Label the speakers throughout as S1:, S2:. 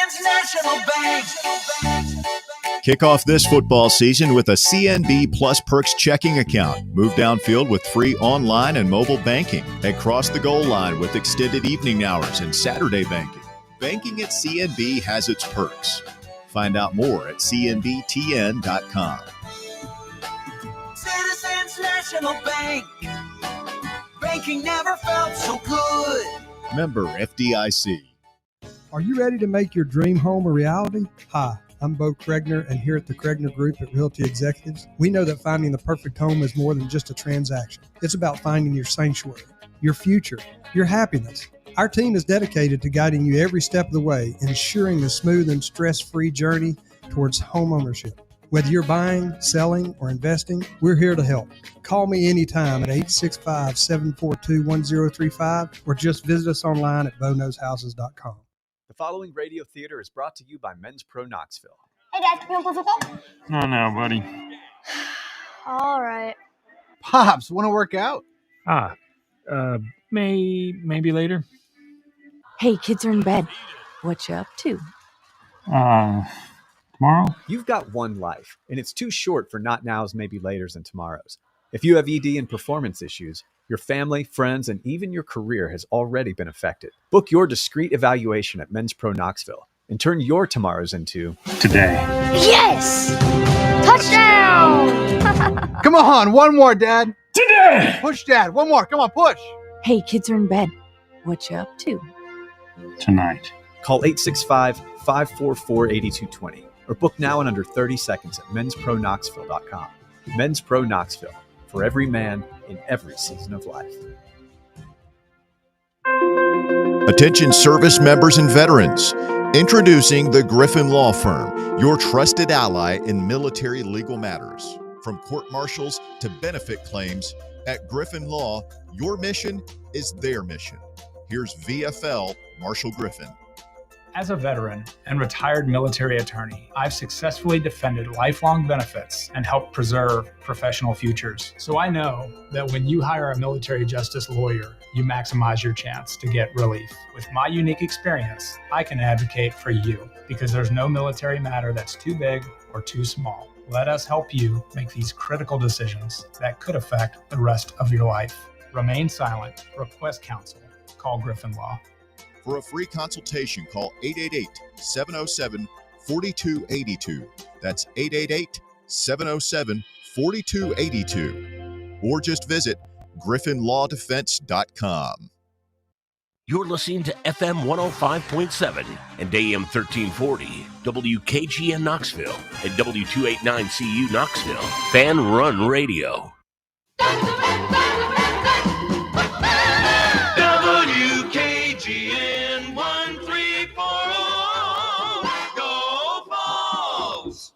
S1: Citizens National Bank.
S2: Kick off this football season with a CNB Plus Perks checking account. Move downfield with free online and mobile banking. And cross the goal line with extended evening hours and Saturday banking. Banking at CNB has its perks. Find out more at cnbtn.com.
S1: Citizens National Bank. Banking never felt so good.
S2: Member FDIC.
S3: Are you ready to make your dream home a reality? Hi, I'm Bo Kregner, and here at the Kregner Group at Realty Executives, we know that finding the perfect home is more than just a transaction. It's about finding your sanctuary, your future, your happiness. Our team is dedicated to guiding you every step of the way, ensuring a smooth and stress-free journey towards home ownership. Whether you're buying, selling, or investing, we're here to help. Call me anytime at 865-742-1035 or just visit us online at BoKnowsHouses.com.
S4: The following radio theater is brought to you by Men's Pro Knoxville.
S5: Hey, Dad, can we play football?
S6: No, buddy.
S5: All right.
S7: Pops, want to work out?
S6: Maybe later.
S8: Hey, kids are in bed. What you up to?
S6: Tomorrow?
S4: You've got one life, and it's too short for not nows, maybe laters, and tomorrows. If you have ED and performance issues, your family, friends, and even your career has already been affected. Book your discreet evaluation at Men's Pro Knoxville and turn your tomorrows into
S6: Today.
S5: Yes! Touchdown!
S7: Come on, one more, Dad.
S6: Today!
S7: Push, Dad. One more. Come on, push.
S8: Hey, kids are in bed. What you up to?
S6: Tonight.
S4: Call 865-544-8220 or book now in under 30 seconds at menspronoknxville.com. Men's Pro Knoxville, for every man in every season of life.
S2: Attention service members and veterans. Introducing the Griffin Law Firm, your trusted ally in military legal matters. From court martials to benefit claims, at Griffin Law, your mission is their mission. Here's VFL Marshall Griffin.
S9: As a veteran and retired military attorney, I've successfully defended lifelong benefits and helped preserve professional futures. So I know that when you hire a military justice lawyer, you maximize your chance to get relief. With my unique experience, I can advocate for you because there's no military matter that's too big or too small. Let us help you make these critical decisions that could affect the rest of your life. Remain silent. Request counsel. Call Griffin Law.
S2: For a free consultation, call 888-707-4282. That's 888-707-4282. Or just visit griffinlawdefense.com.
S10: You're listening to FM 105.7 and AM 1340, WKGN Knoxville, and W289CU Knoxville, Fan Run Radio.
S1: WKGN 1340. Go Balls!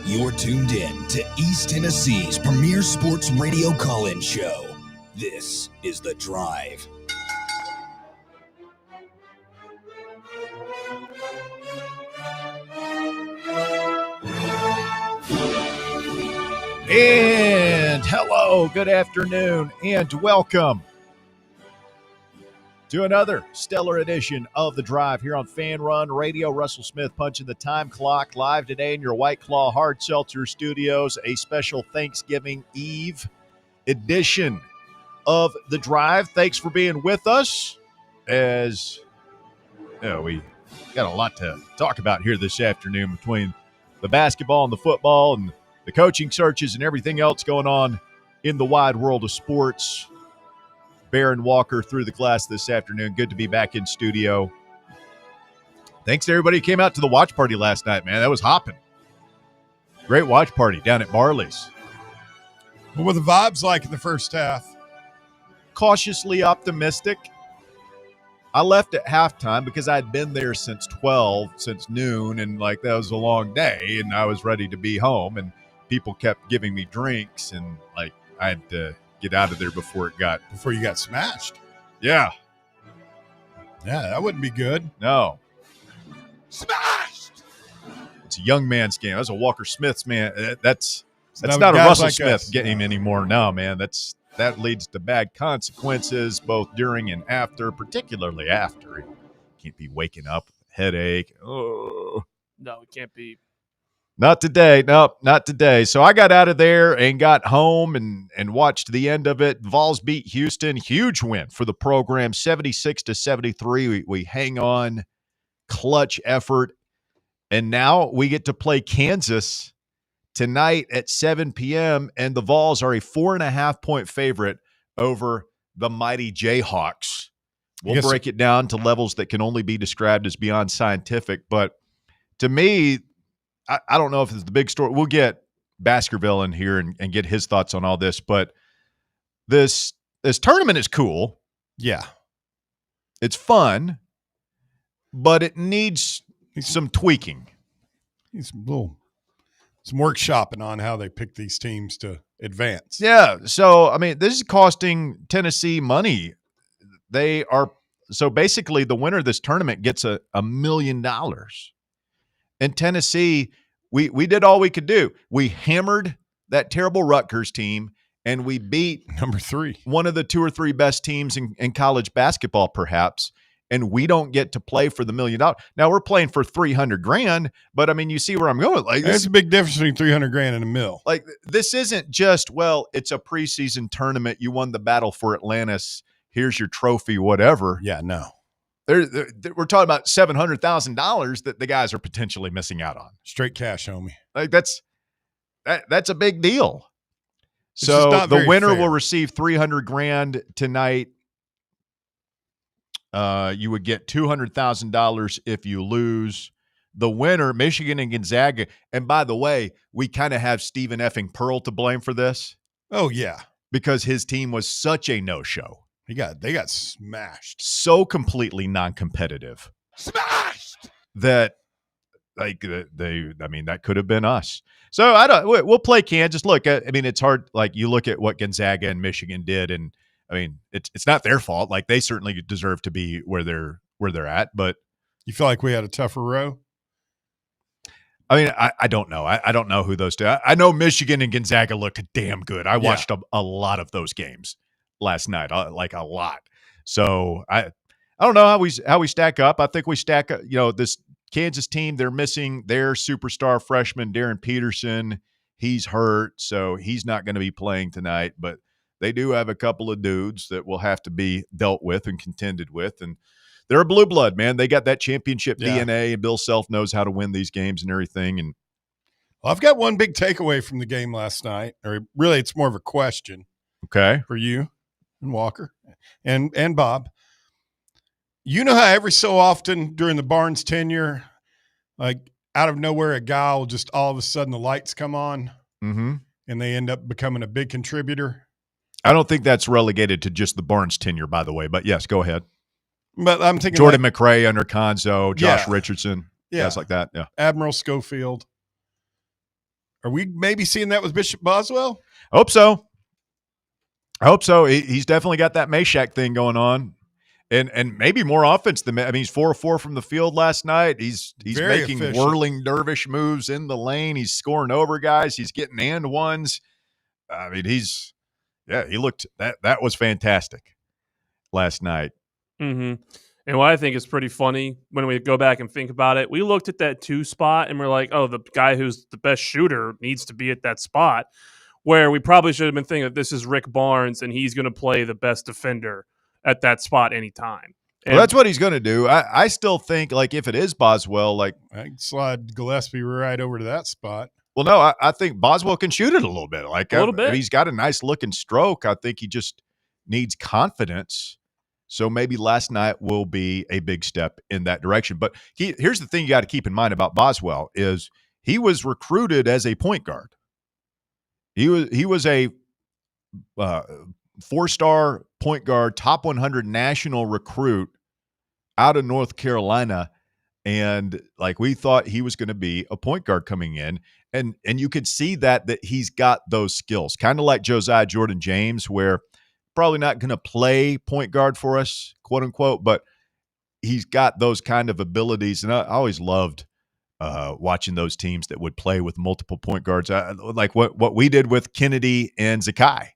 S11: You're tuned in to East Tennessee's premier sports radio call-in show. This is The Drive.
S2: And hello, good afternoon, and welcome to another stellar edition of The Drive here on Fan Run Radio. Russell Smith punching the time clock live today in your White Claw Hard Seltzer studios, a special Thanksgiving Eve edition of The Drive. Thanks for being with us. As you know, we got a lot to talk about here this afternoon between the basketball and the football and the coaching searches and everything else going on in the wide world of sports. Baron Walker through the glass this afternoon. Good to be back in studio. Thanks to everybody who came out to the watch party last night, man. That was hopping. Great watch party down at Marley's.
S12: What were the vibes like in the first half?
S2: Cautiously optimistic. I left at halftime because I'd been there since noon, and like that was a long day, and I was ready to be home, and people kept giving me drinks, and like I had to get out of there before
S12: you got smashed.
S2: Yeah,
S12: that wouldn't be good.
S2: No,
S12: Smashed.
S2: it's a young man's game. That's a Walker Smith's man. That's not a Russell Smith game anymore. No, man, that's that leads to bad consequences both during and after, particularly after. You can't be waking up with a headache. Oh.
S13: No, it can't be.
S2: Not today. Nope, not today. So I got out of there and got home and watched the end of it. Vols beat Houston. Huge win for the program, 76-73. We hang on. Clutch effort. And now we get to play Kansas tonight at 7 p.m., and the Vols are a 4.5-point favorite over the mighty Jayhawks. We'll break it down to levels that can only be described as beyond scientific. But to me, I don't know if it's the big story. We'll get Baskerville in here and get his thoughts on all this. But this tournament is cool.
S12: Yeah.
S2: It's fun, but it needs some tweaking.
S12: He's some workshopping on how they pick these teams to advance.
S2: Yeah. So, I mean, this is costing Tennessee money. So basically the winner of this tournament gets $1 million. In Tennessee, we did all we could do. We hammered that terrible Rutgers team, and we beat
S12: number 3,
S2: one of the 2 or 3 best teams in college basketball, perhaps. And we don't get to play for the $1 million. Now we're playing for $300,000, but I mean, you see where I'm going. Like,
S12: there's a big difference between $300,000 and $1 million.
S2: Like, this isn't just, well, it's a preseason tournament. You won the battle for Atlantis. Here's your trophy, whatever.
S12: Yeah, no.
S2: We're talking about $700,000 that the guys are potentially missing out on.
S12: Straight cash, homie.
S2: Like, that's a big deal. So the winner will receive $300,000 tonight. You would get $200,000 if you lose. The winner, Michigan and Gonzaga. And by the way, we kind of have Stephen effing Pearl to blame for this.
S12: Oh, yeah.
S2: Because his team was such a no-show.
S12: They got smashed.
S2: So completely non-competitive.
S12: Smashed!
S2: That, like, that could have been us. So we'll play Kansas. Look, I mean, it's hard. Like, you look at what Gonzaga and Michigan did, and I mean, it's not their fault. Like, they certainly deserve to be where they're at. But
S12: you feel like we had a tougher row?
S2: I mean, I don't know. I don't know who those two. I know Michigan and Gonzaga looked damn good. I watched a lot of those games last night, like a lot. So I don't know how we stack up. I think we stack up. You know, this Kansas team, they're missing their superstar freshman Darren Peterson. He's hurt, so he's not going to be playing tonight. But they do have a couple of dudes that will have to be dealt with and contended with. And they're a blue blood, man. They got that championship DNA, and Bill Self knows how to win these games and everything. And
S12: well, I've got one big takeaway from the game last night, or really it's more of a question.
S2: Okay.
S12: For you and Walker and Bob. You know how every so often during the Barnes tenure, like out of nowhere, a guy will just all of a sudden the lights come on
S2: and
S12: they end up becoming a big contributor?
S2: I don't think that's relegated to just the Barnes tenure, by the way. But yes, go ahead.
S12: But I'm thinking
S2: Jordan McRae under Conzo, Josh Richardson,
S12: yeah,
S2: guys like that. Yeah,
S12: Admiral Schofield. Are we maybe seeing that with Bishop Boswell?
S2: I hope so. He's definitely got that Meshack thing going on, and maybe more offense than. I mean, he's 4 of 4 from the field last night. He's
S12: very
S2: making
S12: efficient,
S2: whirling dervish moves in the lane. He's scoring over guys. He's getting and ones. I mean, he looked that was fantastic last night.
S13: Mm-hmm. And what I think is pretty funny when we go back and think about it, we looked at that 2 spot and we're like, oh, the guy who's the best shooter needs to be at that spot, where we probably should have been thinking that this is Rick Barnes and he's going to play the best defender at that spot anytime.
S2: Well, that's what he's going to do. I still think, like, if it is Boswell, like,
S12: I can slide Gillespie right over to that spot.
S2: Well, no, I think Boswell can shoot it a little bit. Like,
S13: a little bit.
S2: He's got a nice looking stroke. I think he just needs confidence. So maybe last night will be a big step in that direction. But here's the thing you got to keep in mind about Boswell is he was recruited as a point guard. He was a 4-star point guard, top 100 national recruit out of North Carolina. And like, we thought he was going to be a point guard coming in. And you could see that he's got those skills, kind of like Josiah Jordan-James, where probably not going to play point guard for us, quote unquote, but he's got those kind of abilities. And I always loved watching those teams that would play with multiple point guards, like what we did with Kennedy and Zakai.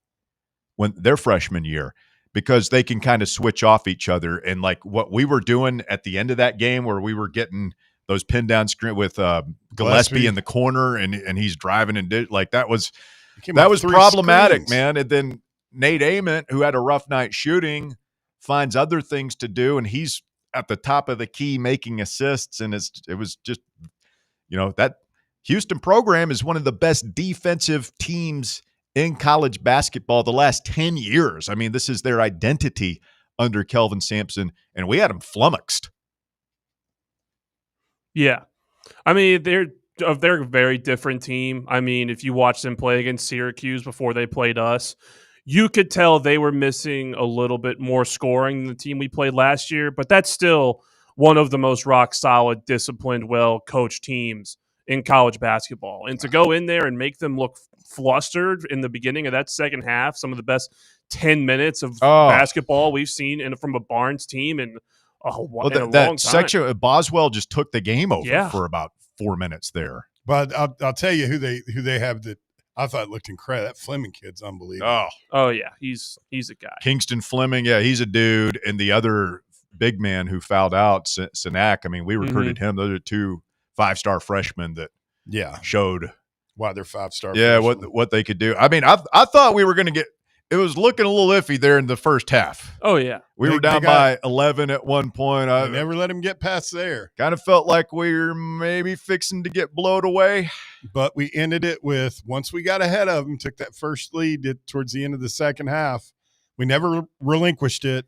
S2: when their freshman year, because they can kind of switch off each other. And like what we were doing at the end of that game where we were getting those pin down screen with Gillespie in the corner and he's driving and that was problematic, man. And then Nate Ament, who had a rough night shooting, finds other things to do, and he's at the top of the key making assists. And it was just, that Houston program is one of the best defensive teams in college basketball the last 10 years. I mean, this is their identity under Kelvin Sampson, and we had them flummoxed.
S13: Yeah. I mean, they're a very different team. I mean, if you watch them play against Syracuse before they played us, you could tell they were missing a little bit more scoring than the team we played last year, but that's still one of the most rock-solid, disciplined, well-coached teams in college basketball. And to go in there and make them look flustered in the beginning of that second half, some of the best 10 minutes of basketball we've seen from a Barnes team in a long time.
S2: Section, Boswell just took the game over for about 4 minutes there.
S12: But I'll tell you who they have that I thought looked incredible. That Fleming kid's unbelievable.
S13: Oh yeah, he's a guy.
S2: Kingston Fleming, yeah, he's a dude. And the other big man who fouled out, Sinak, I mean, we recruited him. Those are 2 5-star freshmen that showed
S12: why they're 5-star.
S2: Yeah, what they could do. I mean, I thought we were going to get. It was looking a little iffy there in the first half.
S13: Oh yeah,
S2: we were down by 11 at one point. I
S12: never let him get past there.
S2: Kind of felt like we were maybe fixing to get blowed away,
S12: but we ended it with once we got ahead of them, took that first lead towards the end of the second half. We never relinquished it,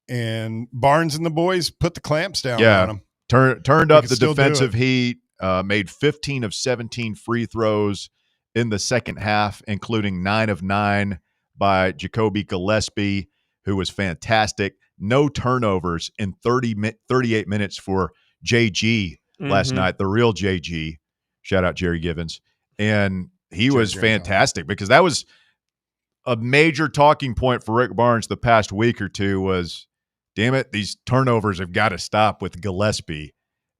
S12: and Barnes and the boys put the clamps down on them.
S2: Turned up the defensive heat, made 15 of 17 free throws in the second half, including 9 of 9 by Jacoby Gillespie, who was fantastic. No turnovers in 38 minutes for JG last night, the real JG. Shout out Jerry Givens. And he was fantastic because that was a major talking point for Rick Barnes the past week or two was, damn it, these turnovers have got to stop with Gillespie.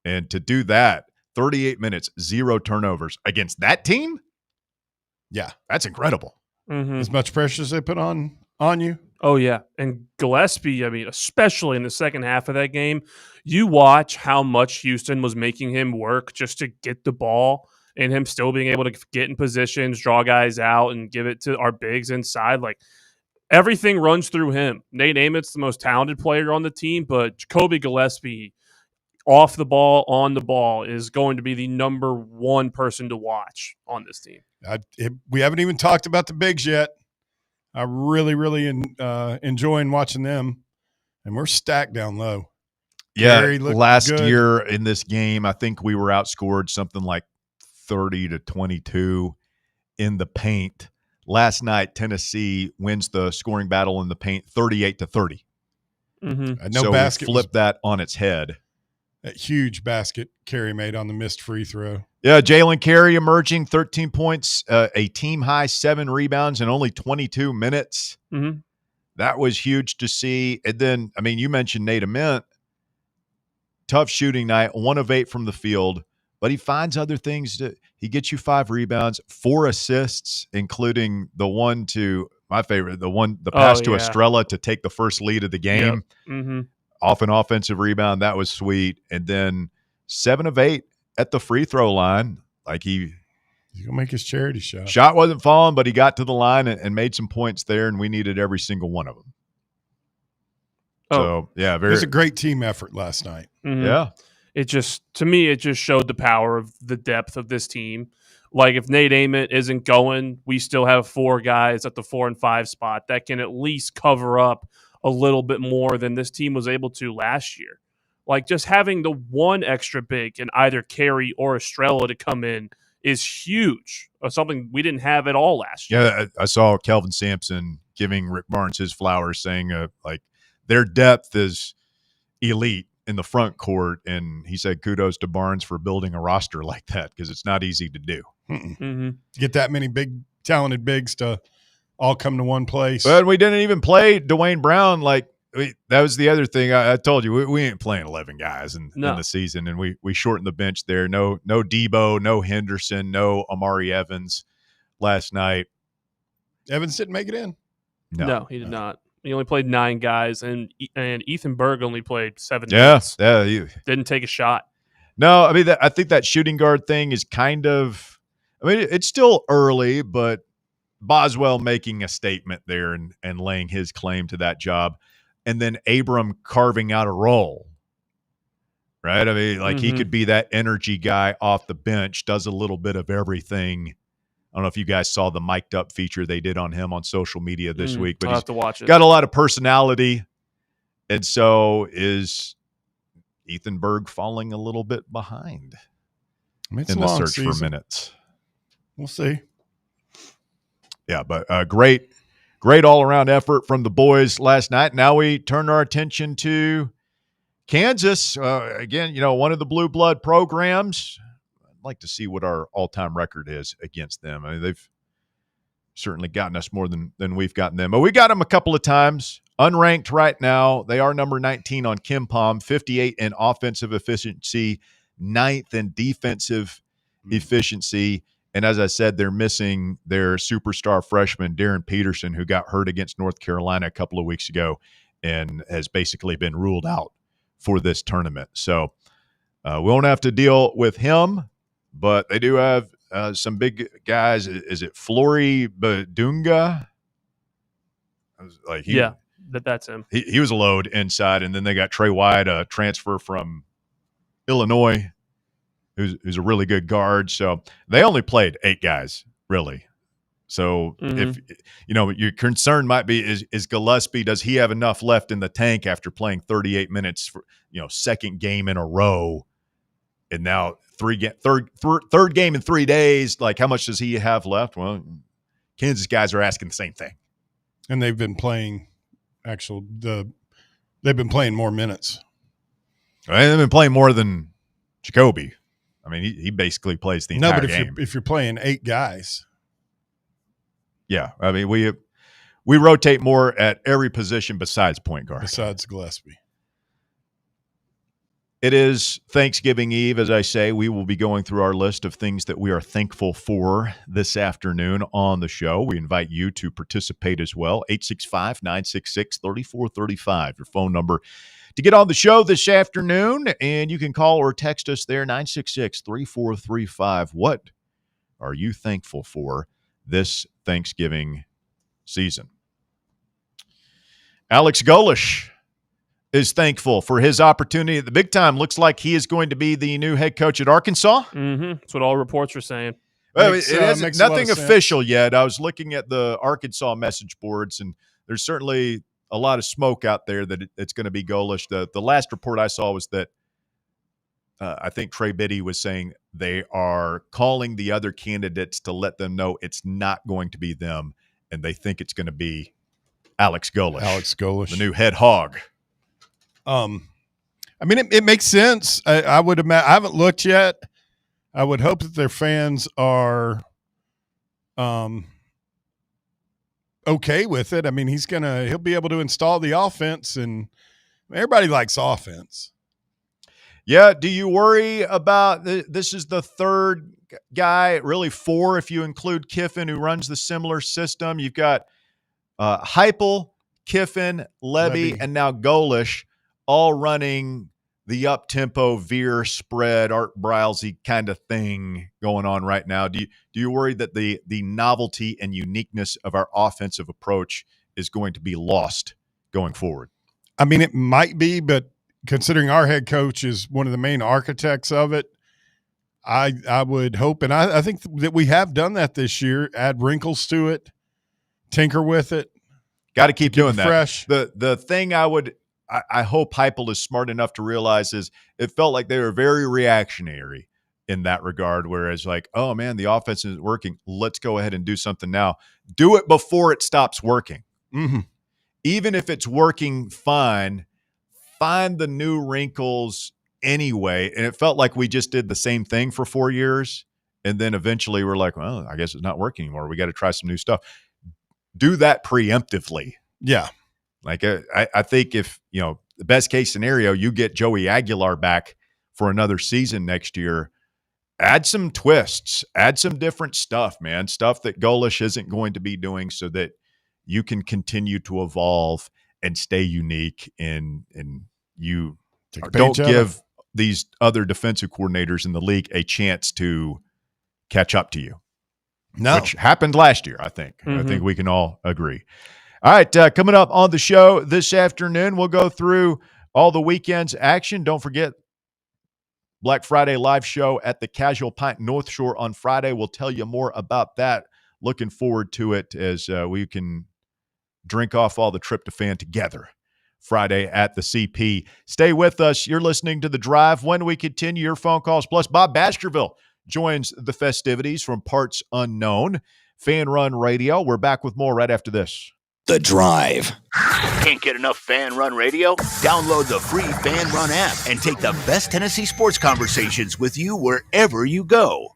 S2: And to do that, 38 minutes, 0 turnovers against that team?
S12: Yeah.
S2: That's incredible.
S12: As much pressure as they put on you.
S13: Oh, yeah. And Gillespie, I mean, especially in the second half of that game, you watch how much Houston was making him work just to get the ball and him still being able to get in positions, draw guys out, and give it to our bigs inside. Like, everything runs through him. Nate Ament's the most talented player on the team, but Jacoby Gillespie, off the ball, on the ball, is going to be the number one person to watch on this team.
S12: We haven't even talked about the bigs yet. I really, really enjoying watching them, and we're stacked down low.
S2: Yeah, last year in this game, I think we were outscored something like 30-22 in the paint. Last night, Tennessee wins the scoring battle in the paint 38-30. So basket. We flipped that on its head.
S12: That huge basket Carey made on the missed free throw.
S2: Yeah, Jalen Carey emerging, 13 points, a team-high 7 rebounds in only 22 minutes. That was huge to see. And then, I mean, you mentioned Nate Ament. Tough shooting night, 1 of 8 from the field, but he finds other things. He gets you 5 rebounds, 4 assists, including the one to my favorite, the pass to Estrella to take the first lead of the game. Off an offensive rebound, that was sweet. And then 7 of 8 at the free throw line. Like he's
S12: gonna make his charity shot.
S2: Shot wasn't falling, but he got to the line and made some points there, and we needed every single one of them. So yeah,
S12: it was a great team effort last night.
S2: Yeah.
S13: To me, it just showed the power of the depth of this team. Like if Nate Ament isn't going, we still have 4 guys at the 4 and 5 spot that can at least cover up a little bit more than this team was able to last year. Like just having the one extra big in either Carey or Estrella to come in is huge. Something we didn't have at all last year.
S2: Yeah, I saw Kelvin Sampson giving Rick Barnes his flowers, saying like their depth is elite in the front court, and he said kudos to Barnes for building a roster like that because it's not easy to do.
S12: To get that many big, talented bigs to all come to one place.
S2: But we didn't even play Dwayne Brown. Like that was the other thing I told you. We ain't playing 11 guys in the season, and we shortened the bench there. No Debo, no Henderson, no Amari Evans last night.
S12: Evans didn't make it in.
S13: No, he did not. He only played 9 guys, and Ethan Berg only played 7
S2: Yeah,
S13: minutes.
S2: yeah.
S13: Didn't take a shot.
S2: No, I mean, I think that shooting guard thing is kind of, I mean, it's still early, but Boswell making a statement there and laying his claim to that job, and then Abram carving out a role, right? I mean, like he could be that energy guy off the bench, does a little bit of everything. I don't know if you guys saw the mic'd up feature they did on him on social media this week, but
S13: I'll
S2: he's
S13: have to watch it.
S2: got a lot of personality. And so is Ethan Berg falling a little bit behind
S12: I mean, it's
S2: in
S12: a
S2: the
S12: long
S2: search for
S12: season.
S2: minutes.
S12: We'll see.
S2: Yeah, but great all-around effort from the boys last night. Now we turn our attention to Kansas. Again, one of the blue blood programs. I'd like to see what our all-time record is against them. I mean, they've certainly gotten us more than we've gotten them. But we got them a couple of times. Unranked right now. They are number 19 on KenPom, 58 in offensive efficiency, 9th in defensive efficiency. And as I said, they're missing their superstar freshman, Darren Peterson, who got hurt against North Carolina a couple of weeks ago and has basically been ruled out for this tournament. So we won't have to deal with him, but they do have some big guys. Is it Flory Badunga?
S13: That's him.
S2: He was a load inside, and then they got Trey White, a transfer from Illinois, who's a really good guard. So they only played 8 guys, really. So if your concern might be is Gillespie, does he have enough left in the tank after playing 38 minutes for second game in a row, and now third game in 3 days? Like, how much does he have left? Well, Kansas guys are asking the same thing,
S12: and they've been playing. They've been playing more minutes.
S2: They've been playing more than Jacoby. I mean, he basically plays the entire game.
S12: If you're playing 8 guys.
S2: Yeah, I mean, we rotate more at every position besides point guard.
S12: Besides Gillespie.
S2: It is Thanksgiving Eve, as I say. We will be going through our list of things that we are thankful for this afternoon on the show. We invite you to participate as well. 865-966-3435, your phone number to get on the show this afternoon, and you can call or text us there, 966-3435. What are you thankful for this Thanksgiving season? Alex Golesh is thankful for his opportunity at the big time. Looks like he is going to be the new head coach at Arkansas.
S13: That's what all reports are saying.
S2: Well, it isn't nothing official yet. I was looking at the Arkansas message boards, and there's certainly a lot of smoke out there that it's going to be Golesh. The last report I saw was that I think Trey Biddy was saying they are calling the other candidates to let them know it's not going to be them, and they think it's going to be Alex Golesh, the new head hog.
S12: I mean, it makes sense. I would imagine. I haven't looked yet. I would hope that their fans are okay with it. I mean, he'll be able to install the offense, and everybody likes offense.
S2: Yeah. Do you worry about this? Is the third guy, really 4 if you include Kiffin, who runs the similar system. You've got Heupel, Kiffin, Levy, and now Golesh, all running the up-tempo veer spread, Art Briles-y kind of thing going on right now. Do you worry that the novelty and uniqueness of our offensive approach is going to be lost going forward?
S12: I mean, it might be, but considering our head coach is one of the main architects of it, I would hope, and I think that we have done that this year, add wrinkles to it, tinker with it.
S2: Got to keep doing that.
S12: Fresh.
S2: The thing I hope Heupel is smart enough to realize is it felt like they were very reactionary in that regard, whereas like, oh man, the offense isn't working. Let's go ahead and do something now. Do it before it stops working.
S12: Mm-hmm.
S2: Even if it's working fine, find the new wrinkles anyway. And it felt like we just did the same thing for 4 years. And then eventually we're like, well, I guess it's not working anymore. We got to try some new stuff. Do that preemptively.
S12: Yeah.
S2: Like I think if, the best case scenario, you get Joey Aguilar back for another season next year, add some twists, add some different stuff, man, stuff that Golesh isn't going to be doing so that you can continue to evolve and stay unique, and you don't give these other defensive coordinators in the league a chance to catch up to you.
S12: No.
S2: Which happened last year, I think. I
S13: Mhm.
S2: think we can all agree. All right, coming up on the show this afternoon, we'll go through all the weekend's action. Don't forget, Black Friday live show at the Casual Pint North Shore on Friday. We'll tell you more about that. Looking forward to it as we can drink off all the tryptophan together Friday at the CP. Stay with us. You're listening to The Drive. When we continue, your phone calls. Plus, Bob Baskerville joins the festivities from Parts Unknown. Fan Run Radio. We're back with more right after this.
S11: The Drive.
S14: Can't get enough Fan Run Radio? Download the free Fan Run app and take the best Tennessee sports conversations with you wherever you go.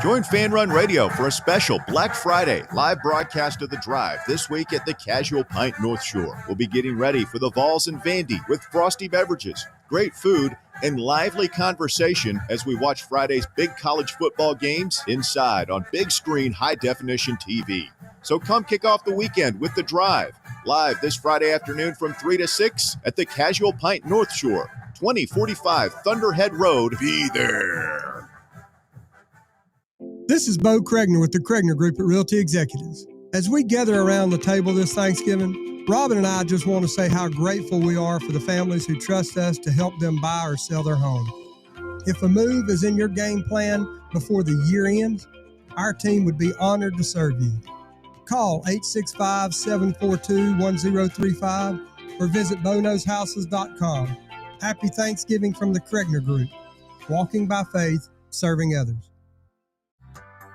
S2: Join Fan Run Radio for a special Black Friday live broadcast of The Drive this week at the Casual Pint North Shore. We'll be getting ready for the Vols and Vandy with frosty beverages, great food, and lively conversation as we watch Friday's big college football games inside on big screen high-definition TV. So come kick off the weekend with The Drive, live this Friday afternoon from 3 to 6 at the Casual Pint North Shore, 2045 Thunderhead Road. Be there.
S3: This is Bo Kregner with the Kregner Group at Realty Executives. As we gather around the table this Thanksgiving, Robin and I just want to say how grateful we are for the families who trust us to help them buy or sell their home. If a move is in your game plan before the year ends, our team would be honored to serve you. Call 865-742-1035 or visit bonoshouses.com. Happy Thanksgiving from the Kregner Group. Walking by faith, serving others.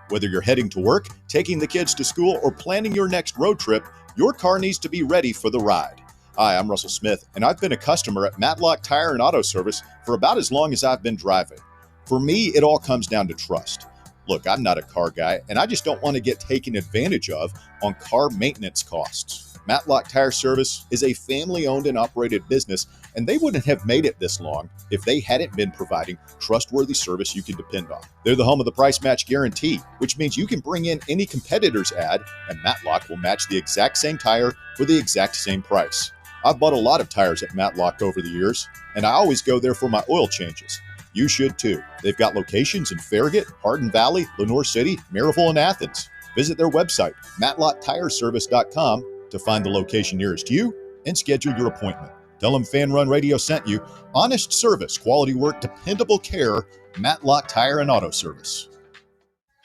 S2: Whether you're heading to work, taking the kids to school, or planning your next road trip, your car needs to be ready for the ride. Hi, I'm Russell Smith, and I've been a customer at Matlock Tire and Auto Service for about as long as I've been driving. For me, it all comes down to trust. Look, I'm not a car guy, and I just don't want to get taken advantage of on car maintenance costs. Matlock Tire Service is a family-owned and operated business, and they wouldn't have made it this long if they hadn't been providing trustworthy service you can depend on. They're the home of the price match guarantee, which means you can bring in any competitor's ad, and Matlock will match the exact same tire for the exact same price. I've bought a lot of tires at Matlock over the years, and I always go there for my oil changes. You should too. They've got locations in Farragut, Hardin Valley, Lenoir City, Maryville, and Athens. Visit their website, matlocktireservice.com, to find the location nearest you and schedule your appointment. Tell them Fan Run Radio sent you. Honest service, quality work, dependable care. Matlock Tire and Auto Service.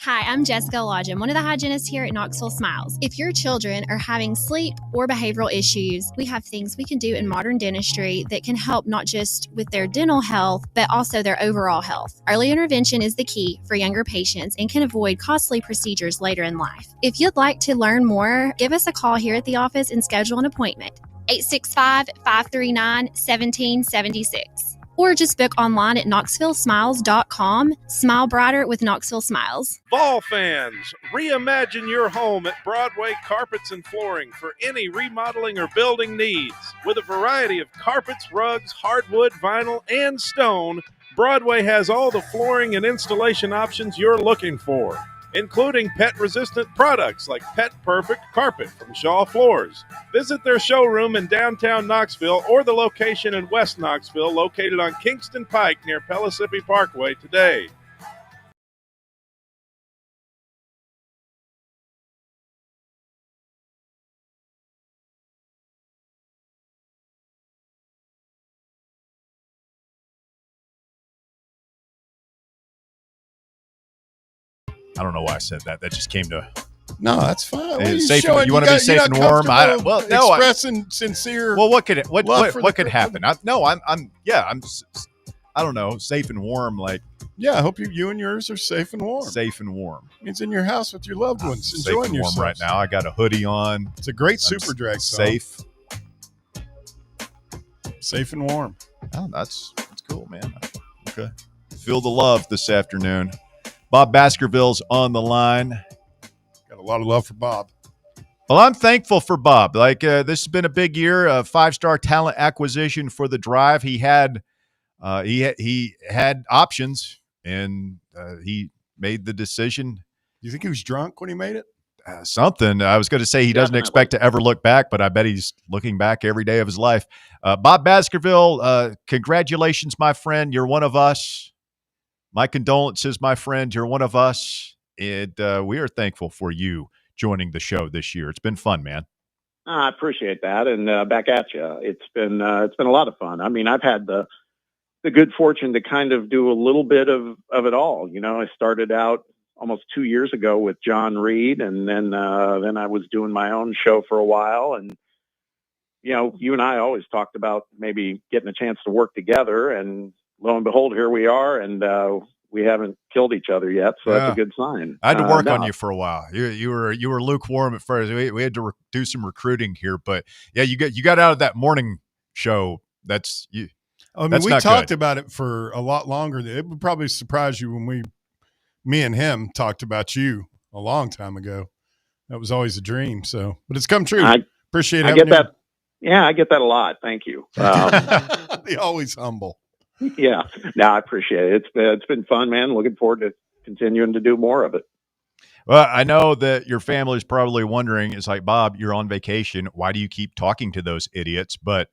S15: Hi, I'm Jessica Lodgen, one of the hygienists here at Knoxville Smiles. If your children are having sleep or behavioral issues, we have things we can do in modern dentistry that can help not just with their dental health, but also their overall health. Early intervention is the key for younger patients and can avoid costly procedures later in life. If you'd like to learn more, give us a call here at the office and schedule an appointment. 865-539-1776. Or just book online at knoxvillesmiles.com. Smile brighter with Knoxville Smiles.
S16: Vol fans, reimagine your home at Broadway Carpets and Flooring for any remodeling or building needs. With a variety of carpets, rugs, hardwood, vinyl, and stone, Broadway has all the flooring and installation options you're looking for, including pet-resistant products like Pet Perfect Carpet from Shaw Floors. Visit their showroom in downtown Knoxville or the location in West Knoxville located on Kingston Pike near Pellissippi Parkway today.
S2: I don't know why I said that. That just came to.
S12: No, that's fine.
S2: Safe. You want to be safe and warm?
S12: Expressing sincere.
S2: Well, what could happen? I don't know. Safe and warm, like.
S12: Yeah, I hope you and yours are safe and warm.
S2: Safe and warm.
S12: It's in your house with your loved ones,
S2: safe
S12: enjoying
S2: and warm
S12: yourself
S2: right now. I got a hoodie on.
S12: It's a great super drag song. Safe and warm.
S2: Oh, that's cool, man. Okay. Feel the love this afternoon. Bob Baskerville's on the line.
S12: Got a lot of love for Bob.
S2: Well, I'm thankful for Bob. Like this has been a big year of 5-star talent acquisition for the Drive. He had options, and he made the decision.
S12: You think he was drunk when he made it?
S2: something. I was going to say he doesn't
S17: Definitely.
S2: expect to ever look back, but I bet he's looking back every day of his life. Bob Baskerville, congratulations, my friend. You're one of us. My condolences, my friend. You're one of us. And we are thankful for you joining the show this year. It's been fun, man.
S17: I appreciate that, and back at you. It's been a lot of fun. I mean, I've had the good fortune to kind of do a little bit of it all. You know, I started out almost 2 years ago with John Reed, and then I was doing my own show for a while. And you know, you and I always talked about maybe getting a chance to work together, and lo and behold, here we are, and we haven't killed each other yet, so that's a good sign.
S2: I had to work on you for a while. You were lukewarm at first. We had to do some recruiting here, but yeah, you got out of that morning show. That's you.
S12: I mean,
S2: that's
S12: we
S2: not
S12: talked
S2: good.
S12: about it for a lot longer. It would probably surprise you when me and him talked about you a long time ago. That was always a dream. So, but it's come true. Appreciate
S17: I
S12: having
S17: get that. Yeah, I get that a lot. Thank you.
S12: They always humble.
S17: Yeah, no, I appreciate it. It's been fun, man. Looking forward to continuing to do more of it.
S2: Well, I know that your family's probably wondering, it's like, Bob, you're on vacation. Why do you keep talking to those idiots? But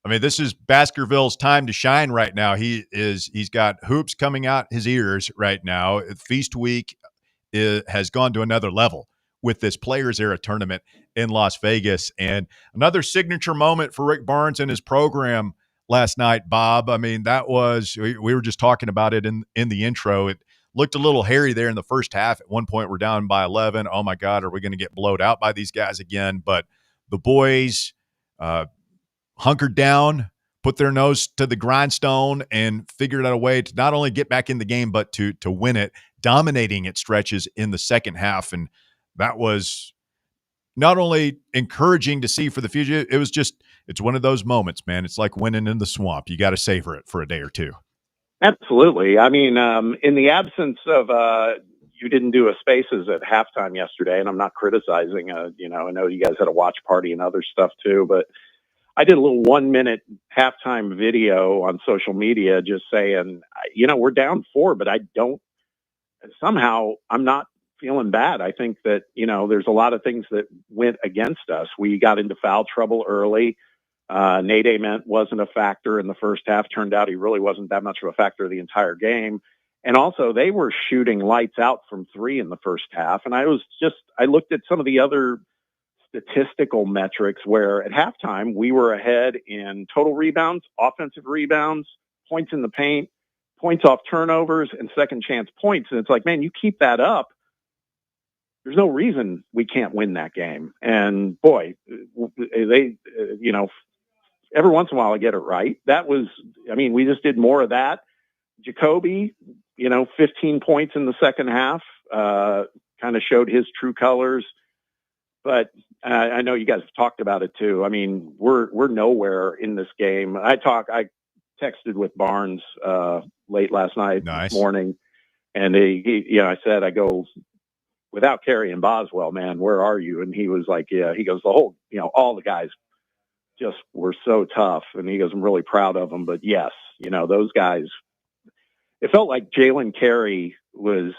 S2: I mean, this is Baskerville's time to shine right now. He's got hoops coming out his ears right now. Feast Week has gone to another level with this Players Era tournament in Las Vegas. And another signature moment for Rick Barnes and his program last night, Bob. I mean, that was, we were just talking about it in the intro. It looked a little hairy there in the first half. At one point, we're down by 11. Oh my God, are we going to get blowed out by these guys again? But the boys hunkered down, put their nose to the grindstone, and figured out a way to not only get back in the game, but to win it, dominating at stretches in the second half. And that was not only encouraging to see for the future, it was just, it's one of those moments, man. It's like winning in the swamp. You got to savor it for a day or two.
S17: Absolutely. I mean, in the absence of, you didn't do a Spaces at halftime yesterday, and I'm not criticizing, you know, I know you guys had a watch party and other stuff too, but I did a little 1 minute halftime video on social media just saying, you know, we're down 4, but I'm not feeling bad. I think that, you know, there's a lot of things that went against us. We got into foul trouble early. Nate Ament wasn't a factor in the first half. Turned out he really wasn't that much of a factor the entire game. And also they were shooting lights out from 3 in the first half. And I looked at some of the other statistical metrics where at halftime we were ahead in total rebounds, offensive rebounds, points in the paint, points off turnovers, and second chance points. And it's like, man, you keep that up, there's no reason we can't win that game. And boy, they, you know, every once in a while I get it right. We just did more of that. Jacoby, you know, 15 points in the second half, kind of showed his true colors. But I know you guys have talked about it too. I mean, we're nowhere in this game. I texted with Barnes late last night, morning, and I said, I go, without Kerry and Boswell, man, where are you? And he was like, yeah. He goes, all the guys just were so tough, and he goes, I'm really proud of them. But yes, you know, those guys. It felt like Jalen Carey was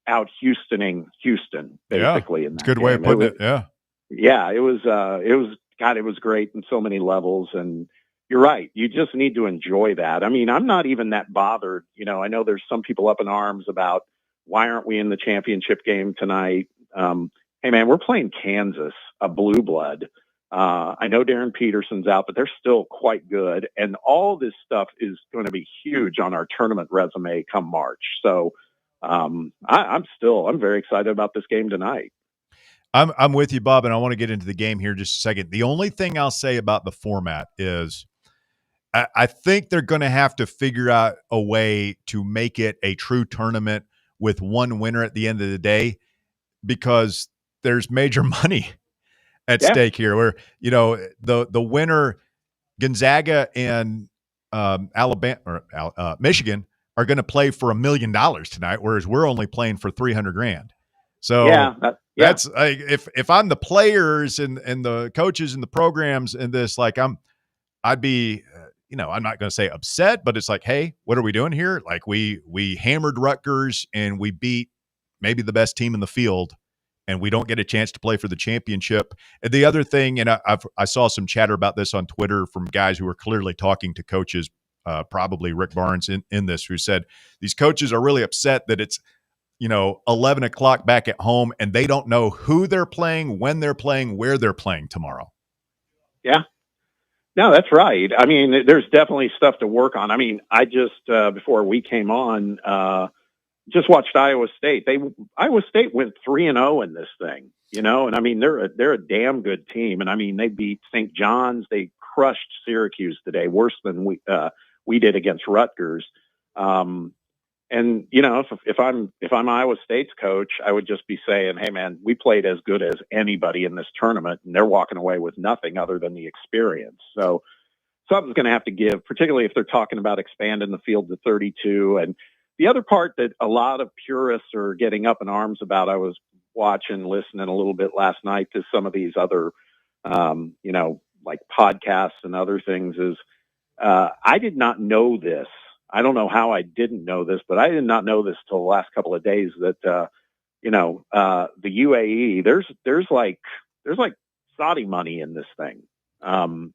S17: out Houstoning Houston, basically.
S2: Yeah, it's a good way of putting it. Yeah.
S17: Yeah, it was great in so many levels. And you're right. You just need to enjoy that. I mean, I'm not even that bothered. You know, I know there's some people up in arms about why aren't we in the championship game tonight? Hey man, we're playing Kansas, a blue blood. I know Darren Peterson's out, but they're still quite good. And all this stuff is going to be huge on our tournament resume come March. So I'm very excited about this game tonight.
S2: I'm with you, Bob, and I want to get into the game here just a second. The only thing I'll say about the format is I think they're going to have to figure out a way to make it a true tournament with one winner at the end of the day, because there's major money at stake here, where, you know, the winner, Gonzaga and Alabama or Michigan, are going to play for $1 million tonight, whereas we're only playing for $300,000. So that's like, if I'm the players and the coaches and the programs in this, like I'd be, you know, I'm not going to say upset, but it's like, hey, what are we doing here? Like we hammered Rutgers and we beat maybe the best team in the field and we don't get a chance to play for the championship. And the other thing, and I saw some chatter about this on Twitter from guys who are clearly talking to coaches, probably Rick Barnes in this, who said these coaches are really upset that it's 11 o'clock back at home, and they don't know who they're playing, when they're playing, where they're playing tomorrow.
S17: Yeah. No, that's right. I mean, there's definitely stuff to work on. I mean, I just, before we came on, just watched Iowa State. Iowa State went 3-0 in this thing, and I mean, they're a damn good team. And I mean, they beat St. John's. They crushed Syracuse today, worse than we did against Rutgers. And if I'm Iowa State's coach, I would just be saying, hey man, we played as good as anybody in this tournament, and they're walking away with nothing other than the experience. So something's going to have to give, particularly if they're talking about expanding the field to 32. And the other part that a lot of purists are getting up in arms about, I was listening a little bit last night to some of these other, like podcasts and other things, is I did not know this. I don't know how I didn't know this, but I did not know this till the last couple of days that, the UAE, there's like Saudi money in this thing,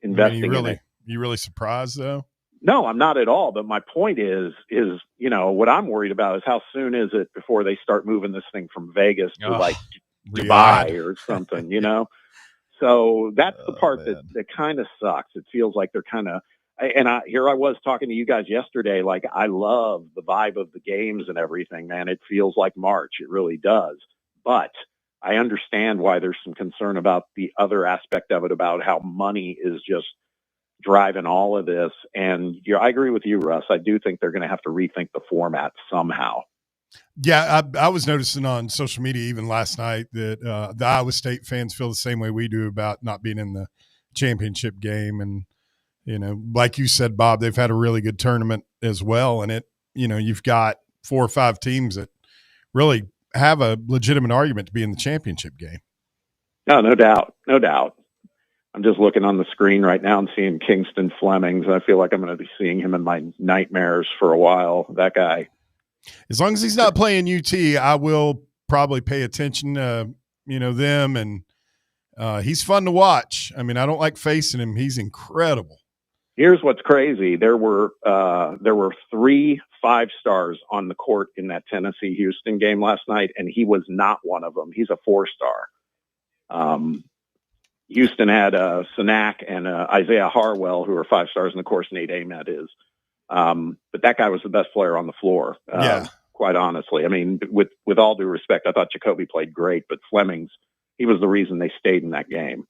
S17: investing in it.
S12: You really surprised though?
S17: No, I'm not at all. But my point is, what I'm worried about is how soon is it before they start moving this thing from Vegas to like Dubai or something, So that's the part that kind of sucks. It feels like they're kind of, here I was talking to you guys yesterday. Like, I love the vibe of the games and everything, man. It feels like March. It really does. But I understand why there's some concern about the other aspect of it, about how money is just driving all of this. And I agree with you, Russ. I do think they're going to have to rethink the format somehow.
S12: Yeah, I was noticing on social media even last night that the Iowa State fans feel the same way we do about not being in the championship game. And, like you said, Bob, they've had a really good tournament as well. And you've got 4 or 5 teams that really have a legitimate argument to be in the championship game.
S17: No doubt. No doubt. I'm just looking on the screen right now and seeing Kingston Flemings. I feel like I'm going to be seeing him in my nightmares for a while. That guy.
S12: As long as he's not playing UT, I will probably pay attention to, them. And he's fun to watch. I mean, I don't like facing him. He's incredible.
S17: Here's what's crazy. There were 3 5-stars on the court in that Tennessee-Houston game last night, and he was not one of them. He's a 4-star. Houston had Sanak and Isaiah Harwell, who are 5-stars, and of course Nate Ahmed is. But that guy was the best player on the floor. Quite honestly. I mean, with all due respect, I thought Jacoby played great, but Flemings, he was the reason they stayed in that game.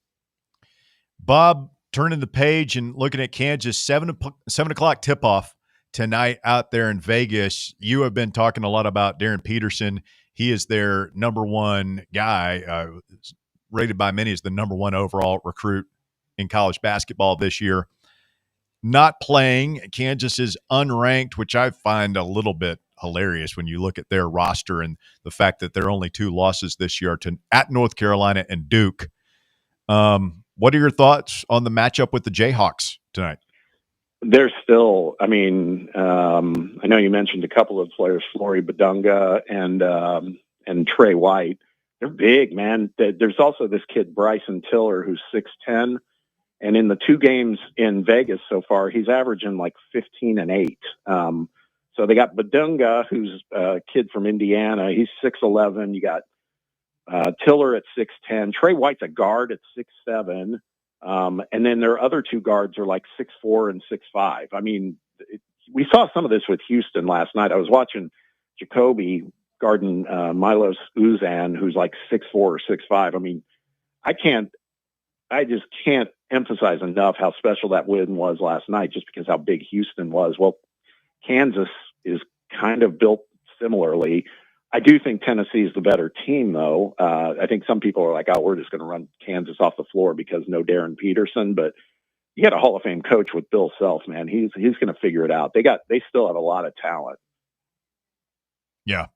S2: Bob, turning the page and looking at Kansas, 7 o'clock tip-off tonight out there in Vegas. You have been talking a lot about Darren Peterson. He is their number one guy, rated by many as the number 1 overall recruit in college basketball this year. Not playing. Kansas is unranked, which I find a little bit hilarious when you look at their roster and the fact that their only 2 losses this year are at North Carolina and Duke. What are your thoughts on the matchup with the Jayhawks tonight?
S17: They're still, I know you mentioned a couple of players, Flory Badunga and Trey White. They're big, man. There's also this kid, Bryson Tiller, who's 6'10", and in the 2 games in Vegas so far, he's averaging like 15 and 8. So they got Badunga, who's a kid from Indiana. He's 6'11". You got Tiller at 6'10". Trey White's a guard at 6'7". And then their other 2 guards are like 6'4" and 6'5". I mean, we saw some of this with Houston last night. I was watching Jacoby guarding Milos Uzan, who's like 6'4" or 6'5". I mean, I just can't emphasize enough how special that win was last night, just because how big Houston was. Well, Kansas is kind of built similarly. I do think Tennessee is the better team, though. I think some people are like, oh, we're just going to run Kansas off the floor because no Darren Peterson. But you got a Hall of Fame coach with Bill Self, man. He's going to figure it out. They still have a lot of talent.
S2: Yeah.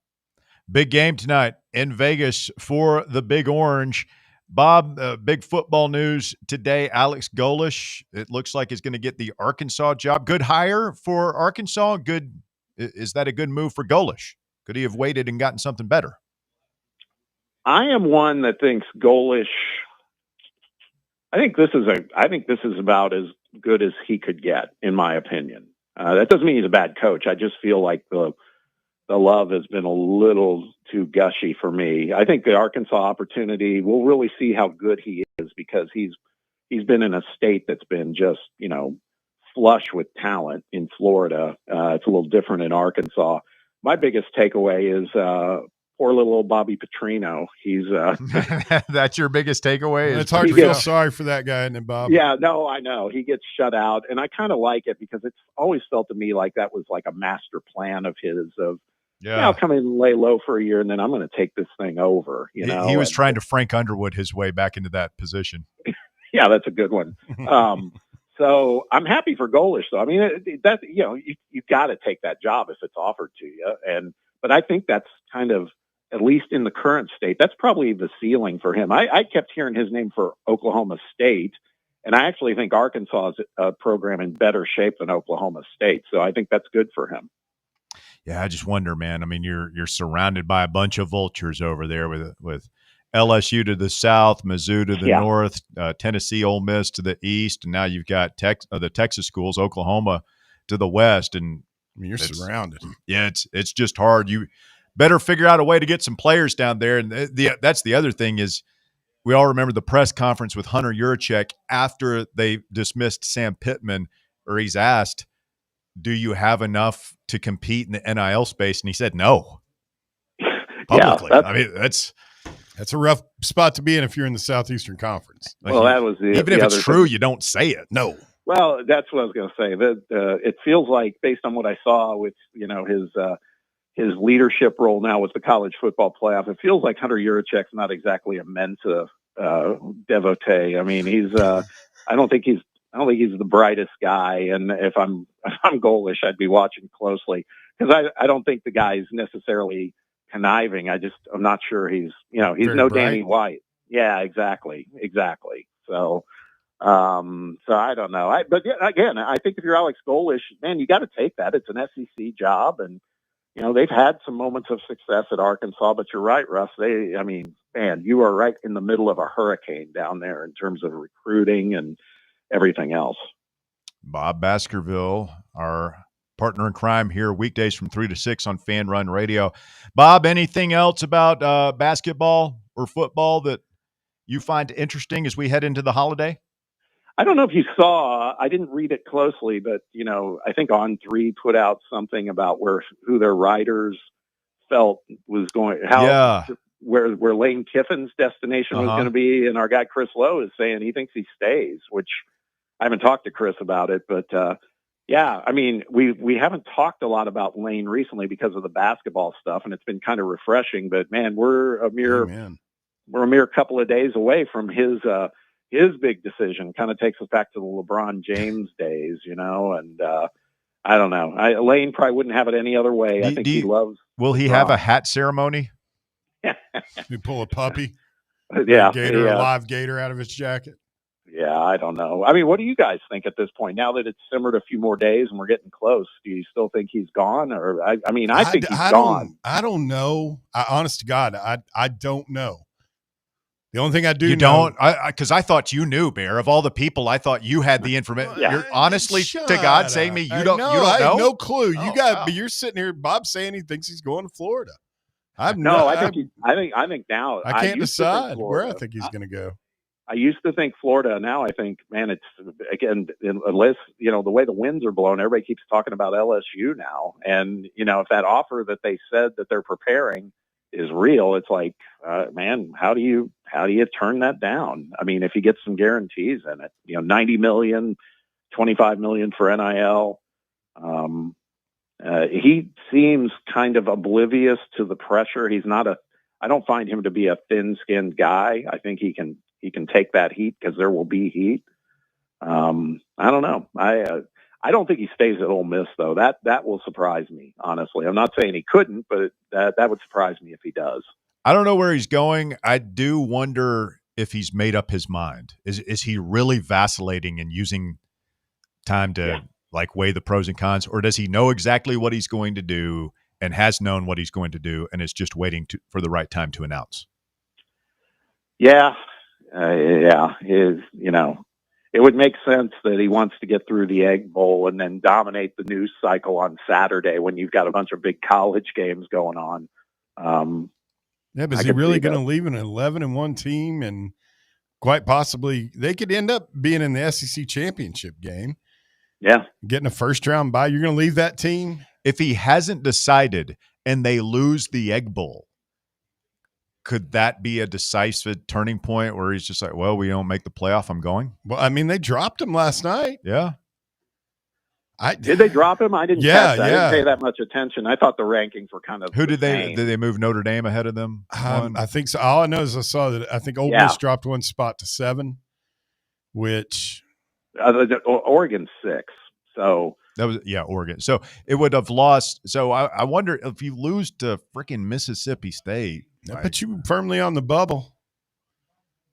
S2: Big game tonight in Vegas for the Big Orange. Bob, big football news today. Alex Golesh, it looks like, is going to get the Arkansas job. Good hire for Arkansas. Is that a good move for Golesh? Could he have waited and gotten something better?
S17: I am one that thinks Golesh. I think this is about as good as he could get, in my opinion. That doesn't mean he's a bad coach. I just feel like the love has been a little too gushy for me. I think the Arkansas opportunity, we'll really see how good he is, because he's been in a state that's been just, flush with talent in Florida. It's a little different in Arkansas. My biggest takeaway is poor little old Bobby Petrino. He's
S2: that's your biggest takeaway.
S12: It's hard to feel sorry for that guy, isn't it, Bob?
S17: Yeah, no, I know he gets shut out, and I kind of like it because it's always felt to me like that was like a master plan of his. I'll come in and lay low for a year, and then I'm going to take this thing over.
S2: He was trying to Frank Underwood his way back into that position.
S17: Yeah, that's a good one. So I'm happy for Golesh, though. I mean, you've got to take that job if it's offered to you, but I think that's kind of, at least in the current state, that's probably the ceiling for him. I kept hearing his name for Oklahoma State, and I actually think Arkansas is a program in better shape than Oklahoma State. So I think that's good for him.
S2: Yeah, I just wonder, man. I mean, you're surrounded by a bunch of vultures over there with LSU to the south, Mizzou to the north, Tennessee, Ole Miss to the east, and now you've got the Texas schools, Oklahoma to the west, and
S12: I mean, you're surrounded.
S2: Yeah, it's just hard. You better figure out a way to get some players down there. And that's the other thing is, we all remember the press conference with Hunter Yurachek after they dismissed Sam Pittman, where he's asked, do you have enough to compete in the NIL space? And he said no. Publicly. I mean, that's
S12: a rough spot to be in if you're in the Southeastern Conference.
S17: Well, that was
S2: even if it's true, you don't say it. No.
S17: Well, that's what I was going to say. That it feels like, based on what I saw with his leadership role now with the college football playoff, it feels like Hunter Yurachek's not exactly a Mensa devotee. I mean, I don't think he's the brightest guy. And if I'm Golesh, I'd be watching closely, because I don't think the guy's necessarily conniving. I'm not sure he's no bright. Danny White. Yeah, exactly. So I don't know. But again, I think if you're Alex Golesh, man, you got to take that. It's an SEC job, and they've had some moments of success at Arkansas. But you're right, Russ. You are right in the middle of a hurricane down there in terms of recruiting and everything else.
S2: Bob Baskerville, our partner in crime here, weekdays from 3 to 6 on Fan Run Radio. Bob, anything else about basketball or football that you find interesting as we head into the holiday?
S17: I don't know if you saw, I didn't read it closely, but, I think On3 put out something about who their writers felt was going, where Lane Kiffin's destination was going to be. And our guy, Chris Lowe, is saying he thinks he stays, which I haven't talked to Chris about it, but I mean, we haven't talked a lot about Lane recently because of the basketball stuff, and it's been kind of refreshing, but man, we're a mere couple of days away from his big decision. Kind of takes us back to the LeBron James days, and I don't know. Lane probably wouldn't have it any other way. I think he loves.
S2: Will he have a hat ceremony?
S12: You pull a puppy, a live gator out of his jacket.
S17: Yeah, I don't know. I mean, what do you guys think at this point? Now that it's simmered a few more days and we're getting close, do you still think he's gone? Or I think he's gone.
S12: I don't know. Honest to God, I don't know. The only thing I do
S2: you
S12: know,
S2: because I thought you knew, Bear. Of all the people, I thought you had the information. You're honestly to God saying me, you don't know.
S12: I have no clue. But you're sitting here. Bob's saying he thinks he's going to Florida.
S17: I think now
S12: I can't decide where I think he's going to go.
S17: I used to think Florida. Now I think, man, it's again, unless, the way the winds are blowing, everybody keeps talking about LSU now. And, if that offer that they said that they're preparing is real, it's like, man, how do you turn that down? I mean, if you get some guarantees in it, $90 million, $25 million for NIL. He seems kind of oblivious to the pressure. I don't find him to be a thin-skinned guy. I think he can take that heat, because there will be heat. I don't know. I don't think he stays at Ole Miss, though. That will surprise me, honestly. I'm not saying he couldn't, but that would surprise me if he does.
S2: I don't know where he's going. I do wonder if he's made up his mind. Is he really vacillating and using time to weigh the pros and cons, or does he know exactly what he's going to do and has known what he's going to do and is just waiting for the right time to announce?
S17: Yeah. It would make sense that he wants to get through the Egg Bowl and then dominate the news cycle on Saturday when you've got a bunch of big college games going on.
S12: Yeah, but
S17: I
S12: is he
S17: could
S12: really
S17: see
S12: going to
S17: that.
S12: leave an 11-1 team? And quite possibly they could end up being in the SEC championship game.
S17: Yeah.
S12: Getting a first round bye. You're going to leave that team?
S2: If he hasn't decided and they lose the Egg Bowl, could that be a decisive turning point where he's just like, well, we don't make the playoff, I'm going?
S12: Well, I mean, they dropped him last night.
S2: Yeah.
S17: Did they drop him? I didn't
S12: Yeah,
S17: catch that. I
S12: yeah.
S17: didn't pay that much attention. I thought the rankings were kind of
S2: Who
S17: the
S2: did
S17: same.
S2: they move Notre Dame ahead of them?
S12: I think so. All I know is I saw that I think Ole
S17: Yeah.
S12: Miss dropped one spot to 7, which
S17: Oregon's 6. So
S2: that was Oregon. So it would have lost. So I wonder if you lose to freaking Mississippi State.
S12: I put you firmly on the bubble.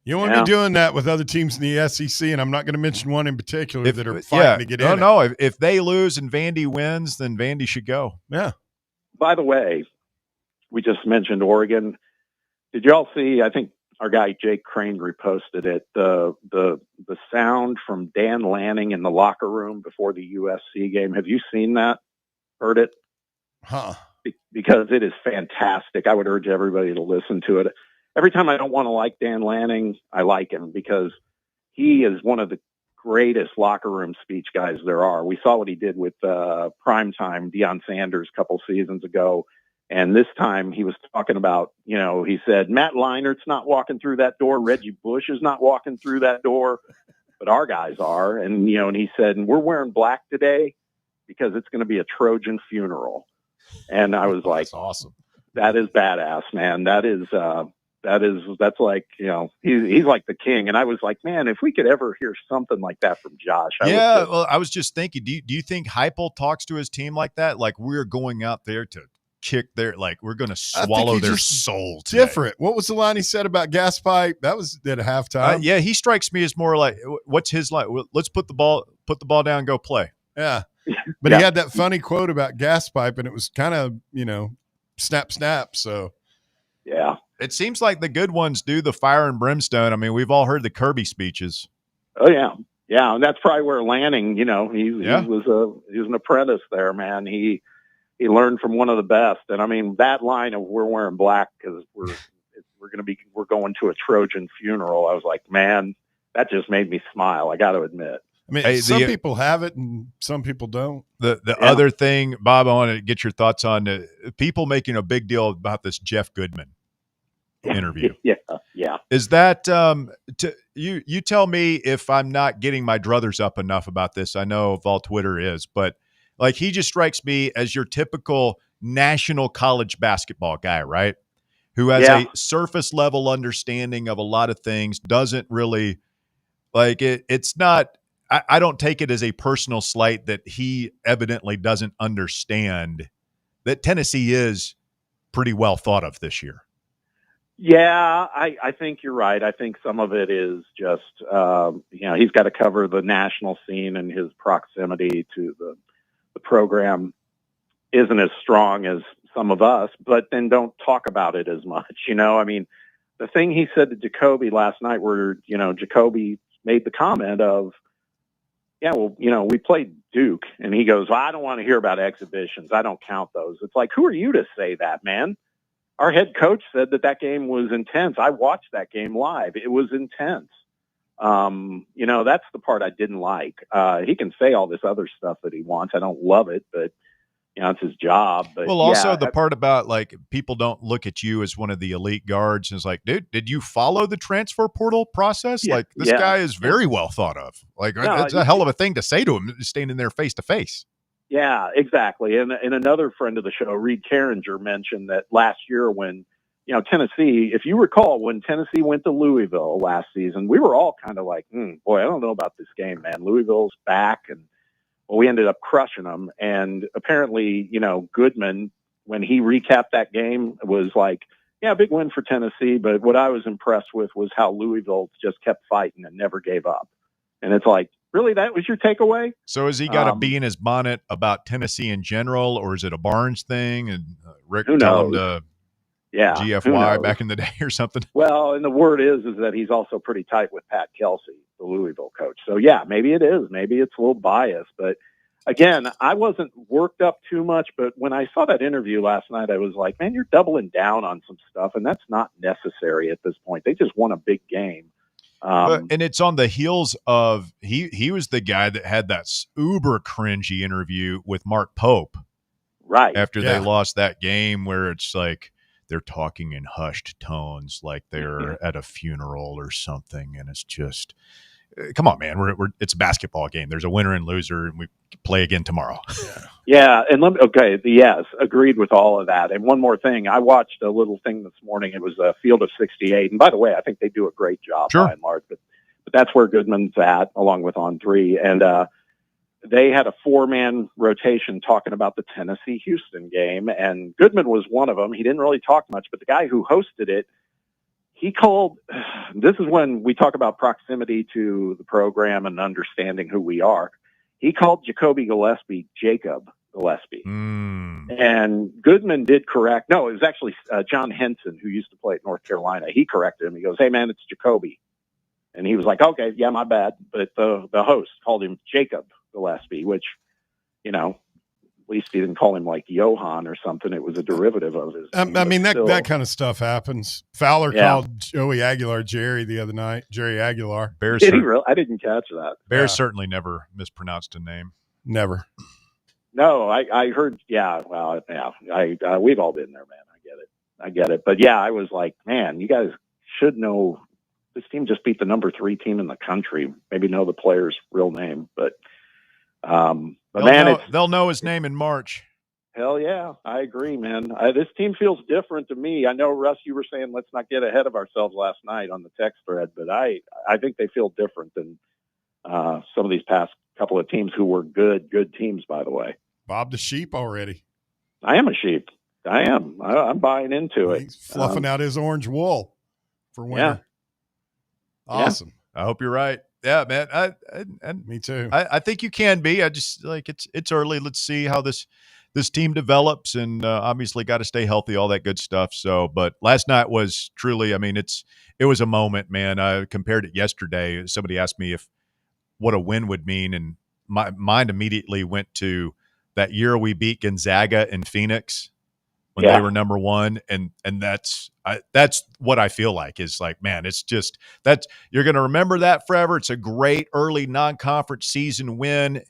S12: You don't want to
S2: Yeah.
S12: be doing that with other teams in the SEC, and I'm not going to mention one in particular that are fighting to get in.
S2: No. If they lose and Vandy wins, then Vandy should go.
S12: Yeah.
S17: by the way, we just mentioned Oregon. Did y'all see, I think our guy Jake Crane reposted it, the sound from Dan Lanning in the locker room before the USC game. Have you seen that? Heard it?
S12: Huh.
S17: Because it is fantastic. I would urge everybody to listen to it. Every time I don't want to like Dan Lanning, I like him because he is one of the greatest locker room speech guys there are. We saw what he did with primetime Deion Sanders a couple seasons ago. And this time he was talking about, he said, Matt Leinert's not walking through that door. Reggie Bush is not walking through that door, but our guys are. And, and he said, and we're wearing black today because it's going to be a Trojan funeral. And I was like,
S2: that's awesome.
S17: That is badass, man. That's like, he's like the king. And I was like, man, if we could ever hear something like that from Josh.
S2: I was just thinking, do you think Heupel talks to his team like that? Like, we're going out there to kick their, like, we're going to swallow their soul today.
S12: Different. What was the line he said about gas pipe? That was at halftime.
S2: Yeah, he strikes me as more like, what's his line? Let's put the ball down and go play.
S12: Yeah. But he had that funny quote about gas pipe, and it was kind of, snap, snap. So,
S17: yeah.
S2: It seems like the good ones do the fire and brimstone. I mean, we've all heard the Kirby speeches.
S17: Oh, yeah. Yeah, and that's probably where Lanning, he was an apprentice there, man. He learned from one of the best. And, I mean, that line of we're wearing black because we're going to a Trojan funeral. I was like, man, that just made me smile. I got to admit.
S12: I mean, some people have it and some people don't.
S2: The other thing, Bob, I want to get your thoughts on people making a big deal about this Jeff Goodman interview.
S17: Yeah.
S2: Is that you tell me if I'm not getting my druthers up enough about this? I know Vol Twitter is, but like he just strikes me as your typical national college basketball guy, right? Who has a surface level understanding of a lot of things, doesn't really like it. It's not. I don't take it as a personal slight that he evidently doesn't understand that Tennessee is pretty well thought of this year.
S17: Yeah, I think you're right. I think some of it is just, he's got to cover the national scene, and his proximity to the program isn't as strong as some of us, but then don't talk about it as much. I mean, the thing he said to Jacoby last night where, Jacoby made the comment of, yeah, well, we played Duke, and he goes, well, I don't want to hear about exhibitions. I don't count those. It's like, who are you to say that, man? Our head coach said that game was intense. I watched that game live. It was intense. That's the part I didn't like. He can say all this other stuff that he wants. I don't love it, but it's his job. But
S2: well, also the part about like people don't look at you as one of the elite guards. And it's like, dude, did you follow the transfer portal process?
S17: Yeah,
S2: like this guy is very well thought of. Like it's a hell of a thing to say to him, standing there face to face.
S17: Yeah, exactly. And another friend of the show, Reed Carringer, mentioned that last year when, Tennessee, if you recall, when Tennessee went to Louisville last season, we were all kind of like, boy, I don't know about this game, man. Louisville's back. And we ended up crushing them. And apparently, Goodman, when he recapped that game, was like, yeah, big win for Tennessee. But what I was impressed with was how Louisville just kept fighting and never gave up. And it's like, really, that was your takeaway?
S2: So has he got a bee in his bonnet about Tennessee in general, or is it a Barnes thing? And Rick
S17: who
S2: tell
S17: knows?
S2: him to
S17: Yeah, who
S2: GFY
S17: knows?
S2: back in the day or something.
S17: Well, and the word is that he's also pretty tight with Pat Kelsey, the Louisville coach. So yeah, maybe it is. Maybe it's a little biased, but again, I wasn't worked up too much. But when I saw that interview last night, I was like, man, you're doubling down on some stuff, and that's not necessary at this point. They just won a big game.
S2: And it's on the heels of he was the guy that had that uber cringy interview with Mark Pope,
S17: right
S2: after they lost that game, where it's like they're talking in hushed tones, like they're at a funeral or something, and it's just, come on, man, we're it's a basketball game. There's a winner and loser, and we play again tomorrow.
S17: Yeah, and yes, agreed with all of that. And one more thing, I watched a little thing this morning. It was a Field of 68, and by the way, I think they do a great job by and large. But that's where Goodman's at, along with On Three, and they had a 4-man rotation talking about the Tennessee-Houston game, and Goodman was one of them. He didn't really talk much, but the guy who hosted it, he called. This is when we talk about proximity to the program and understanding who we are. He called Jacoby Gillespie Jacob Gillespie. And Goodman did correct. No, it was actually John Henson, who used to play at North Carolina. He corrected him. He goes, "Hey, man, it's Jacoby." And he was like, "Okay, yeah, my bad." But the host called him Jacob Gillespie, which, you know, at least he didn't call him like Johan or something. It was a derivative of his name,
S12: I mean,
S17: but still.
S12: that kind of stuff happens. Fowler called Joey Aguilar Jerry the other night. Jerry Aguilar.
S2: Bears
S17: Did he really? I didn't catch that.
S2: Bears certainly never mispronounced a name.
S12: Never.
S17: No, I heard. Yeah, well, yeah. We've all been there, man. I get it. But yeah, I was like, man, you guys should know. This team just beat the number 3 team in the country. Maybe know the player's real name, but
S2: they'll know his name in March.
S17: Hell yeah, I agree, man. This team feels different to me. I know, Russ, you were saying let's not get ahead of ourselves last night on the text thread, but I think they feel different than some of these past couple of teams who were good teams, by the way.
S12: Bob the Sheep already.
S17: I am a sheep. I am. I'm buying into it.
S12: He's fluffing out his orange wool for winter.
S17: Yeah.
S12: Awesome.
S2: I hope you're right. Yeah, man.
S12: Me too.
S2: I think you can be. I just like it's early. Let's see how this team develops, and obviously got to stay healthy, all that good stuff. So, but last night was truly, I mean, it was a moment, man. I compared it yesterday. Somebody asked me what a win would mean, and my mind immediately went to that year we beat Gonzaga in Phoenix when they were number 1, and that's what I feel like is like, man, it's just that you're going to remember that forever. It's a great early non-conference season win,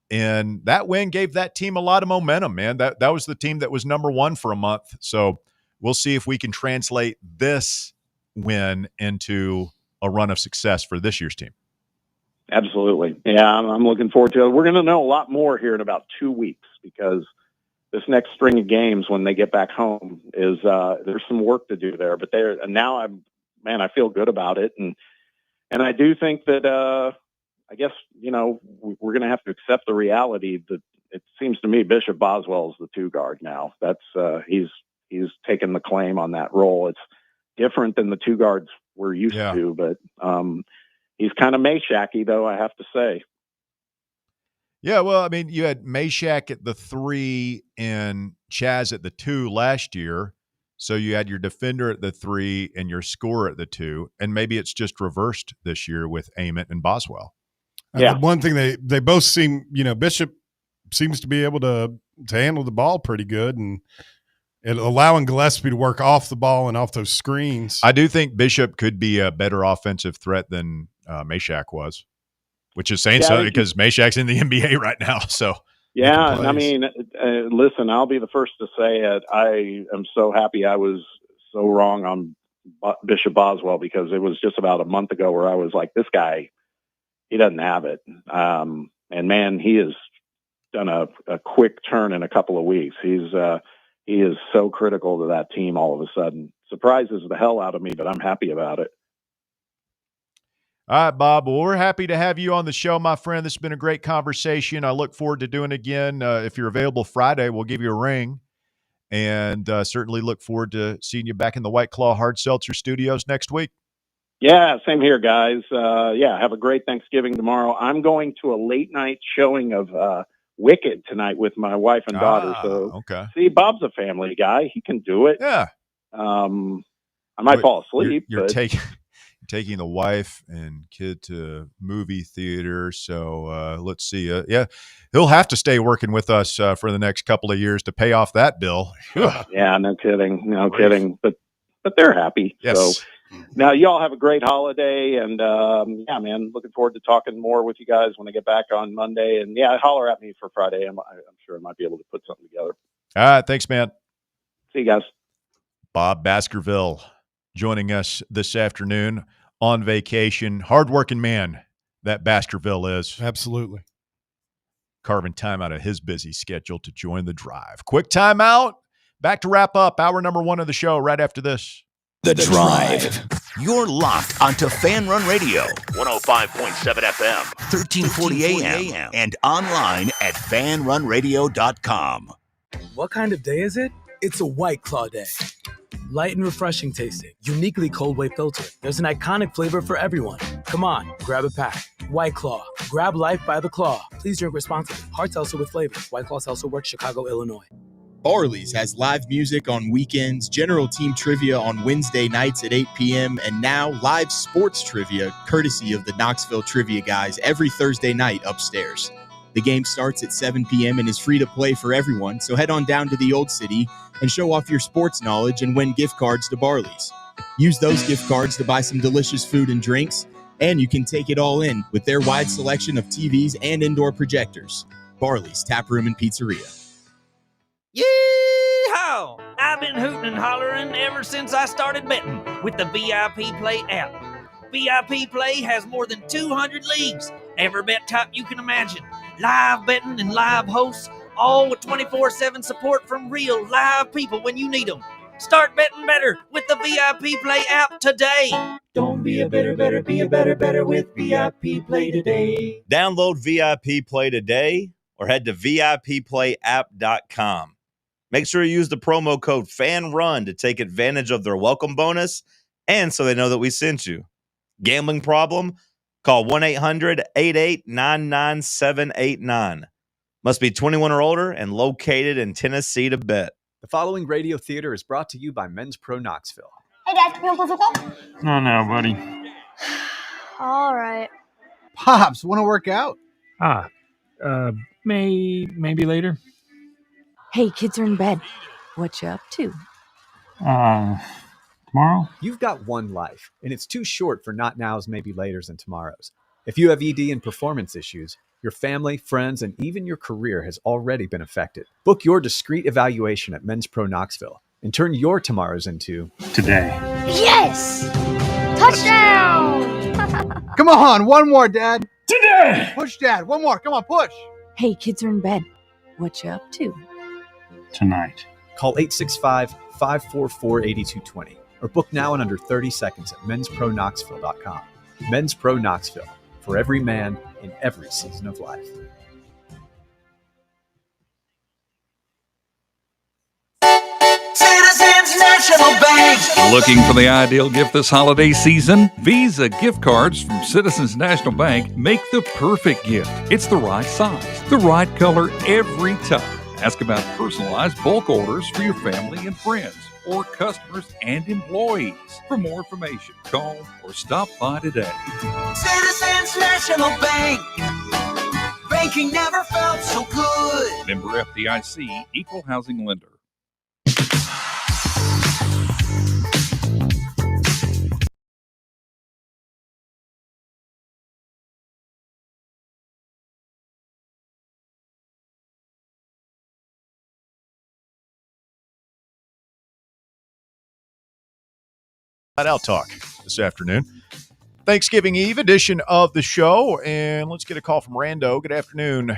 S2: and that win gave that team a lot of momentum, man. That was the team that was number 1 for a month. So we'll see if we can translate this win into a run of success for this year's team.
S17: Absolutely. Yeah, I'm looking forward to it. We're going to know a lot more here in about 2 weeks, because this next string of games when they get back home is there's some work to do there. But now I feel good about it, and I do think that I guess, you know, we're going to have to accept the reality that it seems to me Bishop Boswell is the 2 guard now. That's he's taken the claim on that role. It's different than the 2 guards we're used to, but he's kind of Meshacky, though, I have to say.
S2: Yeah, well, I mean, you had Meshack at the 3 and Chaz at the 2 last year. So you had your defender at the 3 and your scorer at the 2. And maybe it's just reversed this year with Ament and Boswell.
S12: The one thing they both seem, you know, Bishop seems to be able to handle the ball pretty good, and allowing Gillespie to work off the ball and off those screens.
S2: I do think Bishop could be a better offensive threat than Meshack was, which is saying something because Meshack's in the NBA right now. So
S17: yeah, I mean, listen, I'll be the first to say it. I am so happy I was so wrong on Bishop Boswell, because it was just about a month ago where I was like, this guy, he doesn't have it. And man, he has done a quick turn in a couple of weeks. He is so critical to that team all of a sudden. Surprises the hell out of me, but I'm happy about it.
S2: All right, Bob. Well, we're happy to have you on the show, my friend. This has been a great conversation. I look forward to doing it again. If you're available Friday, we'll give you a ring. And certainly look forward to seeing you back in the White Claw Hard Seltzer studios next week.
S17: Yeah, same here, guys. Have a great Thanksgiving tomorrow. I'm going to a late night showing of Wicked tonight with my wife and daughter. So
S2: okay.
S17: See, Bob's a family guy. He can do it.
S2: Yeah.
S17: I might fall asleep.
S2: You're
S17: but
S2: taking the wife and kid to movie theater. So let's see. Yeah, he'll have to stay working with us for the next couple of years to pay off that bill.
S17: yeah, no kidding, no kidding. But they're happy.
S2: Yes.
S17: So now y'all have a great holiday, and yeah, man, looking forward to talking more with you guys when I get back on Monday. And yeah, holler at me for Friday. I'm sure I might be able to put something together.
S2: All right, thanks, man.
S17: See you guys.
S2: Bob Baskerville joining us this afternoon on vacation. Hardworking man that Baskerville is.
S12: Absolutely.
S2: Carving time out of his busy schedule to join the drive. Quick timeout. Back to wrap up hour number 1 of the show right after this.
S14: The Drive. You're locked onto Fan Run Radio, 105.7 FM, 1340 AM, and online at fanrunradio.com.
S18: What kind of day is it? It's a White Claw day. Light and refreshing tasting, uniquely cold wave filtered. There's an iconic flavor for everyone. Come on, grab a pack. White Claw. Grab life by the claw. Please drink responsibly. Hard seltzer with flavor. White Claw Seltzer Works, Chicago, Illinois.
S19: Barley's has live music on weekends, general team trivia on Wednesday nights at 8 p.m., and now live sports trivia courtesy of the Knoxville Trivia Guys every Thursday night upstairs. The game starts at 7 p.m. and is free to play for everyone, so head on down to the Old City and show off your sports knowledge and win gift cards to Barley's. Use those gift cards to buy some delicious food and drinks, and you can take it all in with their wide selection of TVs and indoor projectors. Barley's Tap Room and Pizzeria.
S20: Yee-haw! I've been hooting and hollering ever since I started betting with the VIP Play app. VIP Play has more than 200 leagues, every bet type you can imagine, live betting and live hosts, all with 24/7 support from real live people when you need them. Start betting better with the VIP Play app today.
S21: Don't be a better, be a better with VIP Play today.
S22: Download VIP Play today or head to VIPPlayApp.com. Make sure you use the promo code FANRUN to take advantage of their welcome bonus and so they know that we sent you. Gambling problem? Call 1-800-8899-789. Must be 21 or older and located in Tennessee to bet.
S4: The following radio theater is brought to you by Men's Pro Knoxville.
S5: Hey, Dad, can you play football?
S6: No, buddy.
S5: All right.
S7: Pops, want to work out?
S6: Maybe later.
S8: Hey, kids are in bed. What you up to?
S6: Tomorrow?
S4: You've got one life, and it's too short for not nows, maybe laters, and tomorrows. If you have ED and performance issues, your family, friends, and even your career has already been affected. Book your discreet evaluation at Men's Pro Knoxville and turn your tomorrows into
S6: today.
S5: Yes! Touchdown!
S7: Come on, one more, Dad.
S6: Today!
S7: Push, Dad. One more. Come on, push.
S8: Hey, kids are in bed. What you up to?
S6: Tonight.
S4: Call 865-544-8220 or book now in under 30 seconds at menspronknoxville.com. Men's Pro Knoxville, for every man in every season of life.
S1: Citizens National Bank.
S23: Looking for the ideal gift this holiday season? Visa gift cards from Citizens National Bank make the perfect gift. It's the right size, the right color every time. Ask about personalized bulk orders for your family and friends or customers and employees. For more information, call or stop by today.
S1: Citizens National Bank. Banking never felt so good.
S23: Member FDIC, Equal Housing Lender.
S2: Out talk this afternoon. Thanksgiving Eve edition of the show, and let's get a call from Rando. Good afternoon,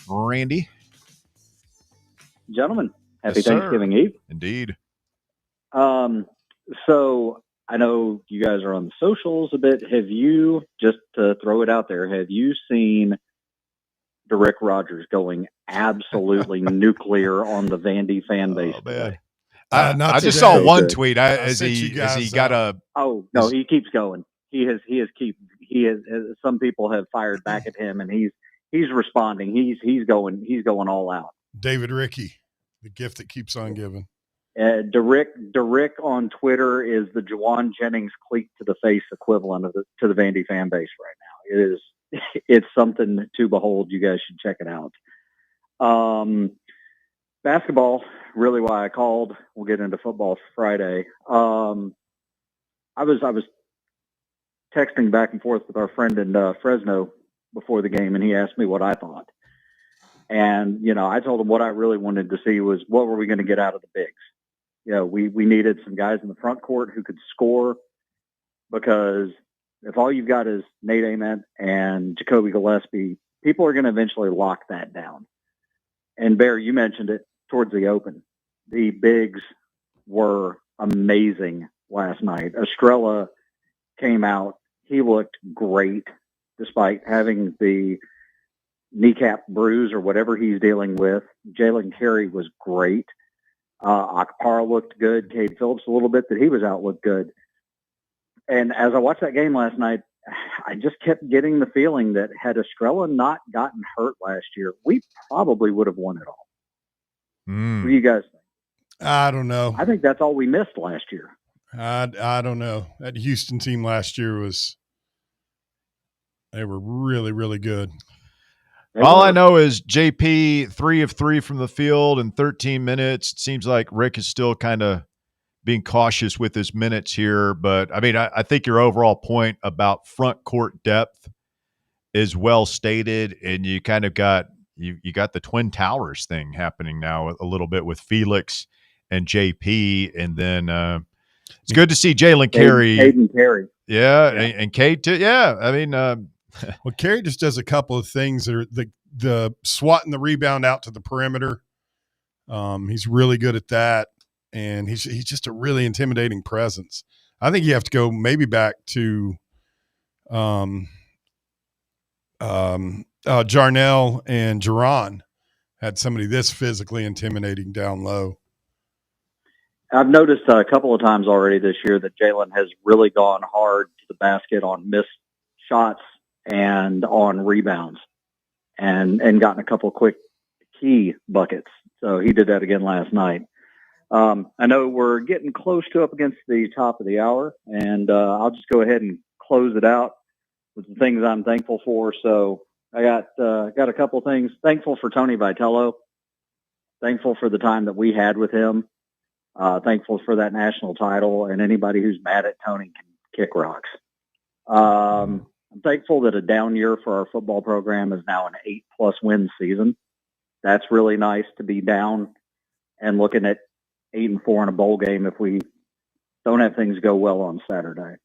S2: Randy.
S24: Gentlemen, happy
S2: Yes, sir.
S24: Thanksgiving Eve.
S2: Indeed.
S24: So I know you guys are on the socials a bit. Have you, just to throw it out there, have you seen the Rick Rogers going absolutely nuclear on the Vandy fan base?
S2: Man.
S12: Not
S2: I just
S12: today.
S2: saw one
S24: Good.
S2: tweet. Has he got a?
S24: Oh no, he keeps going. He has some people have fired back at him, and he's responding. He's going all out.
S12: David Rickey, the gift that keeps on giving.
S24: Derrick on Twitter is the Juwan Jennings cleat to the face equivalent of to the Vandy fan base right now. It's something to behold. You guys should check it out. Basketball, really why I called. We'll get into football Friday. I was texting back and forth with our friend in Fresno before the game, and he asked me what I thought. And, I told him what I really wanted to see was what were we going to get out of the bigs. We needed some guys in the front court who could score, because if all you've got is Nate Ament and Jacoby Gillespie, people are going to eventually lock that down. And Bear, you mentioned it towards the open. The bigs were amazing last night. Estrella came out. He looked great despite having the kneecap bruise or whatever he's dealing with. Jalen Carey was great. Akpara looked good. Cade Phillips, a little bit that he was out, looked good. And as I watched that game last night, I just kept getting the feeling that had Estrella not gotten hurt last year, we probably would have won it all. What do you guys think?
S12: I don't know.
S24: I think that's all we missed last year.
S12: I don't know. That Houston team last year they were really, really good.
S2: All I know is JP 3 of 3 from the field in 13 minutes. It seems like Rick is still kind of being cautious with his minutes here. But, I think your overall point about front court depth is well stated, and you kind of got you got the Twin Towers thing happening now a little bit with Felix and JP, and then it's good to see Jalen Carey.
S24: Caden Carey.
S2: Yeah, and Cade too. Yeah,
S12: well, Carey just does a couple of things that are the swatting the rebound out to the perimeter. He's really good at that, and he's just a really intimidating presence. I think you have to go maybe back to Jarnell and Jerron had somebody this physically intimidating down low.
S24: I've noticed a couple of times already this year that Jalen has really gone hard to the basket on missed shots and on rebounds, and gotten a couple of quick key buckets. So he did that again last night. I know we're getting close to up against the top of the hour, and I'll just go ahead and close it out with the things I'm thankful for. So I got a couple of things. Thankful for Tony Vitello. Thankful for the time that we had with him. Thankful for that national title, and anybody who's mad at Tony can kick rocks. I'm thankful that a down year for our football program is now an 8+ win season. That's really nice to be down and looking at 8-4 in a bowl game if we don't have things go well on Saturday.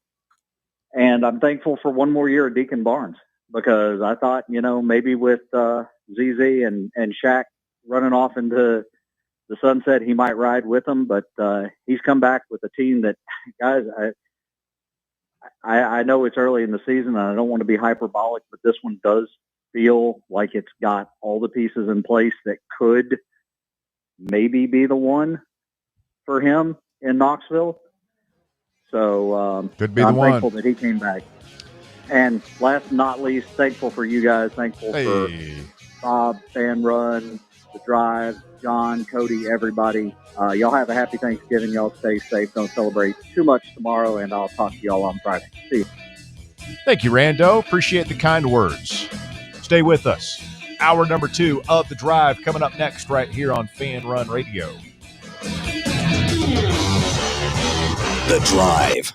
S24: And I'm thankful for one more year of Deacon Barnes, because I thought, maybe with ZZ and Shaq running off into the sunset, he might ride with them, but he's come back with a team that, guys, I know it's early in the season, and I don't want to be hyperbolic, but this one does feel like it's got all the pieces in place that could maybe be the one for him in Knoxville. So
S2: could be
S24: I'm
S2: the one.
S24: thankful that he came back. And last but not least, thankful for you guys. Thankful for Bob, Fan Run, The Drive, John, Cody, everybody. Y'all have a happy Thanksgiving. Y'all stay safe. Don't celebrate too much tomorrow, and I'll talk to y'all on Friday. See you.
S2: Thank you, Rando. Appreciate the kind words. Stay with us. Hour number 2 of The Drive coming up next right here on Fan Run Radio.
S14: The Drive.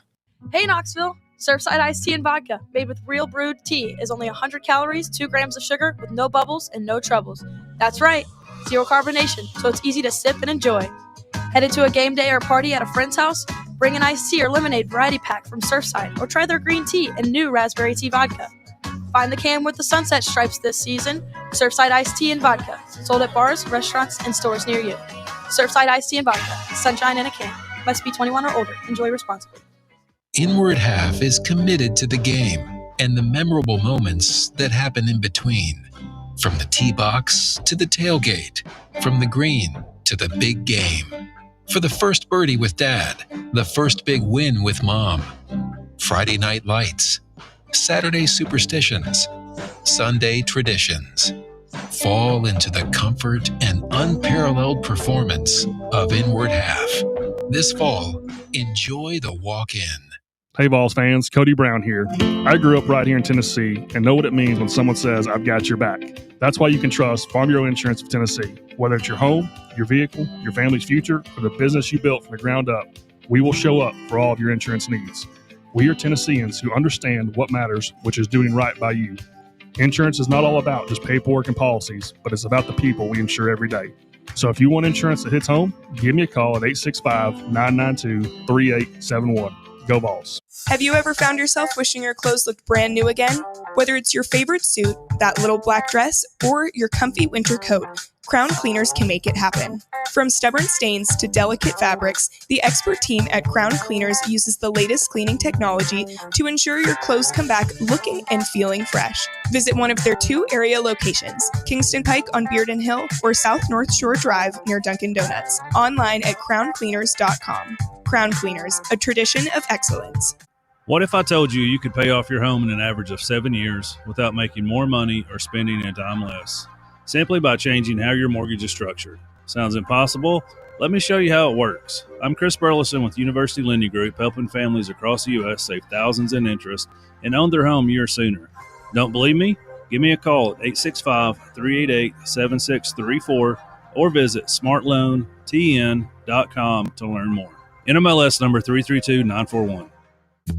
S9: Hey, Knoxville. Surfside iced tea and vodka made with real brewed tea is only 100 calories, 2 grams of sugar with no bubbles and no troubles. That's right, 0 carbonation, so it's easy to sip and enjoy. Headed to a game day or party at a friend's house? Bring an iced tea or lemonade variety pack from Surfside, or try their green tea and new raspberry tea vodka. Find the can with the sunset stripes this season. Surfside iced tea and vodka, sold at bars, restaurants, and stores near you. Surfside iced tea and vodka, sunshine in a can. Must be 21 or older. Enjoy responsibly.
S10: Inward Half is committed to the game and the memorable moments that happen in between. From the tee box to the tailgate, from the green to the big game. For the first birdie with Dad, the first big win with Mom. Friday night lights, Saturday superstitions, Sunday traditions. fall into the comfort and unparalleled performance of Inward Half. This fall, enjoy the walk-in.
S3: Hey, Vols fans, Cody Brown here. I grew up right here in Tennessee and know what it means when someone says, I've got your back. That's why you can trust Farm Bureau Insurance of Tennessee. Whether it's your home, your vehicle, your family's future, or the business you built from the ground up, we will show up for all of your insurance needs. We are Tennesseans who understand what matters, which is doing right by you. Insurance is not all about just paperwork and policies, but it's about the people we insure every day. So if you want insurance that hits home, give me a call at 865-992-3871. Go Vols.
S11: Have you ever found yourself wishing your clothes looked brand new again? Whether it's your favorite suit, that little black dress, or your comfy winter coat, Crown Cleaners can make it happen. From stubborn stains to delicate fabrics, the expert team at Crown Cleaners uses the latest cleaning technology to ensure your clothes come back looking and feeling fresh. Visit one of their 2 area locations, Kingston Pike on Bearden Hill or South North Shore Drive near Dunkin' Donuts. Online at crowncleaners.com. Crown Cleaners, a tradition of excellence.
S13: What if I told you you could pay off your home in an average of 7 years without making more money or spending a dime less, simply by changing how your mortgage is structured? Sounds impossible? Let me show you how it works. I'm Chris Burleson with University Lending Group, helping families across the U.S. save thousands in interest and own their home years sooner. Don't believe me? Give me a call at 865-388-7634 or visit smartloantn.com to learn more. NMLS number 332941.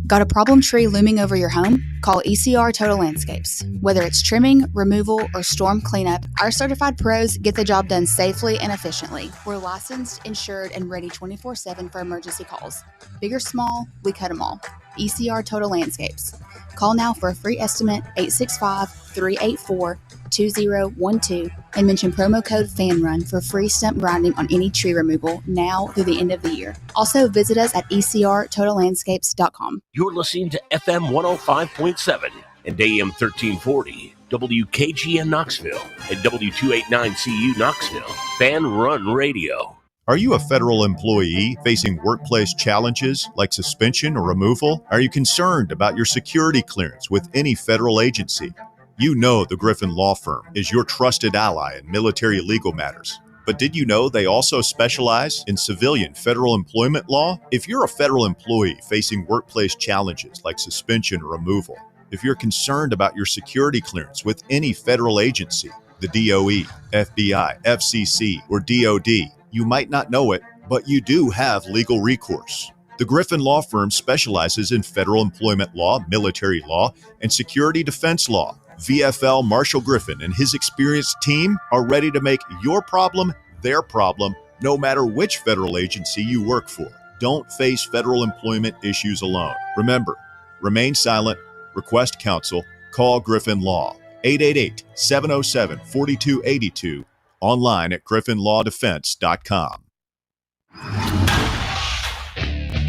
S15: Got a problem tree looming over your home? Call ECR Total Landscapes. Whether it's trimming, removal, or storm cleanup, our certified pros get the job done safely and efficiently. We're licensed, insured, and ready 24/7 for emergency calls. Big or small, we cut them all. ECR Total Landscapes. Call now for a free estimate, 865-384-2012, and mention promo code FANRUN for free stump grinding on any tree removal now through the end of the year. Also, visit us at ecrtotallandscapes.com.
S25: You're listening to FM 105.7 and AM 1340, WKGN Knoxville, and W289CU Knoxville, Fan Run Radio.
S2: Are you a federal employee facing workplace challenges like suspension or removal? Are you concerned about your security clearance with any federal agency? You know the Griffin Law Firm is your trusted ally in military legal matters. But did you know they also specialize in civilian federal employment law? If you're a federal employee facing workplace challenges like suspension or removal, if you're concerned about your security clearance with any federal agency, the DOE, FBI, FCC, or DOD, you might not know it, but you do have legal recourse. The Griffin Law Firm specializes in federal employment law, military law, and security defense law. VFL Marshall Griffin and his experienced team are ready to make your problem their problem, no matter which federal agency you work for. Don't face federal employment issues alone. Remember, remain silent, request counsel, call Griffin Law, 888-707-4282, online at griffinlawdefense.com.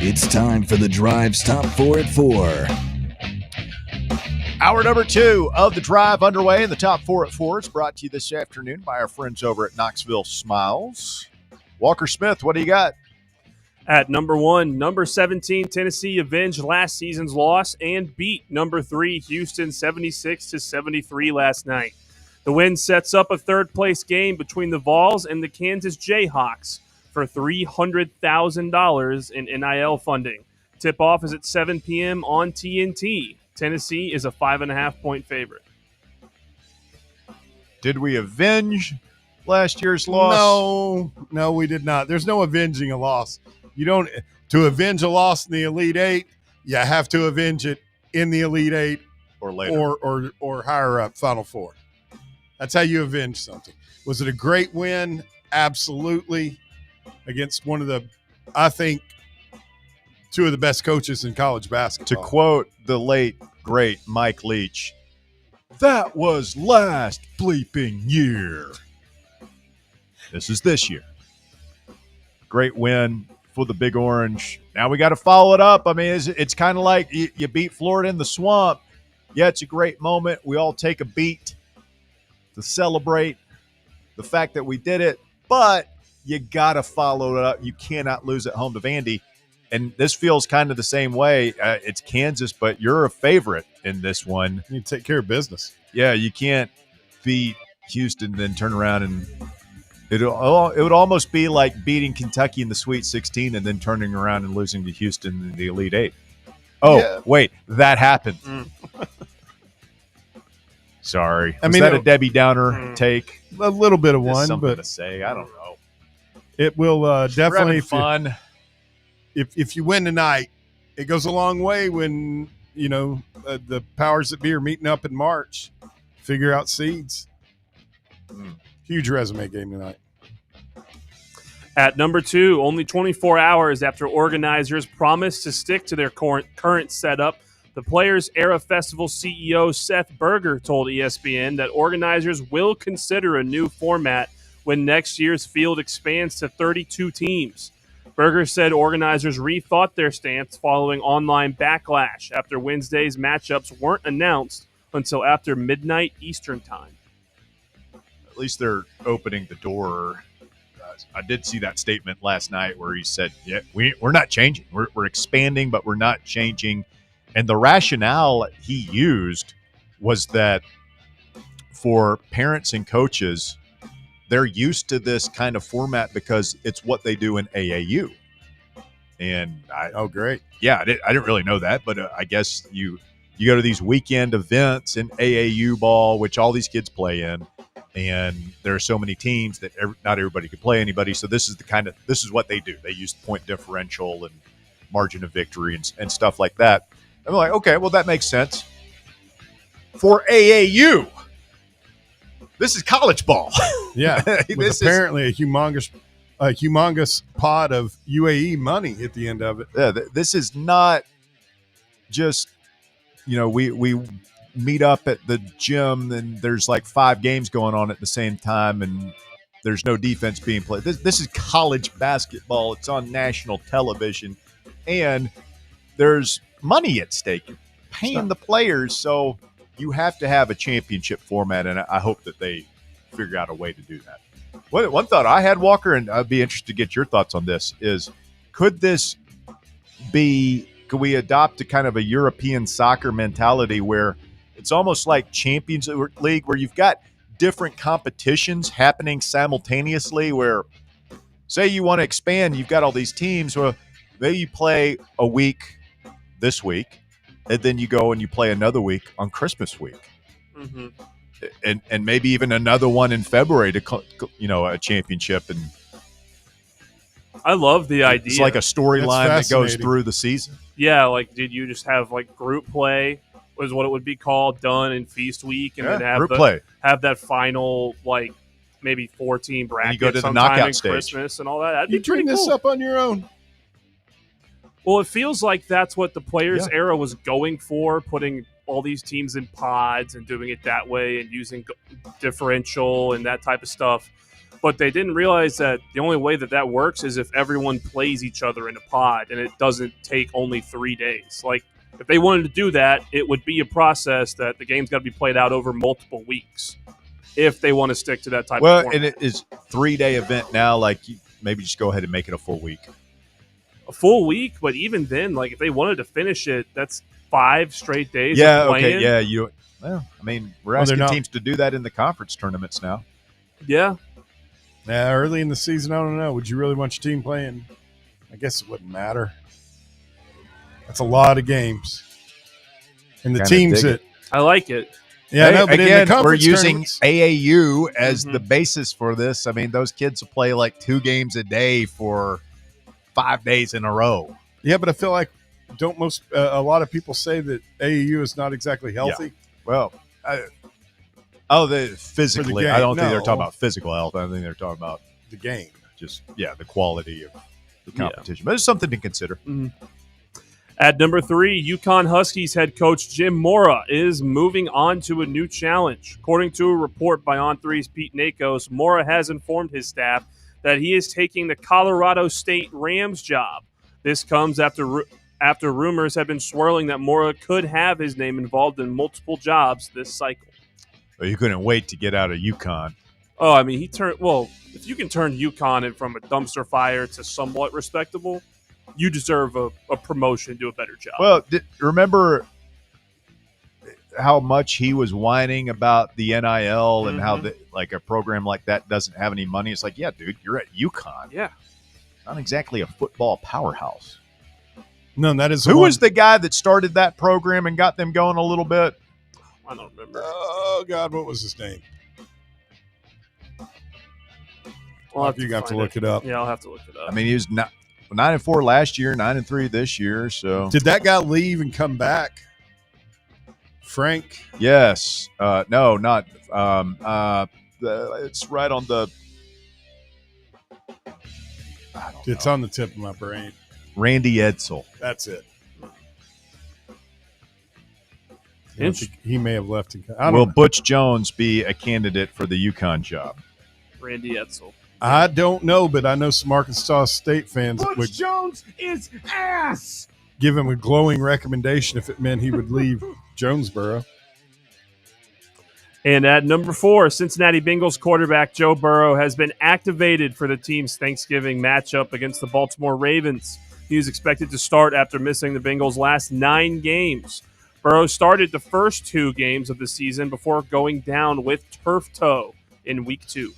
S26: It's time for the Drive's Top 4 at 4.
S2: Hour number 2 of the Drive underway, and the Top 4 at 4 is brought to you this afternoon by our friends over at Knoxville Smiles. Walker Smith, what do you got?
S27: At number 1, number 17, Tennessee avenged last season's loss and beat number 3, Houston 76-73 last night. The win sets up a third-place game between the Vols and the Kansas Jayhawks for $300,000 in NIL funding. Tip-off is at 7 p.m. on TNT. Tennessee is a 5.5-point favorite.
S2: Did we avenge last year's loss?
S12: No, we did not. There's no avenging a loss. You don't to avenge a loss in the Elite Eight. You have to avenge it in the Elite Eight
S2: or later,
S12: or higher up, Final Four. That's how you avenge something. Was it a great win? Absolutely. Against one of the, I think, two of the best coaches in college basketball.
S2: To quote the late, great Mike Leach, that was last bleeping year. This is this year. Great win for the Big Orange. Now we got to follow it up. I mean, it's kind of like you beat Florida in the swamp. Yeah, it's a great moment. We all take a beat to celebrate the fact that we did it, but you got to follow it up. You cannot lose at home to Vandy. And this feels kind of the same way. It's Kansas, but you're a favorite in this one.
S12: You take care of business.
S2: Yeah, you can't beat Houston, then turn around and it would almost be like beating Kentucky in the Sweet 16 and then turning around and losing to Houston in the Elite Eight. Oh,
S12: Yeah.
S2: wait, that happened. Sorry. Was that a Debbie Downer take?
S12: A little bit of
S2: Just
S12: one,
S2: something
S12: but
S2: to say. I don't know.
S12: it will definitely
S2: We're having fun.
S12: If you win tonight, it goes a long way when the powers that be are meeting up in March, figure out seeds. Huge resume game tonight.
S27: At number 2, only 24 hours after organizers promised to stick to their current setup, the Players Era Festival CEO Seth Berger told ESPN that organizers will consider a new format when next year's field expands to 32 teams. Berger said organizers rethought their stance following online backlash after Wednesday's matchups weren't announced until after midnight Eastern time.
S2: At least they're opening the door. I did see that statement last night where he said, yeah, we're not changing. We're expanding, but we're not changing. And the rationale he used was that for parents and coaches, they're used to this kind of format because it's what they do in AAU. And
S12: great.
S2: Yeah, I didn't really know that, but I guess you go to these weekend events in AAU ball, which all these kids play in, and there are so many teams that not everybody can play anybody. So this is what they do. They use point differential and margin of victory and stuff like that. I'm like, okay, well, that makes sense. For AAU, this is college ball.
S12: Yeah, with apparently a humongous pot of UAE money at the end of it.
S2: Yeah, this is not just, we meet up at the gym and there's like 5 games going on at the same time and there's no defense being played. This is college basketball. It's on national television and there's money at stake. You're paying the players, so you have to have a championship format, and I hope that they figure out a way to do that. One thought I had, Walker, and I'd be interested to get your thoughts on this, is could we adopt a kind of a European soccer mentality where it's almost like Champions League where you've got different competitions happening simultaneously where, say you want to expand, you've got all these teams, well, maybe you play a week this week, and then you go and you play another week on Christmas week.
S27: Mm-hmm.
S2: And maybe even another one in February to a championship. And
S27: I love the idea.
S2: It's like a storyline that goes through the season.
S27: Yeah, like did you just have like group play was what it would be called done in Feast Week, and then have that final like maybe 4-team bracket.
S2: You go to the
S27: sometime
S2: knockout
S27: in
S2: stage.
S27: Christmas and all that. That'd be
S12: You
S27: pretty
S12: bring this
S27: cool.
S12: up on your own.
S27: Well, it feels like that's what the Players Era was going for, putting all these teams in pods and doing it that way and using differential and that type of stuff. But they didn't realize that the only way that works is if everyone plays each other in a pod and it doesn't take only 3 days. Like, if they wanted to do that, it would be a process that the game's got to be played out over multiple weeks if they want to stick to that type of format.
S2: Well, and it is 3-day event now. Like, maybe just go ahead and make it a full week.
S27: A full week, but even then, like if they wanted to finish it, that's 5 straight days.
S2: Yeah,
S27: of playing.
S2: okay, yeah. Well, I mean, we're asking teams to do that in the conference tournaments now.
S27: Yeah.
S12: Yeah, early in the season, I don't know. Would you really want your team playing? I guess it wouldn't matter. That's a lot of games. And the teams that
S27: I like it.
S12: Yeah, no, but
S2: again,
S12: in the
S2: we're
S12: conference
S2: using
S12: tournaments-
S2: AAU as the basis for this. I mean, those kids will play like 2 games a day for 5 days in a row.
S12: Yeah, but I feel like a lot of people say that AAU is not exactly healthy.
S2: Yeah. Well, physically, I don't think they're talking about physical health. I think they're talking about
S12: the game.
S2: Just the quality of the competition. But it's something to consider.
S27: Mm-hmm. At number 3, UConn Huskies head coach Jim Mora is moving on to a new challenge. According to a report by On3's Pete Nakos, Mora has informed his staff that he is taking the Colorado State Rams job. This comes after rumors have been swirling that Mora could have his name involved in multiple jobs this cycle.
S2: Well, you couldn't wait to get out of UConn.
S27: Oh, I mean, if you can turn UConn from a dumpster fire to somewhat respectable, you deserve a promotion, do a better job.
S2: Well, remember, how much he was whining about the NIL and how like a program like that doesn't have any money? It's like, yeah, dude, you're at UConn.
S27: Yeah.
S2: Not exactly a football powerhouse.
S12: No, that is
S2: Who was the guy that started that program and got them going a little bit?
S27: I don't remember.
S12: Oh God, what was his name? You have to look it up.
S27: Yeah, I'll have to look it up.
S2: I mean, he was 9-4 last year, 9-3 this year. So
S12: did that guy leave and come back? Frank?
S2: Yes. No, not. It's right on the.
S12: It's on the tip of my brain.
S2: Randy Edsall.
S12: That's it. He may have left.
S2: Will Butch Jones be a candidate for the UConn job?
S27: Randy Edsall.
S12: I don't know, but I know some Arkansas State fans would
S27: Jones is ass.
S12: give him a glowing recommendation if it meant he would leave Jonesboro.
S27: And at number 4, Cincinnati Bengals quarterback Joe Burrow has been activated for the team's Thanksgiving matchup against the Baltimore Ravens. He is expected to start after missing the Bengals' last 9 games. Burrow started the first 2 games of the season before going down with turf toe in week 2.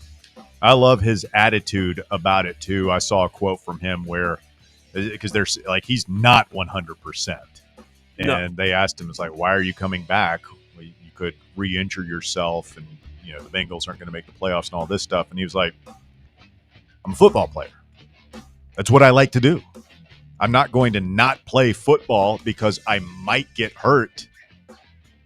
S2: I love his attitude about it too. I saw a quote from him where, because there's like he's not 100%, and they asked him, "It's like, why are you coming back? Well, you could re-injure yourself, and the Bengals aren't going to make the playoffs and all this stuff." And he was like, "I'm a football player. That's what I like to do. I'm not going to not play football because I might get hurt.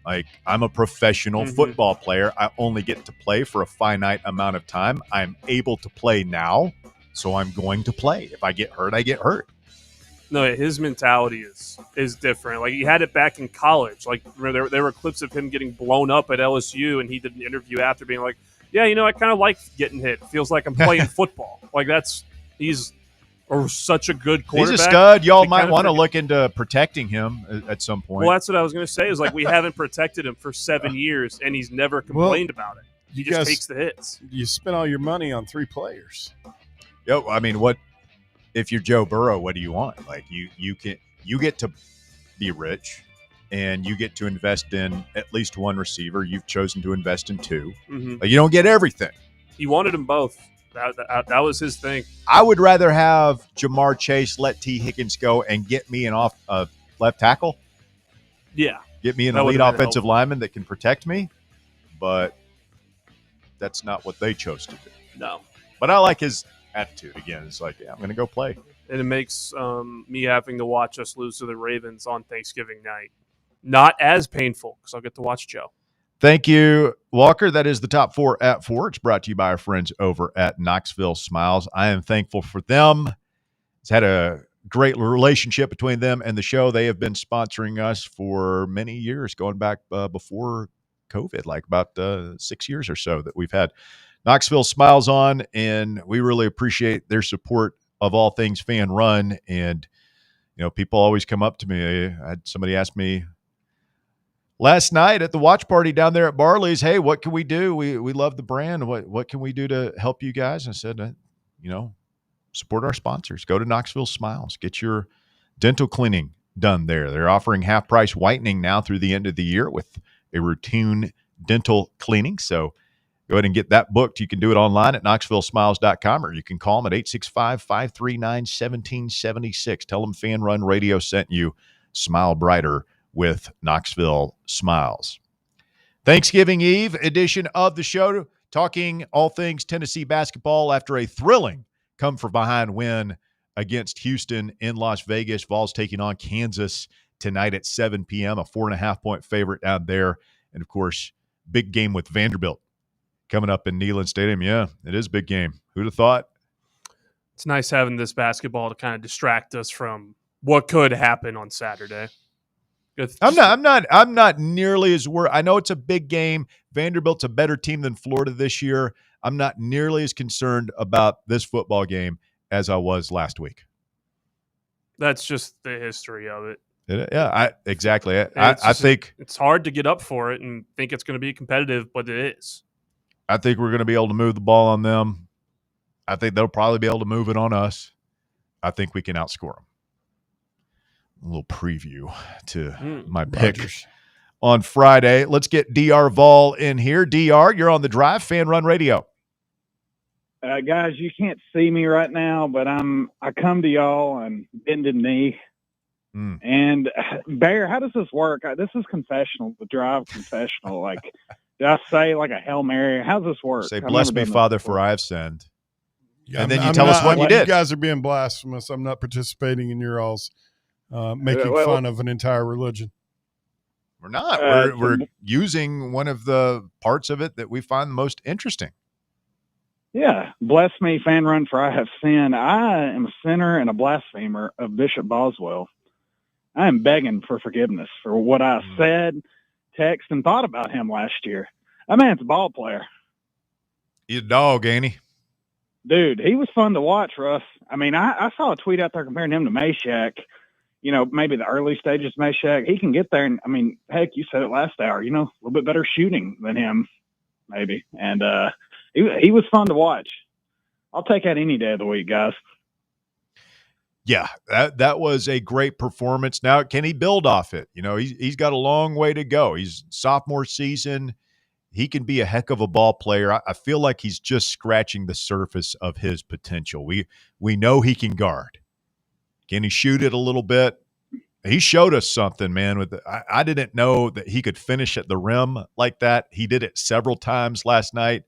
S2: Like, I'm a professional football player. I only get to play for a finite amount of time. I'm able to play now, so I'm going to play. If I get hurt, I get hurt."
S27: No, his mentality is different. Like, he had it back in college. Like, there were clips of him getting blown up at LSU, and he did an interview after being like, "Yeah, I kind of like getting hit. It feels like I'm playing football." Like, he's such a good quarterback.
S2: He's a stud. Y'all might want to look into protecting him at some point.
S27: Well, that's what I was going to say. Is like we haven't protected him for 7 years, and he's never complained about it. He just takes the hits.
S12: You spent all your money on 3 players.
S2: Yo, I mean, what if you're Joe Burrow? What do you want? Like you get to be rich, and you get to invest in at least 1 receiver. You've chosen to invest in 2. But you don't get everything.
S27: He wanted them both. That was his thing.
S2: I would rather have Jamar Chase let T. Higgins go and get me an left tackle.
S27: Yeah.
S2: Get me an elite offensive lineman that can protect me. But that's not what they chose to do.
S27: No.
S2: But I like his attitude. Again, it's like, yeah, I'm going to go play.
S27: And it makes me having to watch us lose to the Ravens on Thanksgiving night not as painful because I'll get to watch Joe.
S2: Thank you, Walker. That is the top 4 at 4. It's brought to you by our friends over at Knoxville Smiles. I am thankful for them. It's had a great relationship between them and the show. They have been sponsoring us for many years, going back before COVID, like about 6 years or so that we've had Knoxville Smiles on, and we really appreciate their support of all things Fan Run. And, people always come up to me. I had somebody ask me last night at the watch party down there at Barley's, "Hey, what can we do? We love the brand. What can we do to help you guys?" And I said, support our sponsors. Go to Knoxville Smiles. Get your dental cleaning done there. They're offering half-price whitening now through the end of the year with a routine dental cleaning. So go ahead and get that booked. You can do it online at knoxvillesmiles.com, or you can call them at 865-539-1776. Tell them Fan Run Radio sent you. Smile brighter with Knoxville Smiles. Thanksgiving Eve edition of the show, talking all things Tennessee basketball after a thrilling come-from-behind win against Houston in Las Vegas. Vols taking on Kansas tonight at 7 p.m., a 4.5-point favorite down there. And, of course, big game with Vanderbilt coming up in Neyland Stadium. Yeah, it is a big game. Who'd have thought?
S27: It's nice having this basketball to kind of distract us from what could happen on Saturday.
S2: I'm not nearly as worried. I know it's a big game. Vanderbilt's a better team than Florida this year. I'm not nearly as concerned about this football game as I was last week.
S27: That's just the history of it.
S2: Exactly. I think
S27: it's hard to get up for it and think it's going to be competitive, but it is.
S2: I think we're going to be able to move the ball on them. I think they'll probably be able to move it on us. I think we can outscore them. A little preview to my pick on Friday. Let's get DR Vol in here. DR, you're on the drive, Fan Run Radio.
S16: Guys, you can't see me right now, but I come to y'all on bended knee. And Bear, how does this work? This is confessional, the drive confessional. Like, did I say like a Hail Mary? How does this work?
S2: Say,
S16: I've
S2: bless
S16: never
S2: me,
S16: done
S2: Father,
S16: this
S2: for I have sinned.
S12: Yeah,
S2: and then you
S12: I'm
S2: tell
S12: not-
S2: us what you did.
S12: You guys are being blasphemous. I'm not participating in your all's making fun of an entire religion.
S2: We're not.
S16: Uh,
S2: We're using one of the parts of it that we find the most interesting.
S16: Yeah, bless me, fan run, for I have sinned. I am a sinner and a blasphemer of Bishop Boswell. I am begging for forgiveness for what I said, text, and thought about him last year. That man's a ball player.
S2: He's a dog, ain't he?
S16: Dude, he was fun to watch, Russ. I mean, I saw a tweet out there comparing him to Meshack. You know, maybe the early stages of Meshack. He can get there, and I mean, heck, you said it last hour. You know, a little bit better shooting than him, maybe. And he was fun to watch. I'll take that any day of the week, guys.
S2: Yeah, that was a great performance. Now, can he build off it? You know, he's got a long way to go. He's sophomore season. He can be a heck of a ball player. I feel like he's just scratching the surface of his potential. We know he can guard. Can he shoot it a little bit? He showed us something, man. I didn't know that he could finish at the rim like that. He did it several times last night.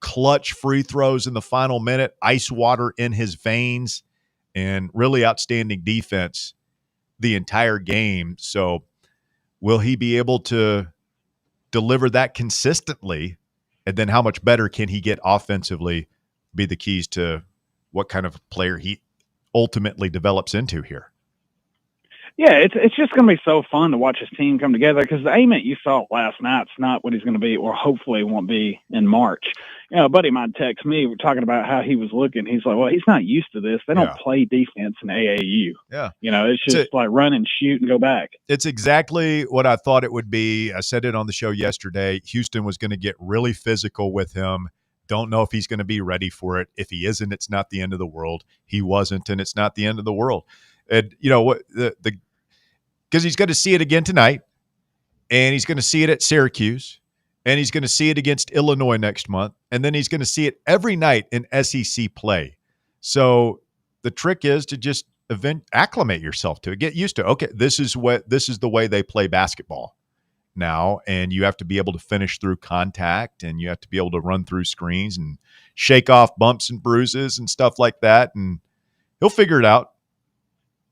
S2: Clutch free throws in the final minute, ice water in his veins, and really outstanding defense the entire game. So will he be able to deliver that consistently? And then how much better can he get offensively be the keys to what kind of player he ultimately develops into here.
S16: Yeah, it's just going to be so fun to watch his team come together because the Ament you saw last night's not what he's going to be, or hopefully won't be in March. You know, a buddy of mine texted me talking about how he was looking. He's like, well, he's not used to this. They don't play defense in AAU.
S2: Yeah.
S16: You know, it's just like run and shoot and go back.
S2: It's exactly what I thought it would be. I said it on the show yesterday. Houston was going to get really physical with him. Don't know if he's going to be ready for it. If he isn't, it's not the end of the world. He wasn't, and it's not the end of the world. And, you know, what because he's going to see it again tonight, and he's going to see it at Syracuse, and he's going to see it against Illinois next month, and then he's going to see it every night in SEC play. So the trick is to just acclimate yourself to it, get used to it. Okay, this is the way they play basketball now, and you have to be able to finish through contact, and you have to be able to run through screens and shake off bumps and bruises and stuff like that, and he'll figure it out.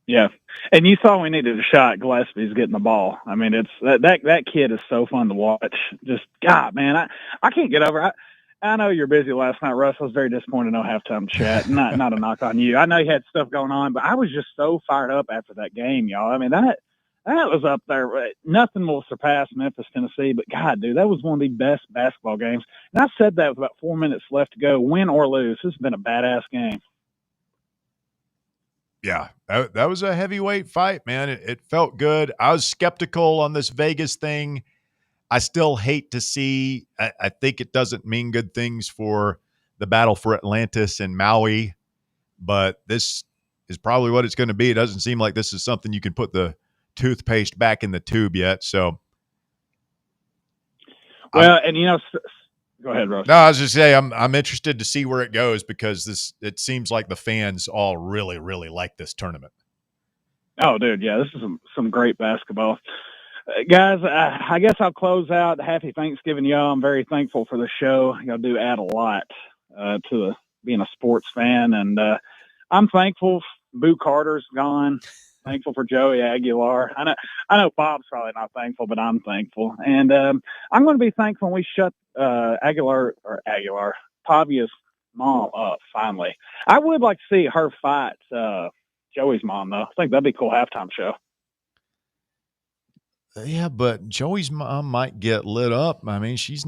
S16: Yeah. And you saw we needed a shot. Gillespie's getting the ball. I mean, it's that kid is so fun to watch. Just, God, man, I can't get over it. I know you're busy last night, Russ. I was very disappointed no halftime chat. Not a knock on you. I know you had stuff going on, but I was just so fired up after that game, y'all. I mean, that was up there. Nothing will surpass Memphis, Tennessee, but God, dude, that was one of the best basketball games. And I said that with about 4 minutes left to go, win or lose. This has been a badass game.
S2: Yeah, that was a heavyweight fight, man. It felt good. I was skeptical on this Vegas thing. I still hate to see. I think it doesn't mean good things for the battle for Atlantis and Maui, but this is probably what it's going to be. It doesn't seem like this is something you can put the toothpaste back in the tube yet. So,
S16: well, and you know, go ahead, Russ.
S2: No, I was just saying I'm interested to see where it goes because it seems like the fans all really, really like this tournament. Oh,
S16: dude, yeah, this is some great basketball. Guys, I guess I'll close out. Happy Thanksgiving, y'all. I'm very thankful for the show. Y'all do add a lot to being a sports fan, and I'm thankful Boo Carter's gone. Thankful for Joey Aguilar. I know Bob's probably not thankful, but I'm thankful. And I'm going to be thankful when we shut Pavia's mom up finally. I would like to see her fight Joey's mom, though. I think that'd be a cool halftime show.
S2: Yeah, but Joey's mom might get lit up. I mean, she's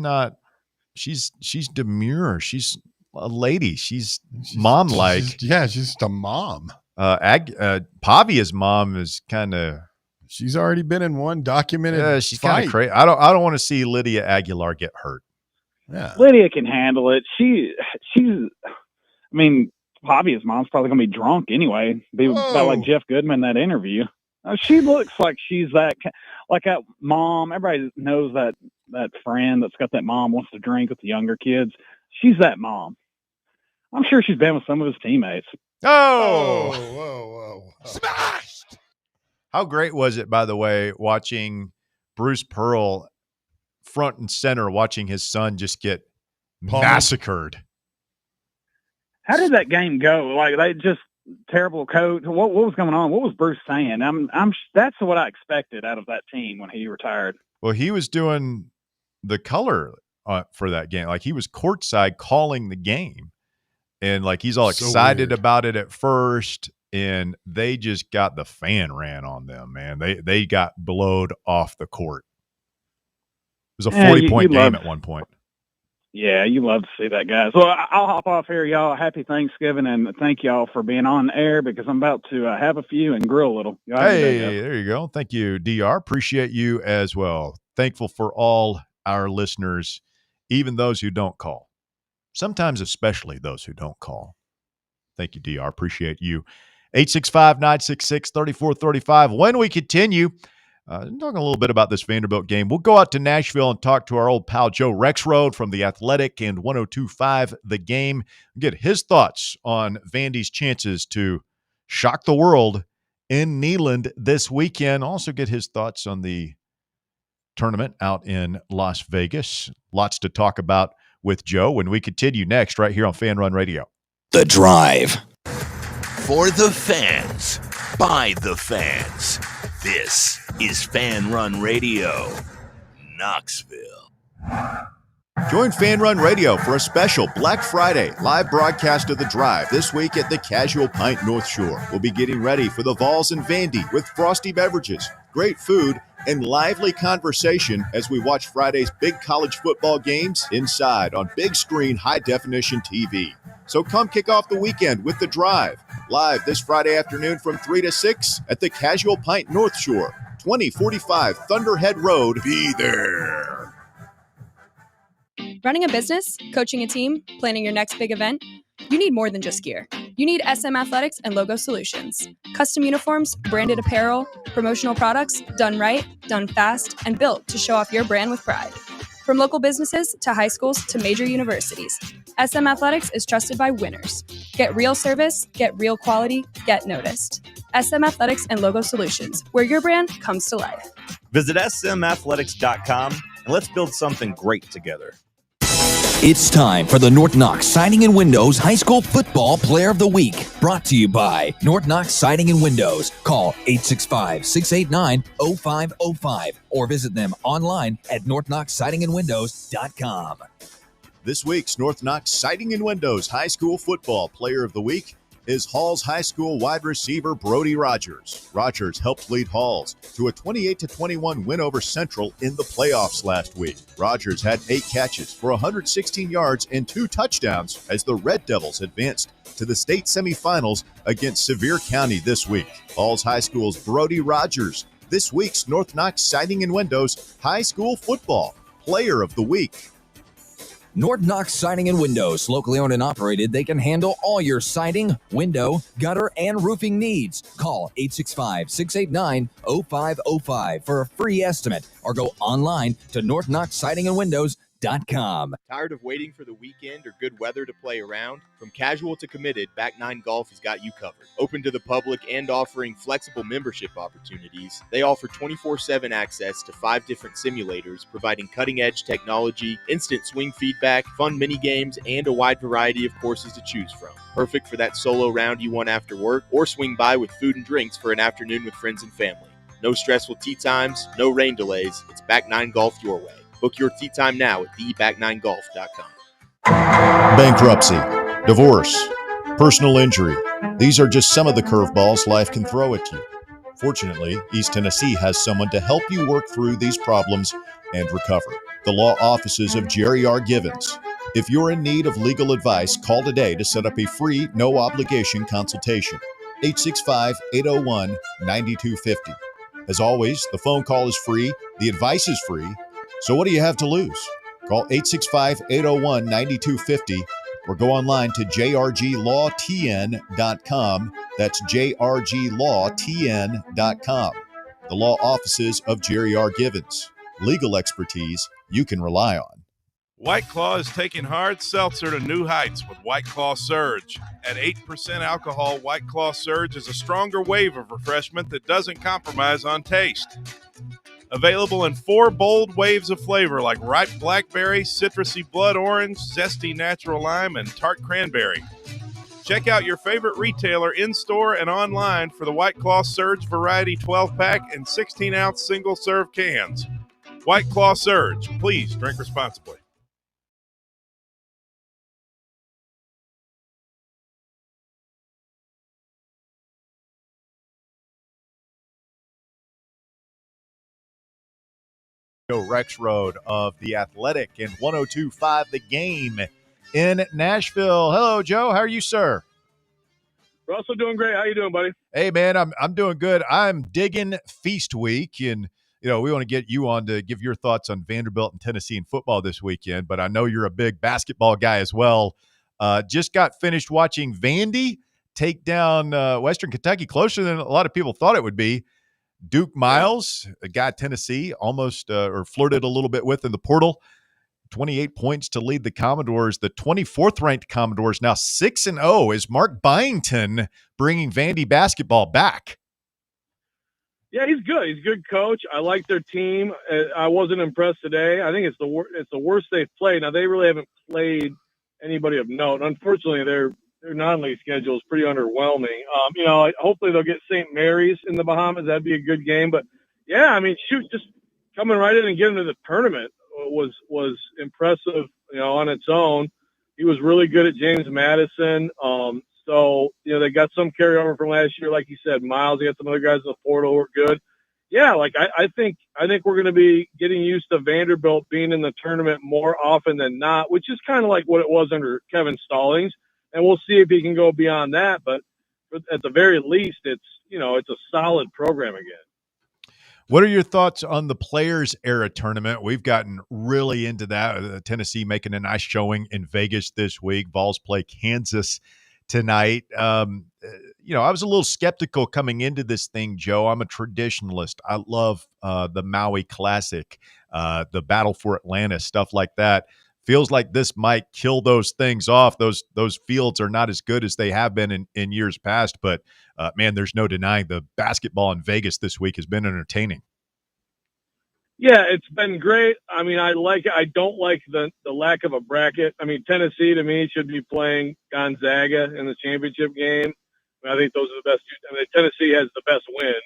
S2: demure. She's a lady. She's mom-like.
S12: She's just a mom.
S2: Pavia's mom is kind of.
S12: She's already been in one documented.
S2: Yeah, she's kind of crazy. I don't want to see Lydia Aguilar get hurt.
S12: Yeah,
S16: Lydia can handle it. She's. I mean, Pavia's mom's probably gonna be drunk anyway. Be about like Jeff Goodman in that interview. She looks like she's that mom. Everybody knows that friend that's got that mom wants to drink with the younger kids. She's that mom. I'm sure she's been with some of his teammates.
S2: Oh,
S12: whoa.
S2: Smashed! How great was it, by the way, watching Bruce Pearl front and center, watching his son just get massacred?
S16: How did that game go? Like, they just terrible coach. What was going on? What was Bruce saying? That's what I expected out of that team when he retired.
S2: Well, he was doing the color for that game. Like, he was courtside calling the game, and like he's all excited about it at first, and they just got the fan ran on them. Man, they got blowed off the court. It was a 40-point game at one point.
S16: Yeah, you love to see that, guys. Well, I'll hop off here, y'all. Happy Thanksgiving, and thank y'all for being on air because I'm about to have a few and grill a little. Y'all have a good day,
S2: there you go. Thank you, DR. Appreciate you as well. Thankful for all our listeners, even those who don't call. Sometimes especially those who don't call. Thank you, DR. Appreciate you. 865-966-3435. When we continue, talking a little bit about this Vanderbilt game, we'll go out to Nashville and talk to our old pal Joe Rexrode from The Athletic and 102.5 The Game, get his thoughts on Vandy's chances to shock the world in Neyland this weekend. Also get his thoughts on the tournament out in Las Vegas. Lots to talk about with Joe when we continue next right here on Fan Run Radio.
S14: The Drive. For the fans, by the fans. This is Fan Run Radio, Knoxville.
S2: Join Fan Run Radio for a special Black Friday live broadcast of The Drive this week at the Casual Pint North Shore. We'll be getting ready for the Vols and Vandy with frosty beverages, great food, and lively conversation as we watch Friday's big college football games inside on big screen, high-definition TV. So come kick off the weekend with The Drive, live this Friday afternoon from 3 to 6 at the Casual Pint North Shore, 2045 Thunderhead Road. Be there.
S11: Running a business, coaching a team, planning your next big event, you need more than just gear. You need SM Athletics and Logo Solutions. Custom uniforms, branded apparel, promotional products, done right, done fast, and built to show off your brand with pride. From local businesses to high schools to major universities, SM Athletics is trusted by winners. Get real service, get real quality, get noticed. SM Athletics and Logo Solutions, where your brand comes to life.
S5: Visit smathletics.com and let's build something great together.
S26: It's time for the North Knox Siding and Windows High School Football Player of the Week. Brought to you by North Knox Siding and Windows. Call 865-689-0505 or visit them online at northknoxsidingandwindows.com.
S2: This week's North Knox Siding and Windows High School Football Player of the Week is Halls High School wide receiver Brody Rogers. Rogers helped lead Halls to a 28-21 win over Central in the playoffs last week. Rogers had 8 catches for 116 yards and 2 touchdowns as the Red Devils advanced to the state semifinals against Sevier County this week. Halls High School's Brody Rogers, this week's North Knox Siding and Windows High School Football Player of the Week.
S26: North Knox Siding and Windows, locally owned and operated, they can handle all your siding, window, gutter, and roofing needs. Call 865-689-0505 for a free estimate or go online to northknoxsidingandwindows.com.
S17: Tired of waiting for the weekend or good weather to play around? From casual to committed, Back 9 Golf has got you covered. Open to the public and offering flexible membership opportunities, they offer 24/7 access to 5 different simulators, providing cutting-edge technology, instant swing feedback, fun mini games, and a wide variety of courses to choose from. Perfect for that solo round you want after work, or swing by with food and drinks for an afternoon with friends and family. No stressful tee times, no rain delays. It's Back 9 Golf your way. Book your tee time now at theback9golf.com.
S2: Bankruptcy, divorce, personal injury. These are just some of the curveballs life can throw at you. Fortunately, East Tennessee has someone to help you work through these problems and recover. The law offices of Jerry R. Givens. If you're in need of legal advice, call today to set up a free, no-obligation consultation. 865-801-9250. As always, the phone call is free, the advice is free, so what do you have to lose? Call 865-801-9250 or go online to jrglawtn.com That's jrglawtn.com. The law offices of Jerry R. Givens. Legal expertise you can rely on.
S7: White Claw is taking hard seltzer to new heights with White Claw Surge. At 8% alcohol, White Claw Surge is a stronger wave of refreshment that doesn't compromise on taste. Available in 4 bold waves of flavor like ripe blackberry, citrusy blood orange, zesty natural lime, and tart cranberry. Check out your favorite retailer in-store and online for the White Claw Surge Variety 12-pack and 16-ounce single-serve cans. White Claw Surge. Please drink responsibly.
S2: Joe Rexrode of The Athletic and 102.5 The Game in Nashville. Hello, Joe. How are you, sir?
S8: Russell, doing great. How you doing, buddy?
S2: Hey, man, I'm doing good. I'm digging Feast Week, and we want to get you on to give your thoughts on Vanderbilt and Tennessee in football this weekend, but I know you're a big basketball guy as well. Just got finished watching Vandy take down Western Kentucky closer than a lot of people thought it would be. Duke Miles, a guy Tennessee almost or flirted a little bit with in the portal, 28 points to lead the Commodores. The 24th ranked Commodores now 6-0. Is Mark Byington bringing Vandy basketball back?
S8: Yeah, he's good. He's a good coach. I like their team. I wasn't impressed today. I think it's the worst they've played. Now, they really haven't played anybody of note. Unfortunately, their non-league schedule is pretty underwhelming. Hopefully they'll get St. Mary's in the Bahamas. That'd be a good game. But, yeah, I mean, just coming right in and getting to the tournament was impressive, on its own. He was really good at James Madison. So, they got some carryover from last year. Like you said, Miles, they got some other guys in the portal who are good. Yeah, I think we're going to be getting used to Vanderbilt being in the tournament more often than not, which is kind of like what it was under Kevin Stallings. And we'll see if he can go beyond that. But at the very least, it's a solid program again.
S2: What are your thoughts on the Players Era tournament? We've gotten really into that. Tennessee making a nice showing in Vegas this week. Vols play Kansas tonight. I was a little skeptical coming into this thing, Joe. I'm a traditionalist. I love the Maui Classic, the Battle for Atlantis, stuff like that. Feels like this might kill those things off. Those fields are not as good as they have been in years past. But, man, there's no denying the basketball in Vegas this week has been entertaining.
S8: Yeah, it's been great. I mean, I like it. I don't like the lack of a bracket. I mean, Tennessee, to me, should be playing Gonzaga in the championship game. I think those are the best two. I mean, Tennessee has the best win,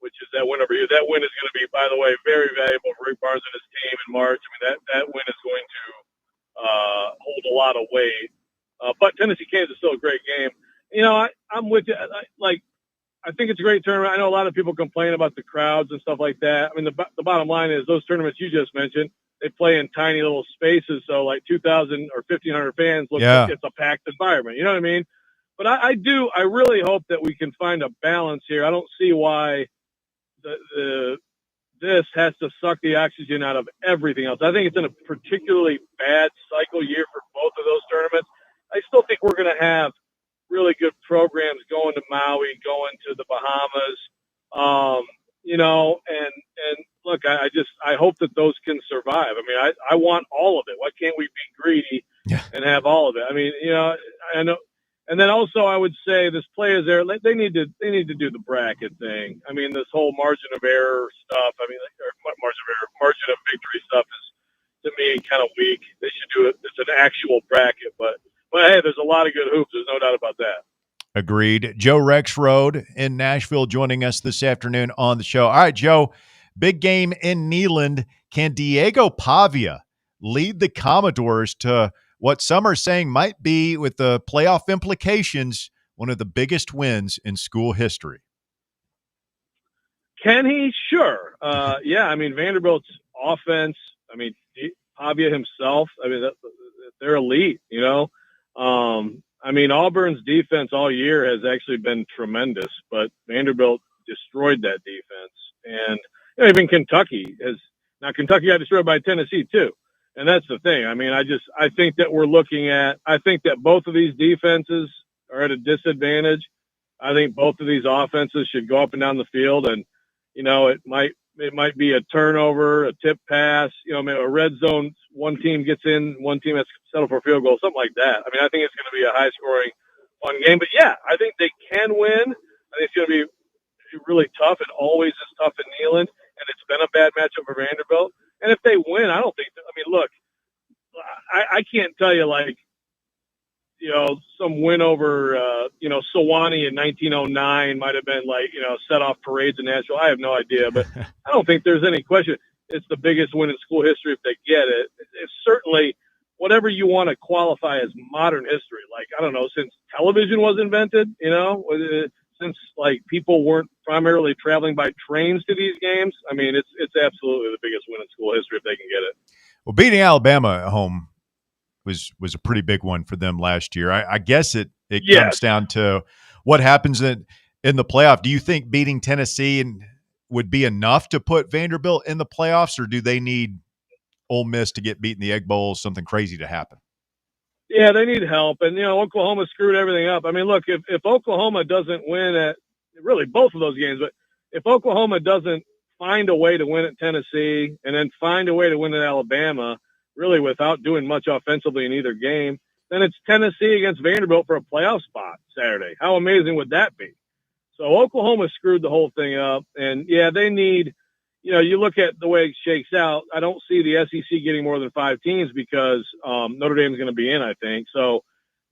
S8: which is that win over here. That win is going to be, by the way, very valuable for Rick Barnes and his team in March. I mean, that win is going to hold a lot of weight. But Tennessee-Kansas is still a great game. I'm with you. I think it's a great tournament. I know a lot of people complain about the crowds and stuff like that. I mean, the bottom line is those tournaments you just mentioned, they play in tiny little spaces. So like 2,000 or 1,500 fans look like it's a packed environment. You know what I mean? But I really hope that we can find a balance here. I don't see why this has to suck the oxygen out of everything else. I think it's in a particularly bad cycle year for both of those tournaments. I still think we're going to have really good programs going to Maui, going to the Bahamas, and look, I hope that those can survive. I mean, I want all of it. Why can't we be greedy and have all of it? I mean, I know. And then also I would say this Players Era, they need to do the bracket thing. I mean, this whole margin of error stuff, margin of victory stuff is, to me, kind of weak. They should do it. It's an actual bracket, but hey, there's a lot of good hoops. There's no doubt about that.
S2: Agreed. Joe Rexrode in Nashville joining us this afternoon on the show. All right, Joe, big game in Neyland. Can Diego Pavia lead the Commodores to what some are saying might be, with the playoff implications, one of the biggest wins in school history?
S8: Can he? Sure. Yeah, I mean, Vanderbilt's offense, I mean, Pavia himself, I mean, they're elite, I mean, Auburn's defense all year has actually been tremendous, but Vanderbilt destroyed that defense. And even Kentucky Kentucky got destroyed by Tennessee too. And that's the thing. I mean, I think that we're looking at, I think that both of these defenses are at a disadvantage. I think both of these offenses should go up and down the field, and it might be a turnover, a tip pass, maybe a red zone. One team gets in, one team has to settle for a field goal, something like that. I mean, I think it's going to be a high-scoring, fun game. But yeah, I think they can win. I think it's going to be really tough. It always is tough in Neyland, and it's been a bad matchup for Vanderbilt. And if they win, I don't think. Look, I can't tell you some win over Sewanee in 1909 might have been set off parades in Nashville. I have no idea, but I don't think there's any question. It's the biggest win in school history if they get it. It's certainly whatever you want to qualify as modern history. I don't know, since television was invented, since people weren't primarily traveling by trains to these games. I mean, it's absolutely the biggest win in school history if they can get it.
S2: Well, beating Alabama at home was a pretty big one for them last year. I guess it comes down to what happens in the playoff. Do you think beating Tennessee would be enough to put Vanderbilt in the playoffs, or do they need Ole Miss to get beat in the Egg Bowl, something crazy to happen?
S8: Yeah, they need help. And, Oklahoma screwed everything up. I mean, look, if Oklahoma doesn't win at really both of those games, but if Oklahoma doesn't find a way to win at Tennessee and then find a way to win at Alabama, really without doing much offensively in either game, then it's Tennessee against Vanderbilt for a playoff spot Saturday. How amazing would that be? So Oklahoma screwed the whole thing up. And, yeah, they need – you look at the way it shakes out, I don't see the SEC getting more than 5 teams because Notre Dame is going to be in, I think. So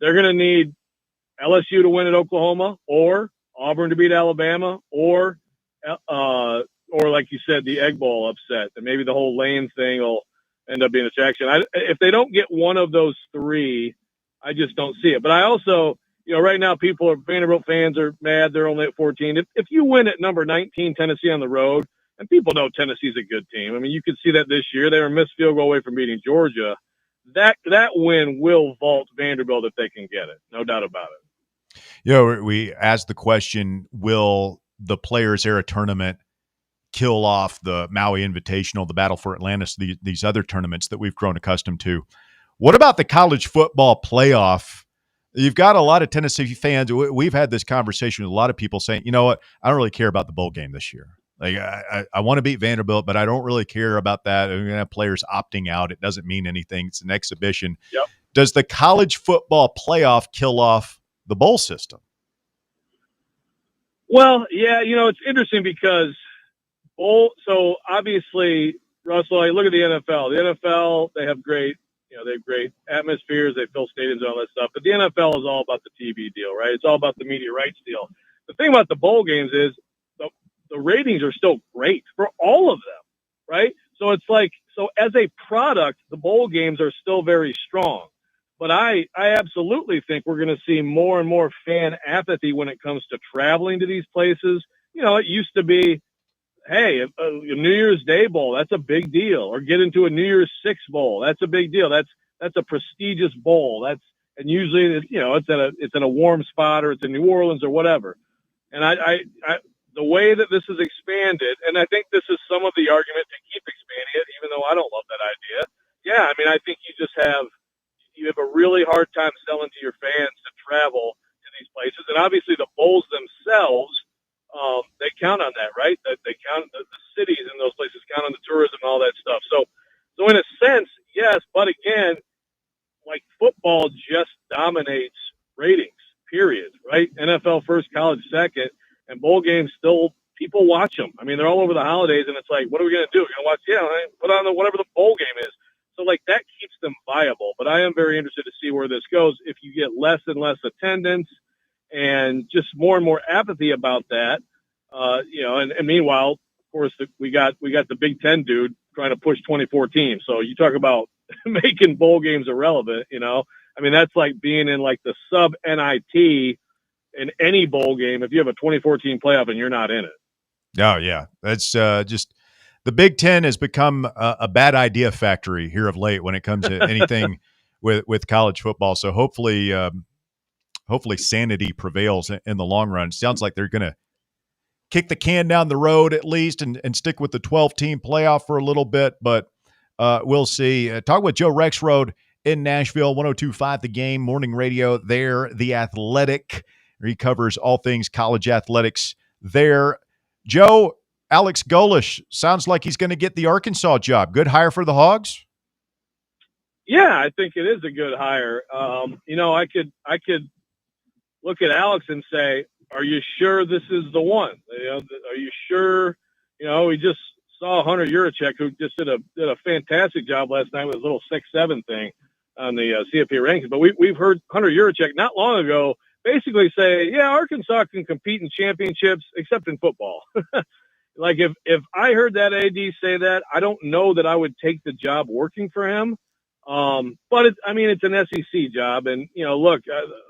S8: they're going to need LSU to win at Oklahoma, or Auburn to beat Alabama, or like you said, the Egg Bowl upset. And maybe the whole lane thing will end up being a attraction. If they don't get one of those 3, I just don't see it. But I also, right now Vanderbilt fans are mad they're only at 14. If you win at number 19, Tennessee on the road, and people know Tennessee's a good team. I mean, you could see that this year. They were a missed field goal away from beating Georgia. That win will vault Vanderbilt if they can get it. No doubt about it.
S2: We asked the question, will the Players Era Tournament kill off the Maui Invitational, the Battle for Atlantis, these other tournaments that we've grown accustomed to? What about the college football playoff? You've got a lot of Tennessee fans. We've had this conversation with a lot of people saying, you know what, I don't really care about the bowl game this year. I want to beat Vanderbilt, but I don't really care about that. We're going to have players opting out. It doesn't mean anything. It's an exhibition.
S8: Yep.
S2: Does the college football playoff kill off the bowl system?
S8: Well, yeah, it's interesting because so obviously, Russell, I look at the NFL. The NFL, they have great atmospheres. They fill stadiums and all that stuff. But the NFL is all about the TV deal, right? It's all about the media rights deal. The thing about the bowl games is the ratings are still great for all of them, right? So it's so as a product, the bowl games are still very strong. But I absolutely think we're going to see more and more fan apathy when it comes to traveling to these places. It used to be, hey, a New Year's Day bowl, that's a big deal. Or get into a New Year's Six bowl, that's a big deal. That's a prestigious bowl. And usually, it's in a warm spot, or it's in New Orleans or whatever. And the way that this is expanded, and I think this is some of the argument to keep expanding it, even though I don't love that idea. Yeah, I mean, I think you have a really hard time selling to your fans to travel to these places. And obviously the bowls themselves, they count on that, right? That they count the cities in those places, count on the tourism and all that stuff. So in a sense, yes, but again, football just dominates ratings, period, right? NFL first, college second. And bowl games still, people watch them. I mean, they're all over the holidays, and it's what are we going to do? We're going to watch, put on whatever the bowl game is. So, that keeps them viable. But I am very interested to see where this goes. If you get less and less attendance and just more and more apathy about that, and meanwhile, of course, we got the Big Ten dude trying to push 24 teams. So you talk about making bowl games irrelevant, I mean, that's like being in the sub-NIT in any bowl game if you have a 2014 playoff and you're not in it.
S2: Oh, yeah. That's just the Big Ten has become a bad idea factory here of late when it comes to anything with college football. So hopefully sanity prevails in the long run. It sounds like they're going to kick the can down the road at least and stick with the 12-team playoff for a little bit, but we'll see. Talk with Joe Rexrode in Nashville, 102.5 The Game, morning radio there, The Athletic. He covers all things college athletics there. Joe, Alex Golesh sounds like he's going to get the Arkansas job. Good hire for the Hogs?
S8: Yeah, I think it is a good hire. I could look at Alex and say, are you sure this is the one? Are you sure? We just saw Hunter Yurachek, who just did a fantastic job last night with his little 6'7" thing on the CFP rankings. But we've heard Hunter Yurachek not long ago basically say, yeah, Arkansas can compete in championships except in football. Like if I heard that AD say that, I don't know that I would take the job working for him. But it's an SEC job, and look,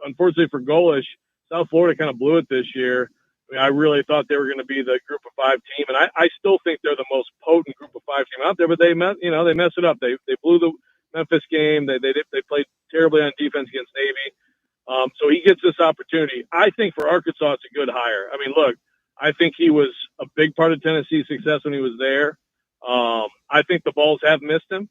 S8: unfortunately for Golesh, South Florida kind of blew it this year. I really thought they were going to be the Group of 5 team, and I still think they're the most potent Group of 5 team out there. But they messed it up. They blew the Memphis game. They played terribly on defense against Navy. So he gets this opportunity. I think for Arkansas, it's a good hire. Look, I think he was a big part of Tennessee's success when he was there. I think the Vols have missed him.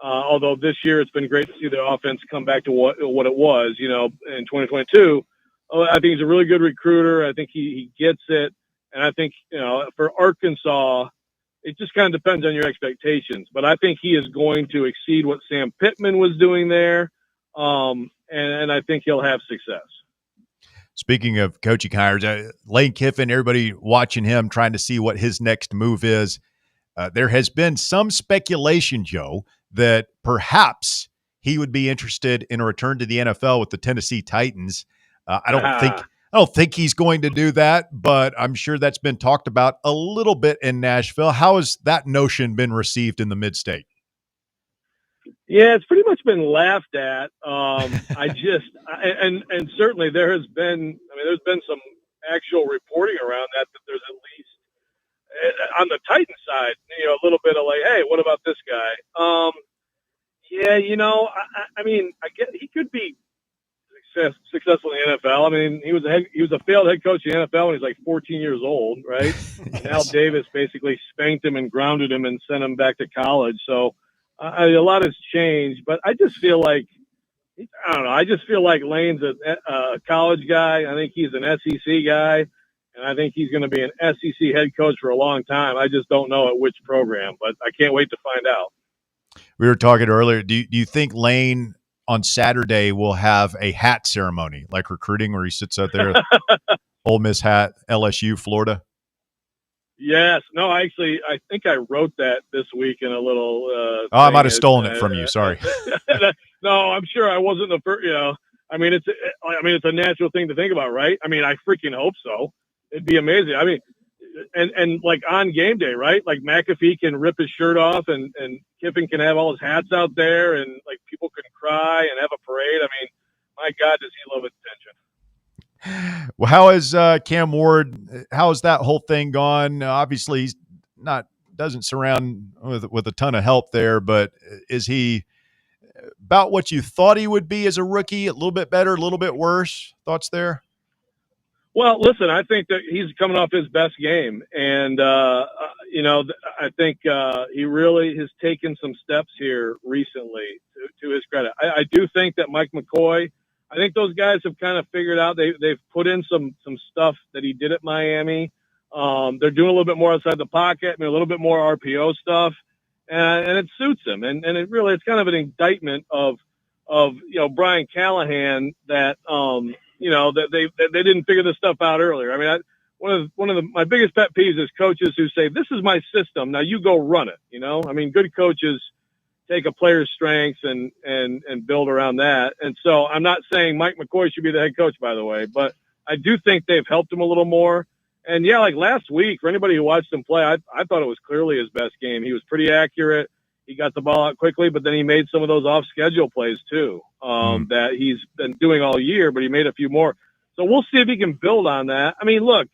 S8: Although this year it's been great to see the offense come back to what it was, in 2022. I think he's a really good recruiter. I think he gets it. And I think, for Arkansas, it just kind of depends on your expectations. But I think he is going to exceed what Sam Pittman was doing there. And I think he'll have success.
S2: Speaking of coaching hires, Lane Kiffin, everybody watching him, trying to see what his next move is. There has been some speculation, Joe, that perhaps he would be interested in a return to the NFL with the Tennessee Titans. I don't think he's going to do that, but I'm sure that's been talked about a little bit in Nashville. How has that notion been received in the Mid-State?
S8: Yeah, it's pretty much been laughed at. And certainly there's been some actual reporting around that there's at least on the Titan side, a little bit of like, hey, what about this guy? I get he could be successful in the NFL. He was a failed head coach in the NFL when he was like 14 years old, right? Yes. Al Davis basically spanked him and grounded him and sent him back to college. So a lot has changed, but I just feel like, I don't know. I just feel like Lane's a college guy. I think he's an SEC guy, and I think he's going to be an SEC head coach for a long time. I just don't know at which program, but I can't wait to find out.
S2: We were talking earlier. Do you think Lane on Saturday will have a hat ceremony like recruiting where he sits out there, Ole Miss hat, LSU, Florida?
S8: Yes. No, I think I wrote that this week in a little
S2: I might have stolen it from you. Sorry.
S8: No, I'm sure I wasn't the first, it's a natural thing to think about, right? I freaking hope so. It'd be amazing. And like on game day, right? Like McAfee can rip his shirt off and Kiffin can have all his hats out there and like people can cry and have a parade. My God, does he love attention.
S2: Well, how is Cam Ward? How has that whole thing gone? Obviously, he's doesn't surround with a ton of help there, but is he about what you thought he would be as a rookie? A little bit better, a little bit worse? Thoughts there?
S8: Well, listen, I think that he's coming off his best game, and I think he really has taken some steps here recently. To his credit, I do think that Mike McCoy. I think those guys have kind of figured out they've put in some stuff that he did at Miami. They're doing a little bit more outside the pocket, a little bit more RPO stuff, and it suits him. And it's kind of an indictment of Brian Callahan that that they didn't figure this stuff out earlier. One of my biggest pet peeves is coaches who say, "This is my system, now you go run it." Good coaches take a player's strengths and build around that. And so I'm not saying Mike McCoy should be the head coach, by the way, but I do think they've helped him a little more. And yeah, like last week, for anybody who watched him play, I thought it was clearly his best game. He was pretty accurate. He got the ball out quickly, but then he made some of those off-schedule plays too that he's been doing all year, but he made a few more. So we'll see if he can build on that. Look,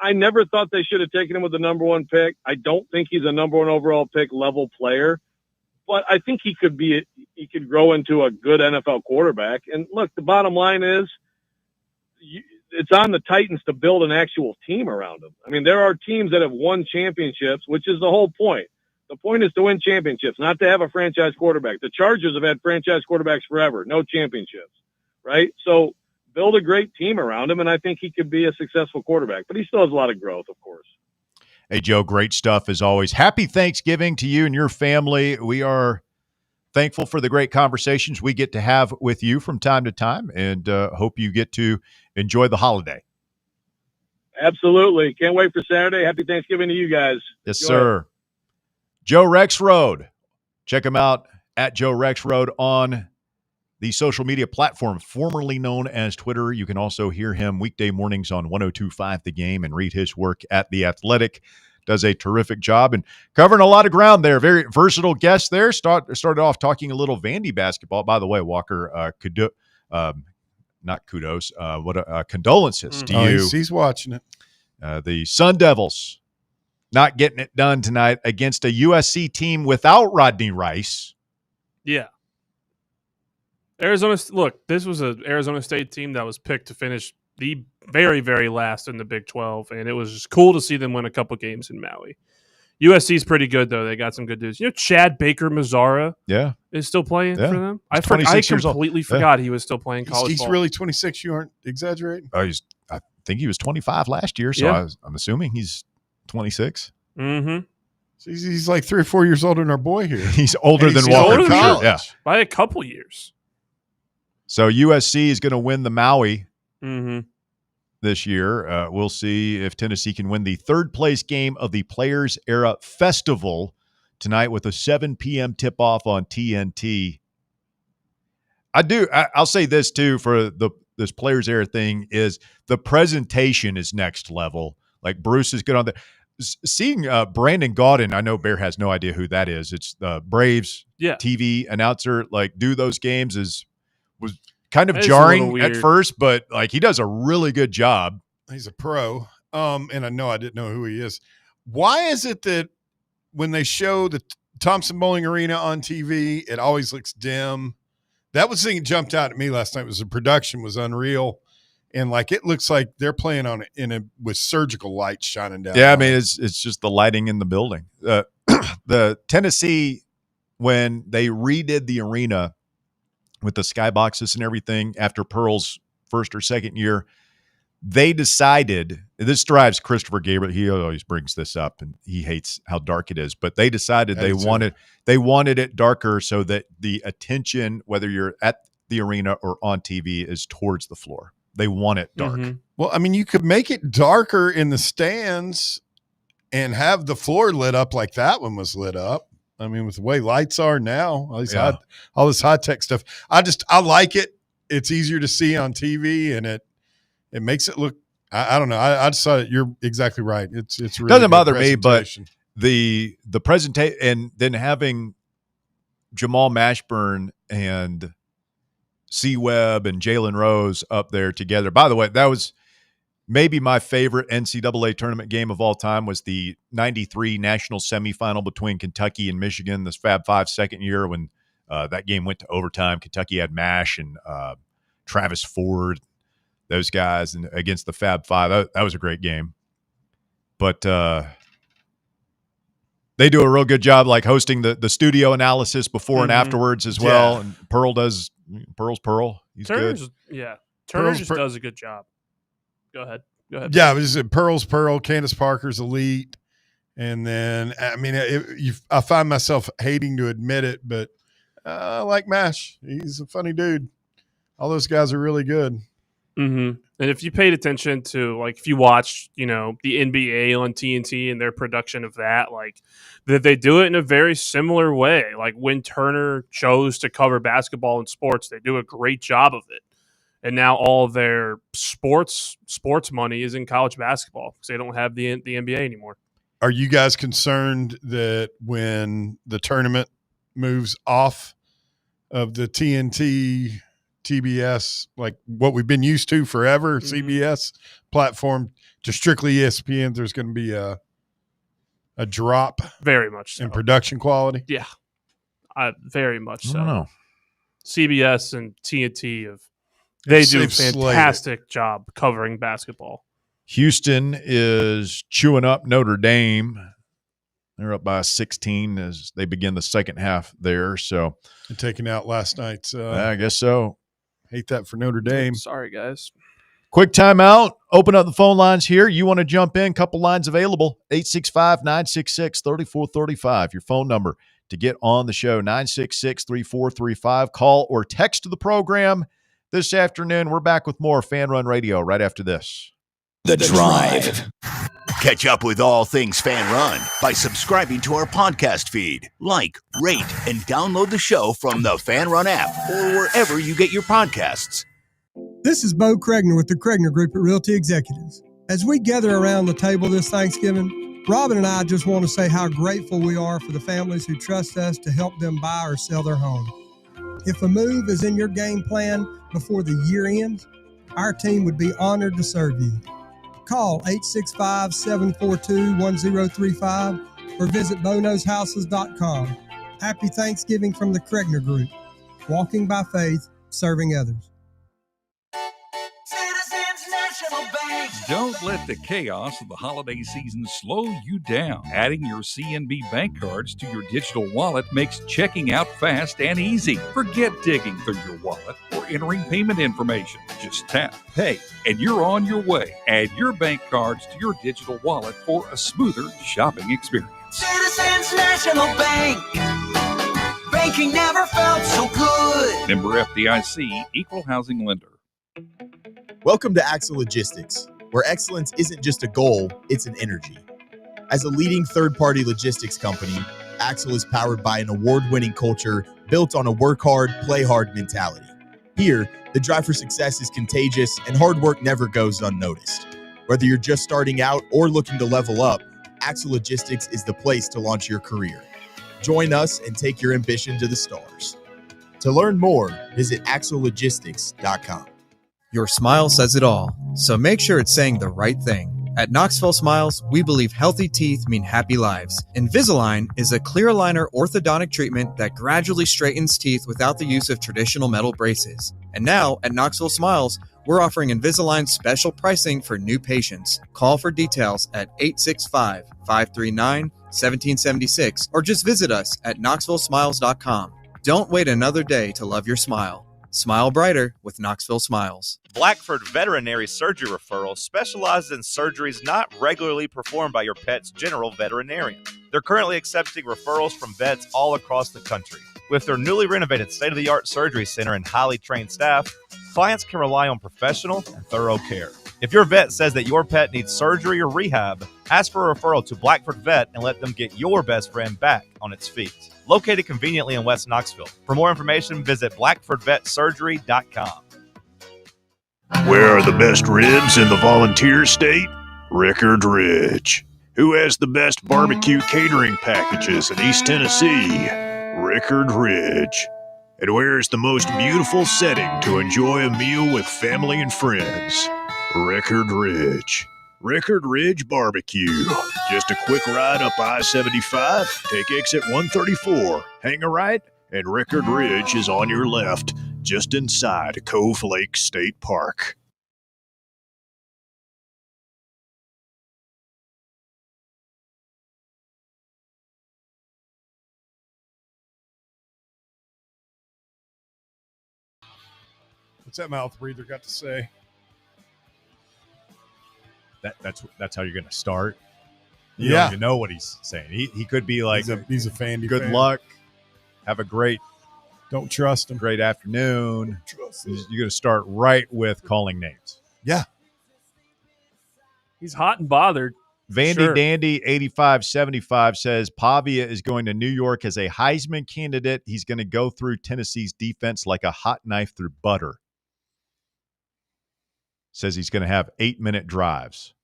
S8: I never thought they should have taken him with the number 1 pick. I don't think he's a number 1 overall pick level player, but I think he could grow into a good NFL quarterback. And look, the bottom line is it's on the Titans to build an actual team around him. There are teams that have won championships, which is the whole point. The point is to win championships, not to have a franchise quarterback. The Chargers have had franchise quarterbacks forever, no championships, right? So build a great team around him, and I think he could be a successful quarterback. But he still has a lot of growth, of course.
S2: Hey, Joe, great stuff as always. Happy Thanksgiving to you and your family. We are thankful for the great conversations we get to have with you from time to time, and hope you get to enjoy the holiday.
S8: Absolutely. Can't wait for Saturday. Happy Thanksgiving to you guys.
S2: Yes,
S8: Enjoy
S2: sir.
S8: it.
S2: Joe Rexrode. Check him out at Joe Rexrode on the social media platform formerly known as Twitter. You can also hear him weekday mornings on 102.5 The Game and read his work at The Athletic. Does a terrific job and covering a lot of ground there. Very versatile guest there. Started off talking a little Vandy basketball. By the way, Walker, condolences to you.
S12: He's watching it.
S2: The Sun Devils not getting it done tonight against a USC team without Rodney Rice.
S27: Yeah. Arizona, look, this was an Arizona State team that was picked to finish the very, very last in the Big 12, and it was just cool to see them win a couple games in Maui. USC's pretty good, though. They got some good dudes. You know, Chad Baker-Mazara is still playing for them? I completely forgot he was still playing college
S12: He's
S27: ball.
S12: really 26. You aren't exaggerating?
S2: I think he was 25 last year, so I'm assuming he's 26.
S27: Mm-hmm.
S12: So he's like 3 or 4 years older than our boy here.
S2: He's older than Walker. For sure. Yeah,
S27: by a couple years.
S2: So USC is going to win the Maui
S27: Mm-hmm.
S2: this year. We'll see if Tennessee can win the third place game of the Players Era Festival tonight with a 7 p.m. tip-off on TNT. I'll say this too for this Players Era thing is the presentation is next level. Like Bruce is good on there. Seeing Brandon Gaudin, I know Bear has no idea who that is. It's the Braves TV announcer. Like do those games was kind of jarring at first, but like he does a really good job.
S12: He's a pro. And I didn't know who he is. Why is it that when they show the Thompson Bowling Arena on TV, it always looks dim? That was the thing that jumped out at me last night was the production was unreal. And like it looks like they're playing on it with surgical lights shining down.
S2: Yeah, I mean it's just the lighting in the building. The Tennessee, when they redid the arena with the skyboxes and everything after Pearl's first or second year, they decided, this drives Christopher Gabriel, he always brings this up and he hates how dark it is, but they decided they wanted it darker so that the attention, whether you're at the arena or on TV, is towards the floor. They want it dark.
S27: Mm-hmm.
S12: Well, I mean, you could make it darker in the stands and have the floor lit up like that one was lit up. I mean, with the way lights are now, all this high tech stuff. I like it. It's easier to see on TV, and it makes it look. I don't know. I just thought you're exactly right. It's really
S2: doesn't bother me, but the presentation and then having Jamal Mashburn and C. Webb and Jalen Rose up there together. By the way, that was maybe my favorite NCAA tournament game of all time was the 93 national semifinal between Kentucky and Michigan, this Fab Five second year when that game went to overtime. Kentucky had Mash and Travis Ford, those guys, and against the Fab Five. That was a great game. But they do a real good job like hosting the studio analysis before and afterwards as well. And Pearl's Pearl. He's good.
S27: Yeah. Turner just does a good job. Go ahead.
S12: Yeah, it was Pearl's Pearl. Candace Parker's elite. And then, I mean, I find myself hating to admit it, but I like Mash. He's a funny dude. All those guys are really good.
S27: Mm-hmm. And if you paid attention to, like, if you watched, the NBA on TNT and their production of that, like, that they do it in a very similar way. Like, when Turner chose to cover basketball and sports, they do a great job of it. And now all of their sports money is in college basketball because they don't have the NBA anymore.
S12: Are you guys concerned that when the tournament moves off of the TNT, TBS, like what we've been used to forever, CBS platform to strictly ESPN, there's going to be a drop
S27: very much
S12: in production quality?
S27: Yeah, very much so.
S2: I don't know.
S27: CBS and TNT they do a fantastic job covering basketball.
S2: Houston is chewing up Notre Dame. They're up by 16 as they begin the second half there. So
S12: and taking out last night's.
S2: I guess so.
S12: Hate that for Notre Dame.
S27: Sorry, guys.
S2: Quick timeout. Open up the phone lines here. You want to jump in? Couple lines available. 865-966-3435. Your phone number to get on the show. 966-3435. Call or text to the program this afternoon. We're back with more Fan Run Radio right after this.
S14: The Drive. Catch up with all things Fan Run by subscribing to our podcast feed. Like, rate, and download the show from the Fan Run app or wherever you get your podcasts.
S4: This is Bo Kregner with the Kregner Group at Realty Executives. As we gather around the table this Thanksgiving, Robin and I just want to say how grateful we are for the families who trust us to help them buy or sell their home. If a move is in your game plan before the year ends, our team would be honored to serve you. Call 865-742-1035 or visit bonozhouses.com. Happy Thanksgiving from the Kregner Group. Walking by faith, serving others.
S23: Don't let the chaos of the holiday season slow you down. Adding your CNB bank cards to your digital wallet makes checking out fast and easy. Forget digging through your wallet or entering payment information. Just tap, pay, and you're on your way. Add your bank cards to your digital wallet for a smoother shopping experience.
S1: Citizens National Bank. Banking never felt so good.
S23: Member FDIC, Equal Housing Lender.
S17: Welcome to Axle Logistics, where excellence isn't just a goal, it's an energy. As a leading third-party logistics company, Axle is powered by an award-winning culture built on a work hard, play hard mentality. Here, the drive for success is contagious and hard work never goes unnoticed. Whether you're just starting out or looking to level up, Axle Logistics is the place to launch your career. Join us and take your ambition to the stars. To learn more, visit axlelogistics.com.
S6: Your smile says it all, so make sure it's saying the right thing. At Knoxville Smiles, we believe healthy teeth mean happy lives. Invisalign is a clear aligner orthodontic treatment that gradually straightens teeth without the use of traditional metal braces. And now, at Knoxville Smiles, we're offering Invisalign special pricing for new patients. Call for details at 865-539-1776 or just visit us at knoxvillesmiles.com. Don't wait another day to love your smile. Smile brighter with Knoxville Smiles.
S5: Blackford Veterinary Surgery Referral specializes in surgeries not regularly performed by your pet's general veterinarian. They're currently accepting referrals from vets all across the country. With their newly renovated state-of-the-art surgery center and highly trained staff, clients can rely on professional and thorough care. If your vet says that your pet needs surgery or rehab, ask for a referral to Blackford Vet and let them get your best friend back on its feet. Located conveniently in West Knoxville. For more information, visit blackfordvetsurgery.com.
S18: Where are the best ribs in the Volunteer State? Rickard Ridge. Who has the best barbecue catering packages in East Tennessee? Rickard Ridge. And where is the most beautiful setting to enjoy a meal with family and friends? Rickard Ridge. Rickard Ridge Barbecue. Just a quick ride up I-75, take exit 134, hang a right, and Rickard Ridge is on your left, just inside Cove Lake State Park.
S12: What's that mouth breather got to say?
S2: That's how you're going to start. You
S12: Yeah.
S2: don't even know what he's saying. He could be like,
S12: he's a fan.
S2: Good luck. Have a great.
S12: Don't trust him.
S2: Great afternoon.
S12: Trust
S2: You're going to start right with calling names.
S12: Yeah.
S27: He's hot and bothered.
S2: Vandy
S27: Sure.
S2: Dandy 8575 says Pavia is going to New York as a Heisman candidate. He's going to go through Tennessee's defense like a hot knife through butter. Says he's going to have 8-minute drives.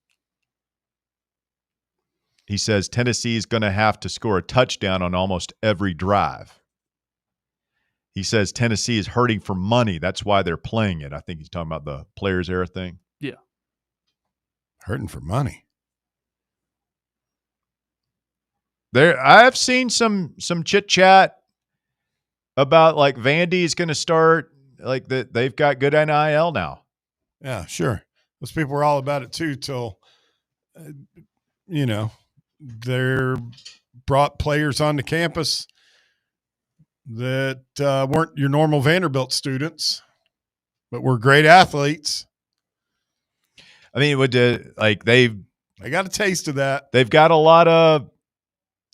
S2: He says Tennessee is going to have to score a touchdown on almost every drive. He says Tennessee is hurting for money. That's why they're playing it. I think he's talking about the Players Era thing.
S27: Yeah.
S12: Hurting for money.
S2: I've seen some chit chat about like Vandy is going to start like that. They've got good NIL now.
S12: Yeah, sure. Those people were all about it too till, they're brought players onto campus that weren't your normal Vanderbilt students. But we're great athletes.
S2: I mean,
S12: they got a taste of that.
S2: They've got a lot of,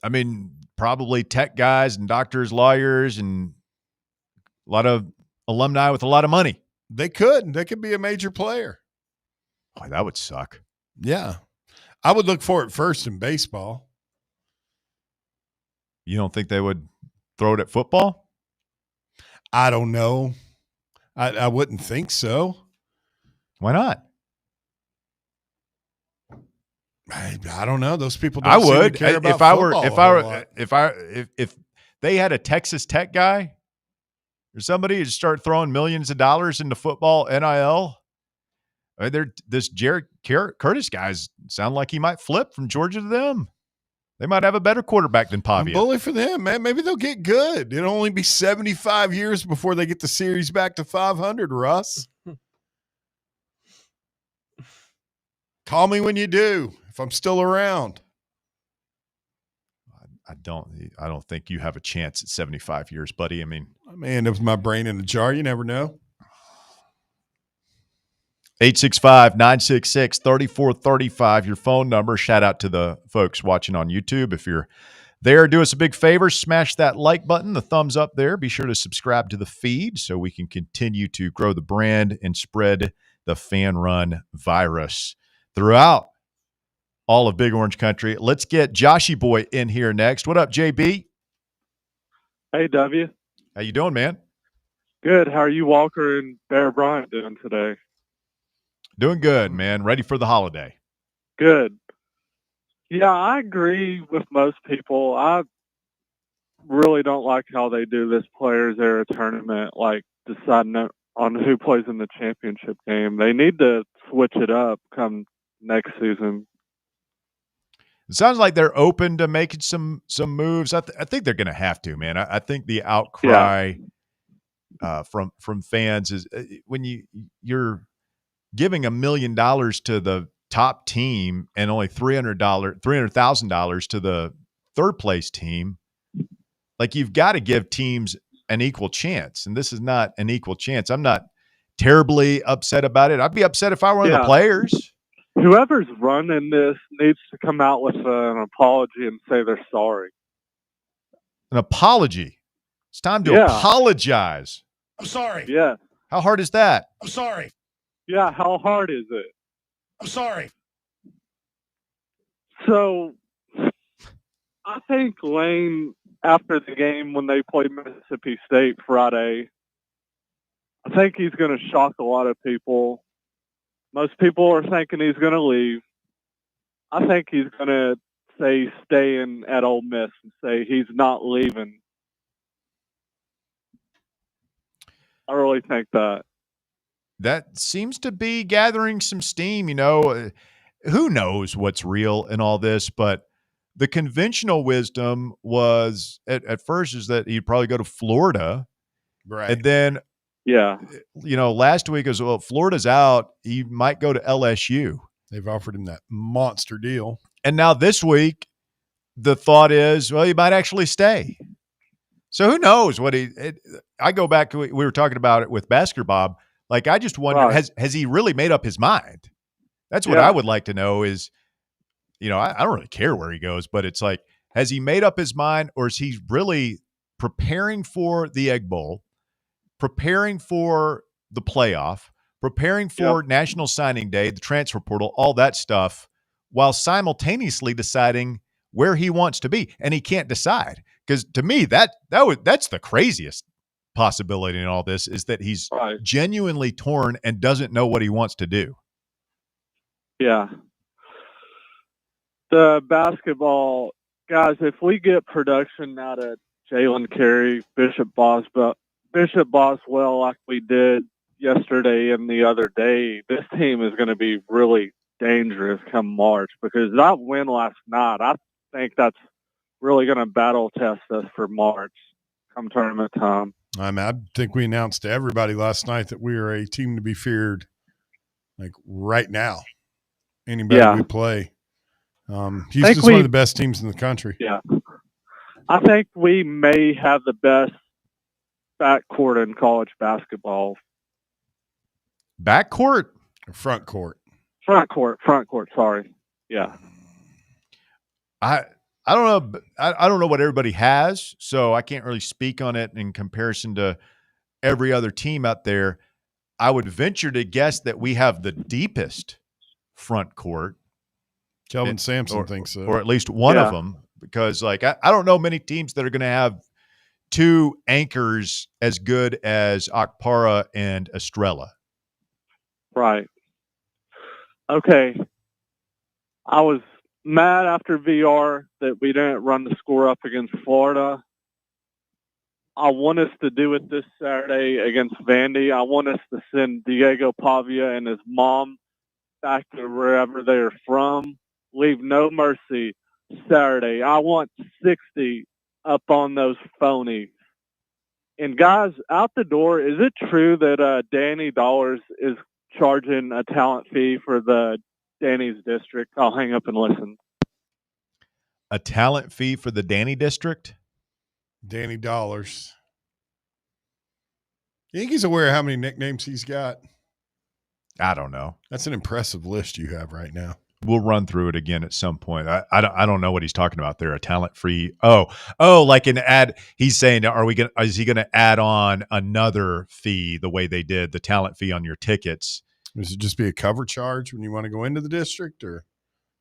S2: I mean, probably tech guys and doctors, lawyers, and a lot of alumni with a lot of money.
S12: They could be a major player.
S2: Boy, that would suck.
S12: Yeah. I would look for it first in baseball.
S2: You don't think they would throw it at football?
S12: I don't know. I wouldn't think so.
S2: Why not?
S12: I don't know. Those people don't
S2: I would.
S12: seem to care about
S2: if they had a Texas Tech guy or somebody to start throwing millions of dollars into football, NIL. I mean, this Jared Curtis guys sound like he might flip from Georgia to them. They might have a better quarterback than Pavia.
S12: Bully for them, man. Maybe they'll get good. It'll only be 75 years before they get the series back to 500, Russ. Call me when you do, if I'm still around.
S2: I don't think you have a chance at 75 years, buddy. I mean,
S12: it was my brain in a jar. You never know.
S2: 865-966-3435, your phone number. Shout out to the folks watching on YouTube. If you're there, do us a big favor, smash that like button, the thumbs up there. Be sure to subscribe to the feed so we can continue to grow the brand and spread the Fan Run virus throughout all of Big Orange Country. Let's get Joshy Boy in here next. What up, JB?
S8: Hey, W.
S2: How you doing, man?
S8: Good. How are you, Walker and Bear Bryant, doing today?
S2: Doing good, man. Ready for the holiday.
S8: Good. Yeah, I agree with most people. I really don't like how they do this Players Era tournament, like deciding on who plays in the championship game. They need to switch it up come next season.
S2: It sounds like they're open to making some moves. I think they're going to have to, man. I think the outcry from fans is when you're giving $1 million to the top team and only $300,000 to the third place team. Like, you've got to give teams an equal chance, and this is not an equal chance. I'm not terribly upset about it. I'd be upset if I were one of the players.
S8: Whoever's running this needs to come out with an apology and say they're sorry.
S2: An apology. It's time to apologize.
S8: I'm sorry. Yeah.
S2: How hard is that?
S8: I'm sorry. Yeah, how hard is it? I'm sorry. So, I think Lane, after the game when they played Mississippi State Friday, I think he's going to shock a lot of people. Most people are thinking he's going to leave. I think he's going to say staying at Ole Miss and say he's not leaving. I really think that.
S2: That seems to be gathering some steam. You know, who knows what's real in all this, but the conventional wisdom was at first is that he'd probably go to Florida.
S12: Right.
S2: And then, last week was, well, Florida's out. He might go to LSU.
S12: They've offered him that monster deal.
S2: And now this week, the thought is, well, he might actually stay. So who knows what I go back to, we were talking about it with Basker Bob. Like, I just wonder, has he really made up his mind? That's what I would like to know is, I don't really care where he goes, but it's like, has he made up his mind, or is he really preparing for the Egg Bowl, preparing for the playoff, preparing for National Signing Day, the transfer portal, all that stuff, while simultaneously deciding where he wants to be? And he can't decide. Because to me, that's the craziest possibility in all this, is that he's genuinely torn and doesn't know what he wants to do.
S8: Yeah. The basketball guys, if we get production out of Jalen Carey, Bishop Boswell like we did yesterday and the other day, this team is going to be really dangerous come March, because that win last night, I think that's really going to battle test us for March come tournament time.
S12: I think we announced to everybody last night that we are a team to be feared, like right now. Anybody we play. Houston's one of the best teams in the country.
S8: Yeah. I think we may have the best backcourt in college basketball.
S2: Backcourt
S12: or front court?
S8: Front court. Sorry. Yeah.
S2: I don't know. I don't know what everybody has, so I can't really speak on it in comparison to every other team out there. I would venture to guess that we have the deepest front court.
S12: Kelvin Sampson thinks so.
S2: Or at least one of them, because like I don't know many teams that are going to have two anchors as good as Okpara and Estrella.
S8: Right. Okay. I was mad after VR that we didn't run the score up against Florida. I want us to do it this Saturday against Vandy. I want us to send Diego Pavia and his mom back to wherever they're from. Leave no mercy Saturday. I want 60 up on those phonies. And guys, out the door, is it true that Danny Dollars is charging a talent fee for the Danny's district? I'll hang up and listen.
S2: A talent fee for the Danny district?
S12: Danny Dollars. You think he's aware of how many nicknames he's got?
S2: I don't know.
S12: That's an impressive list you have right now.
S2: We'll run through it again at some point. I don't know what he's talking about there. A talent free. Oh, like an ad. He's saying, is he gonna add on another fee the way they did the talent fee on your tickets?
S12: Does it just be a cover charge when you want to go into the district, or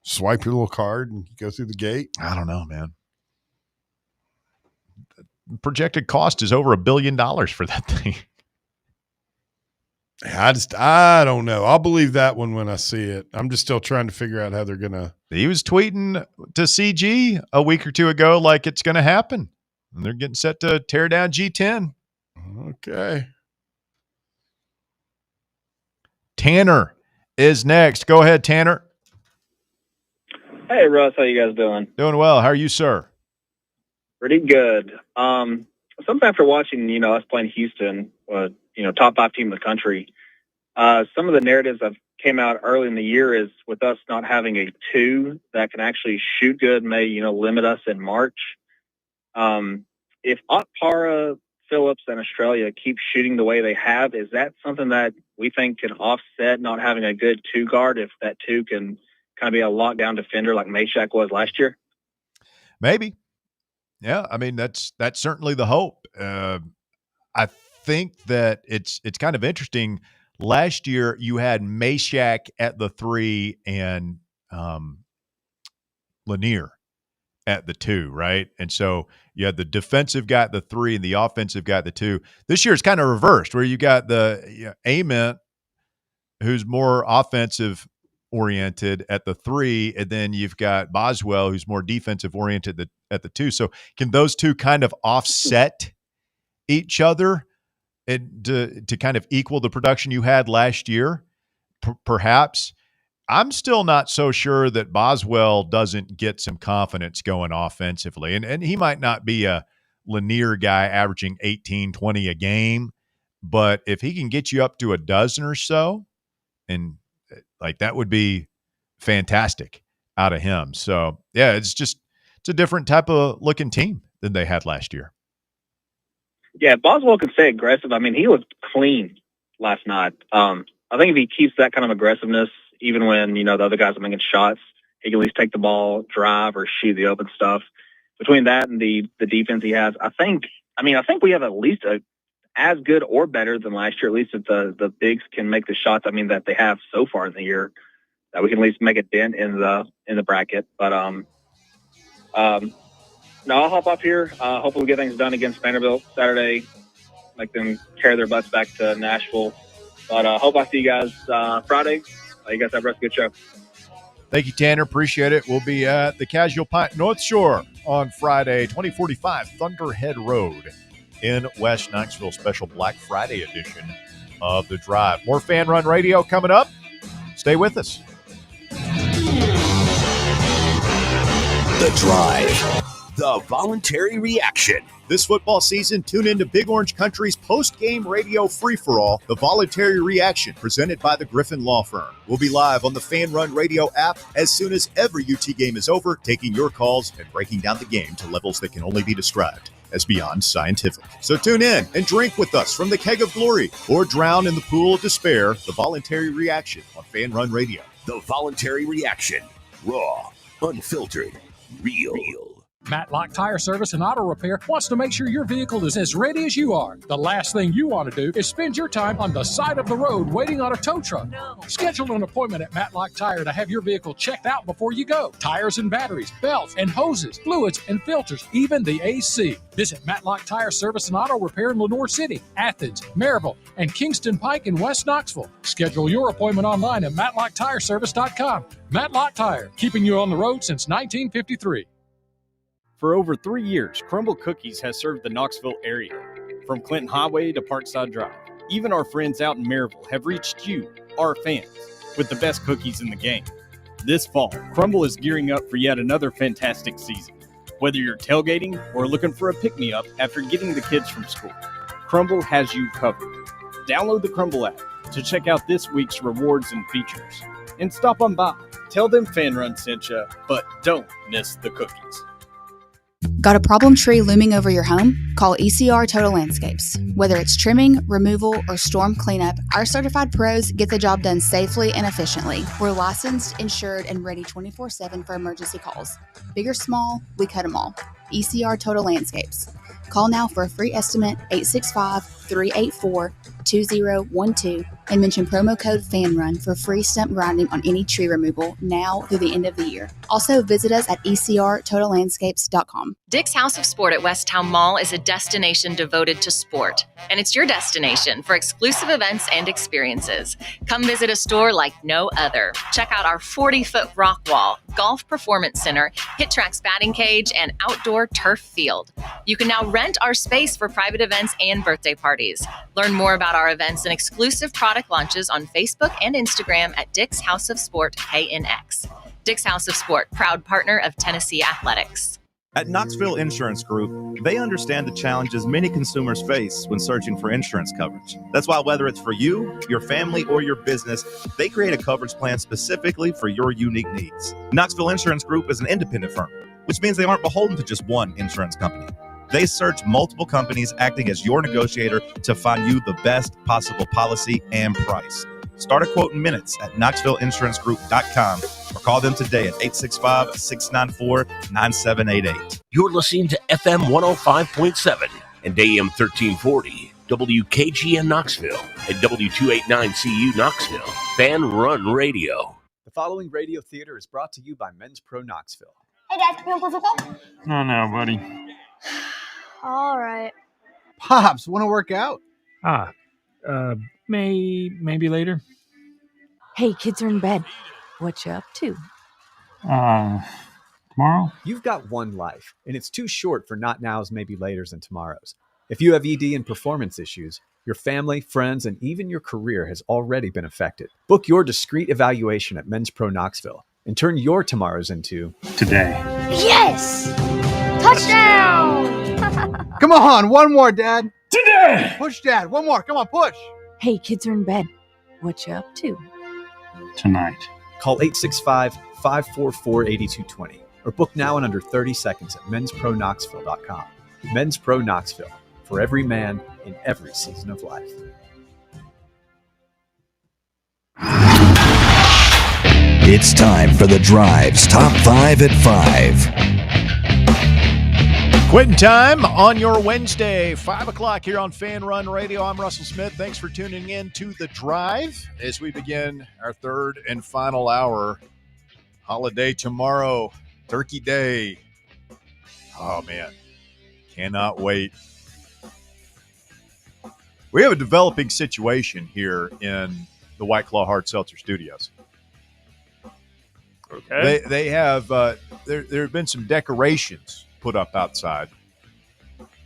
S12: swipe your little card and go through the gate?
S2: I don't know, man. The projected cost is over $1 billion for that thing.
S12: I don't know. I'll believe that one when I see it. I'm just still trying to figure out how they're going to.
S2: He was tweeting to CG a week or two ago like it's going to happen. And they're getting set to tear down G10.
S12: Okay.
S2: Tanner is next. Go ahead, Tanner.
S9: Hey, Russ. How you guys doing?
S2: Doing well. How are you, sir?
S9: Pretty good. Sometimes after watching, us playing Houston, top 5 team in the country, some of the narratives that came out early in the year is with us not having a 2 that can actually shoot good may, limit us in March. If Okpara, Phillips, and Australia keep shooting the way they have, is that something that we think can offset not having a good 2 guard if that 2 can kind of be a lockdown defender like Meshack was last year?
S2: Maybe. Yeah, I mean, that's certainly the hope. I think that it's kind of interesting. Last year, you had Meshack at the 3 and Lanier at the 2, right? And so you had the defensive guy at the 3 and the offensive guy at the 2. This year, it's kind of reversed, where you got the Ament, who's more offensive oriented at the 3, and then you've got Boswell, who's more defensive oriented at the 2. So can those two kind of offset each other and to kind of equal the production you had last year? Perhaps. I'm still not so sure that Boswell doesn't get some confidence going offensively. And he might not be a Lanier guy averaging 18, 20 a game, but if he can get you up to a dozen or so, and like that would be fantastic out of him. So yeah, it's a different type of looking team than they had last year.
S9: Yeah, Boswell can stay aggressive. I mean, he looked clean last night. I think if he keeps that kind of aggressiveness, even when, the other guys are making shots, he can at least take the ball, drive, or shoot the open stuff. Between that and the defense he has, I think we have at least as good or better than last year, at least if the bigs can make the shots, that they have so far in the year, that we can at least make a dent in the bracket. But no, I'll hop up here. Hopefully we get things done against Vanderbilt Saturday, make them carry their butts back to Nashville. But hope I see you guys Friday. You guys have a good show.
S2: Thank you, Tanner. Appreciate it. We'll be at the Casual Pint North Shore on Friday, 2045 Thunderhead Road in West Knoxville. Special Black Friday edition of The Drive. More Fan Run Radio coming up. Stay with us.
S14: The Drive. The voluntary reaction.
S2: This football season, tune into Big Orange Country's post-game radio free-for-all, The Voluntary Reaction, presented by the Griffin Law Firm. We'll be live on the Fan Run Radio app as soon as every UT game is over, taking your calls and breaking down the game to levels that can only be described. as beyond scientific. So tune in and drink with us from the keg of glory or drown in the pool of despair, the voluntary reaction on Fan Run Radio.
S25: The voluntary reaction. Raw, unfiltered, real.
S3: Matlock Tire Service and Auto Repair wants to make sure your vehicle is as ready as you are. The last thing you want to do is spend your time on the side of the road waiting on a tow truck. Schedule an appointment at Matlock Tire to have your vehicle checked out before you go. Tires and batteries, belts and hoses, fluids and filters, even the AC. Visit Matlock Tire Service and Auto Repair in Lenoir City, Athens, Maryville, and Kingston Pike in West Knoxville. Schedule your appointment online at MatlockTireService.com. Matlock Tire, keeping you on the road since 1953.
S10: For over 3 years, Crumble Cookies has served the Knoxville area. From Clinton Highway to Parkside Drive, even our friends out in Maryville have reached you, our fans, with the best cookies in the game. This fall, Crumble is gearing up for yet another fantastic season. Whether you're tailgating or looking for a pick-me-up after getting the kids from school, Crumble has you covered. Download the Crumble app to check out this week's rewards and features. And stop on by. Tell them Fan Run sent you, but don't miss the cookies.
S15: Got a problem tree looming over your home? Call ECR Total Landscapes. Whether it's trimming, removal, or storm cleanup, our certified pros get the job done safely and efficiently. We're licensed, insured, and ready 24/7 for emergency calls. Big or small, we cut them all. ECR Total Landscapes. Call now for a free estimate, 865-384-2012, and mention promo code FANRUN for free stump grinding on any tree removal now through the end of the year. Also, visit us at ecrtotallandscapes.com.
S19: Dick's House of Sport at Westtown Mall is a destination devoted to sport, and it's your destination for exclusive events and experiences. Come visit a store like no other. Check out our 40-foot rock wall, golf performance center, Hit Tracks batting cage, and outdoor turf field. You can now rent our space for private events and birthday parties. Learn more about our events and exclusive product launches on Facebook and Instagram at Dick's House of Sport KNX. Dick's House of Sport, proud partner of Tennessee Athletics.
S5: At Knoxville Insurance Group, they understand the challenges many consumers face when searching for insurance coverage. That's why whether it's for you, your family, or your business, they create a coverage plan specifically for your unique needs. Knoxville Insurance Group is an independent firm, which means they aren't beholden to just one insurance company. They search multiple companies, acting as your negotiator to find you the best possible policy and price. Start a quote in minutes at KnoxvilleInsuranceGroup.com or call them today at 865-694-9788.
S25: You're listening to FM 105.7 and AM 1340, WKGN Knoxville, and W289CU Knoxville. Fan Run Radio.
S20: The following radio theater is brought to you by Men's Pro Knoxville.
S21: Hey, Dad, can we play football?
S22: No, buddy.
S21: All right.
S22: Pops, want to work out? Maybe later.
S24: Hey, kids are in bed. What you up to?
S22: Tomorrow?
S20: You've got one life, and it's too short for not nows, maybe laters, and tomorrows. If you have ED and performance issues, your family, friends, and even your career has already been affected. Book your discreet evaluation at Men's Pro Knoxville and turn your tomorrows into
S22: today.
S21: Yes! Touchdown!
S22: Come on, one more, Dad. Today! Push, Dad. One more. Come on, push.
S24: Hey, kids are in bed. What you up to?
S22: Tonight.
S20: Call 865-544-8220 or book now in under 30 seconds at menspronknoxville.com. Men's Pro Knoxville, for every man in every season of life.
S14: It's time for The Drive's Top 5 at 5.
S2: Quitting time on your Wednesday, 5 o'clock here on Fan Run Radio. I'm Russell Smith. Thanks for tuning in to The Drive as we begin our third and final hour. Holiday tomorrow, Turkey Day. Oh, man. Cannot wait. We have a developing situation here in the White Claw Hard Seltzer Studios.
S27: Okay.
S2: They have there have been some decorations put up outside,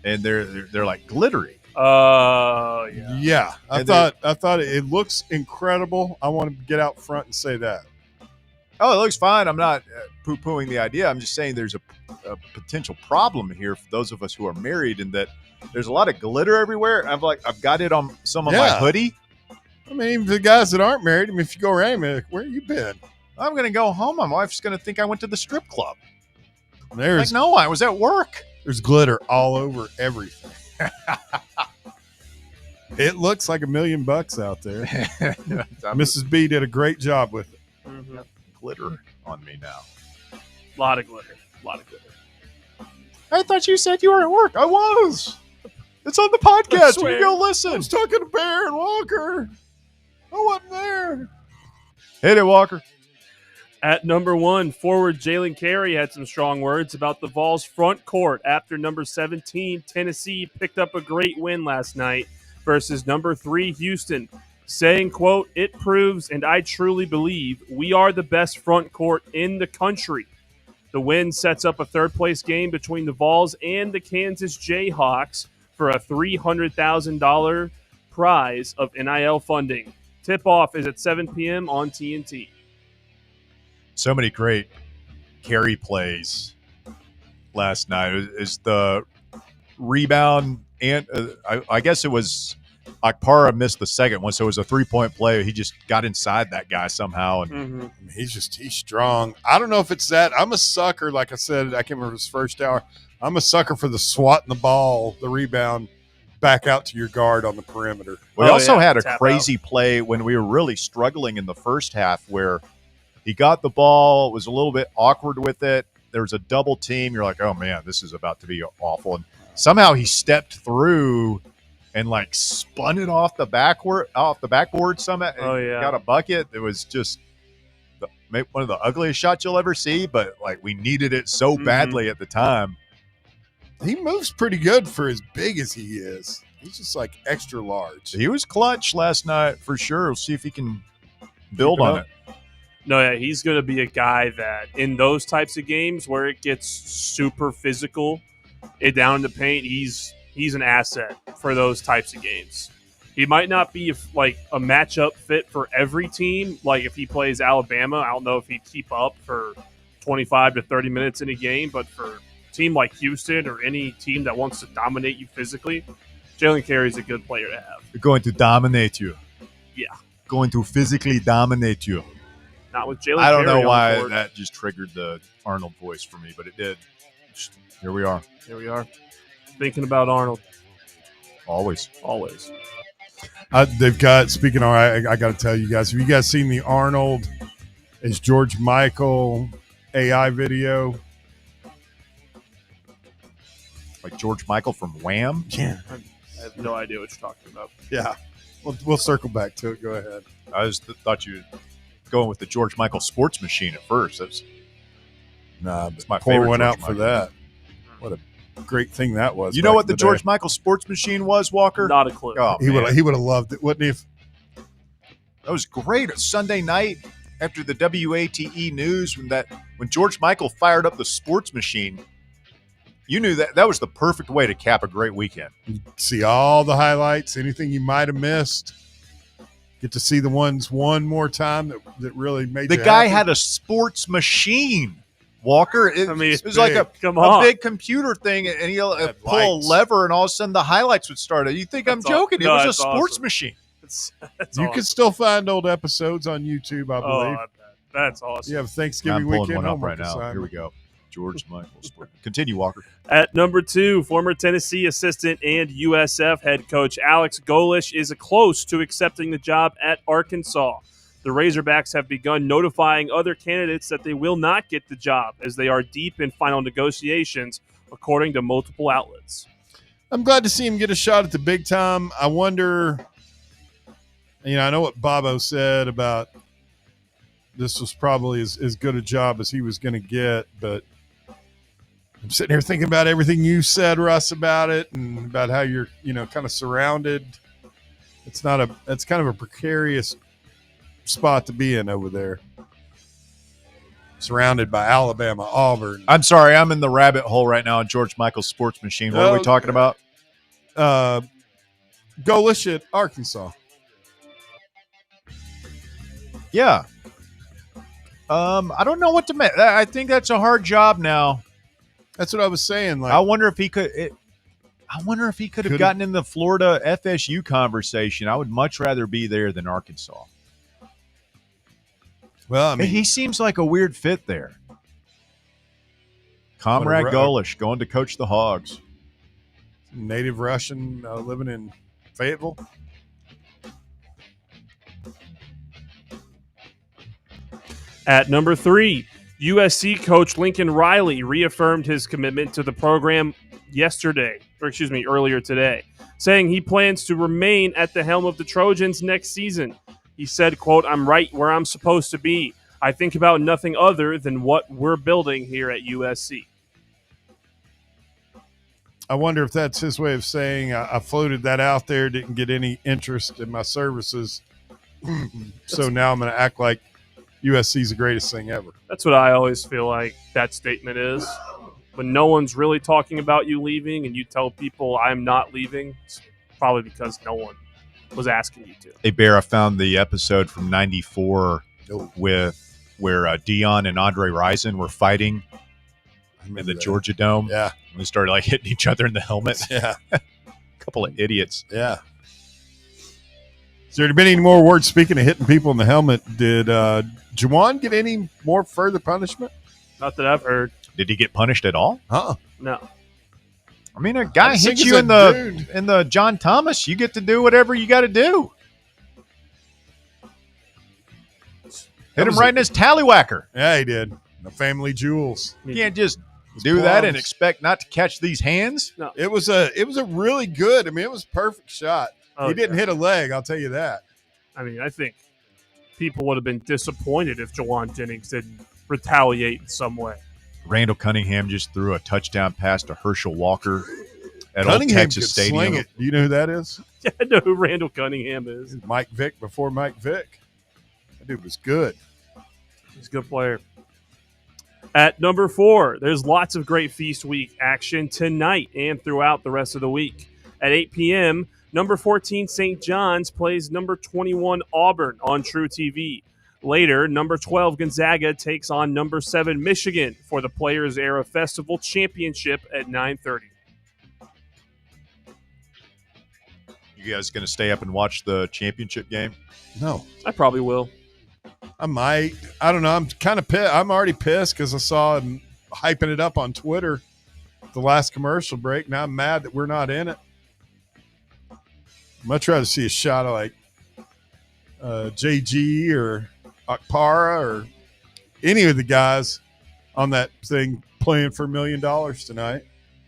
S2: and they're like glittery.
S12: Yeah. I thought it looks incredible. I want to get out front and say that.
S2: Oh, it looks fine. I'm not poo-pooing the idea. I'm just saying there's a potential problem here for those of us who are married, in that there's a lot of glitter everywhere. I've got it on some of my hoodie.
S12: I mean, the guys that aren't married, if you go around, like, where you been?
S2: I'm going to go home. My wife's going to think I went to the strip club.
S12: There's
S2: no, I was at work.
S12: There's glitter all over everything. It looks like $1 million out there. Mrs. B did a great job with it.
S27: Mm-hmm.
S2: Glitter on me now.
S27: A lot of glitter.
S2: I thought you said you were at work. I was. It's on the podcast. You can go listen.
S12: I was talking to Bear and Walker. I wasn't there.
S2: Hit it, Walker.
S27: At number 1, forward Jalen Carey had some strong words about the Vols' front court after number 17, Tennessee, picked up a great win last night versus number 3, Houston, saying, quote, "It proves, and I truly believe, we are the best front court in the country." The win sets up a third-place game between the Vols and the Kansas Jayhawks for a $300,000 prize of NIL funding. Tip-off is at 7 p.m. on TNT.
S2: So many great carry plays last night. Is the rebound, and I guess it was Akpara missed the second one, so it was a 3-point play. He just got inside that guy somehow, and
S12: he's strong. I don't know if it's that. I'm a sucker. Like I said, I can't remember his first hour. I'm a sucker for the swatting the ball, the rebound, back out to your guard on the perimeter.
S2: We also had a crazy play when we were really struggling in the first half where he got the ball, was a little bit awkward with it. There was a double team. You're like, oh, man, this is about to be awful. And somehow he stepped through and, like, spun it off the backboard somehow. Got a bucket. It was just one of the ugliest shots you'll ever see, but, like, we needed it so badly at the time.
S12: He moves pretty good for as big as he is. He's just, like, extra large.
S2: He was clutch last night for sure. We'll see if he can build on it.
S27: No, yeah, he's going to be a guy that in those types of games where it gets super physical, down in the paint, he's an asset for those types of games. He might not be like a matchup fit for every team. Like if he plays Alabama, I don't know if he'd keep up for 25 to 30 minutes in a game, but for a team like Houston or any team that wants to dominate you physically, Jalen Carey's a good player to have.
S2: They're going to dominate you.
S27: Yeah.
S2: Going to physically dominate you.
S27: Not with Jalen Carey.
S2: I don't know why that just triggered the Arnold voice for me, but it did. Here we are.
S27: Thinking about Arnold.
S2: Always.
S12: They've got, speaking of, I got to tell you guys, have you guys seen the Arnold as George Michael AI video?
S2: Like George Michael from Wham?
S12: Yeah.
S27: I have no idea what you're talking about.
S12: Yeah. We'll circle back to it. Go ahead.
S2: I just thought you were going with the George Michael sports machine at first. That's my
S12: pour
S2: favorite
S12: one
S2: George
S12: out for
S2: Michael.
S12: that. What a great thing that was.
S2: You know what the George Michael sports machine was, Walker?
S27: Not a clue.
S12: He would have loved it, wouldn't he?
S2: That was great. Sunday night after the WATE news when George Michael fired up the sports machine, you knew that was the perfect way to cap a great weekend.
S12: You see all the highlights, anything you might have missed. Get to see the ones one more time that really made
S2: the
S12: you
S2: guy
S12: happy.
S2: had a sports machine. Walker, it was like a big computer thing, and he'll pull a lever, and all of a sudden the highlights would start. You think I'm joking? It was a sports machine.
S12: You can still find old episodes on YouTube, I believe.
S27: That's awesome.
S12: You have Thanksgiving
S2: I'm pulling
S12: weekend
S2: one up
S12: homework
S2: right now.
S12: assignment.
S2: Here we go. George Michael. Continue, Walker.
S27: At number 2, former Tennessee assistant and USF head coach Alex Golesh is close to accepting the job at Arkansas. The Razorbacks have begun notifying other candidates that they will not get the job as they are deep in final negotiations, according to multiple outlets.
S12: I'm glad to see him get a shot at the big time. I wonder, I know what Bobo said about this was probably as good a job as he was going to get, but I'm sitting here thinking about everything you said, Russ, about it and about how you're, kind of surrounded. It's kind of a precarious spot to be in over there. Surrounded by Alabama, Auburn.
S2: I'm sorry, I'm in the rabbit hole right now on George Michael's sports machine. What are we talking about?
S12: Golesh at Arkansas.
S2: Yeah. I don't know what to make. I think that's a hard job now.
S12: That's what I was saying. Like,
S2: I wonder if he could. I wonder if he could have gotten in the Florida FSU conversation. I would much rather be there than Arkansas.
S12: Well, I mean,
S2: he seems like a weird fit there. Comrade
S12: What a-
S2: Golish going to coach the Hogs.
S12: Native Russian living in Fayetteville.
S27: At number 3, USC coach Lincoln Riley reaffirmed his commitment to the program earlier today, saying he plans to remain at the helm of the Trojans next season. He said, quote, "I'm right where I'm supposed to be. I think about nothing other than what we're building here at USC."
S12: I wonder if that's his way of saying I floated that out there, didn't get any interest in my services. So now I'm going to act like USC is the greatest thing ever.
S27: That's what I always feel like that statement is. When no one's really talking about you leaving and you tell people I'm not leaving, it's probably because no one was asking you to.
S2: Hey, Bear, I found the episode from 94 with where Dion and Andre Rison were fighting in the Georgia Dome.
S12: Yeah.
S2: And we started like hitting each other in the helmet.
S12: Yeah.
S2: Couple of idiots.
S12: Yeah. Has there been any more words, speaking of hitting people in the helmet, did Juwan get any more further punishment?
S27: Not that I've heard.
S2: Did he get punished at all?
S27: No.
S2: I mean, a guy
S12: I just
S2: hits
S12: think
S2: you
S12: it's
S2: in the John Thomas, you get to do whatever you got to do. Hit him right in his tallywhacker.
S12: Yeah, he did. The family jewels.
S2: You can't just do that and expect not to catch these hands.
S27: No.
S12: It was a really good. I mean, it was a perfect shot.
S27: Oh,
S12: he didn't hit a leg. I'll tell you that.
S27: I mean, I think people would have been disappointed if Jawan Jennings didn't retaliate in some way.
S2: Randall Cunningham just threw a touchdown pass to Herschel Walker at Old
S12: Cunningham
S2: Texas
S12: could
S2: Stadium.
S12: sling it. Do you know who that is?
S27: Yeah, I know who Randall Cunningham is.
S12: Mike Vick before Mike Vick. That dude was good.
S27: He's a good player. At number 4, there's lots of great Feast Week action tonight and throughout the rest of the week. At 8 p.m., number 14 St. John's plays number 21 Auburn on True TV. Later, number 12 Gonzaga takes on number 7 Michigan for the Players Era Festival Championship at 9:30.
S2: You guys going to stay up and watch the championship game?
S12: No.
S27: I probably will.
S12: I might. I don't know. I'm kind of pissed. I'm already pissed because I saw him hyping it up on Twitter the last commercial break. Now I'm mad that we're not in it. Much rather see a shot of like JG or Akpara or any of the guys on that thing playing for $1 million tonight.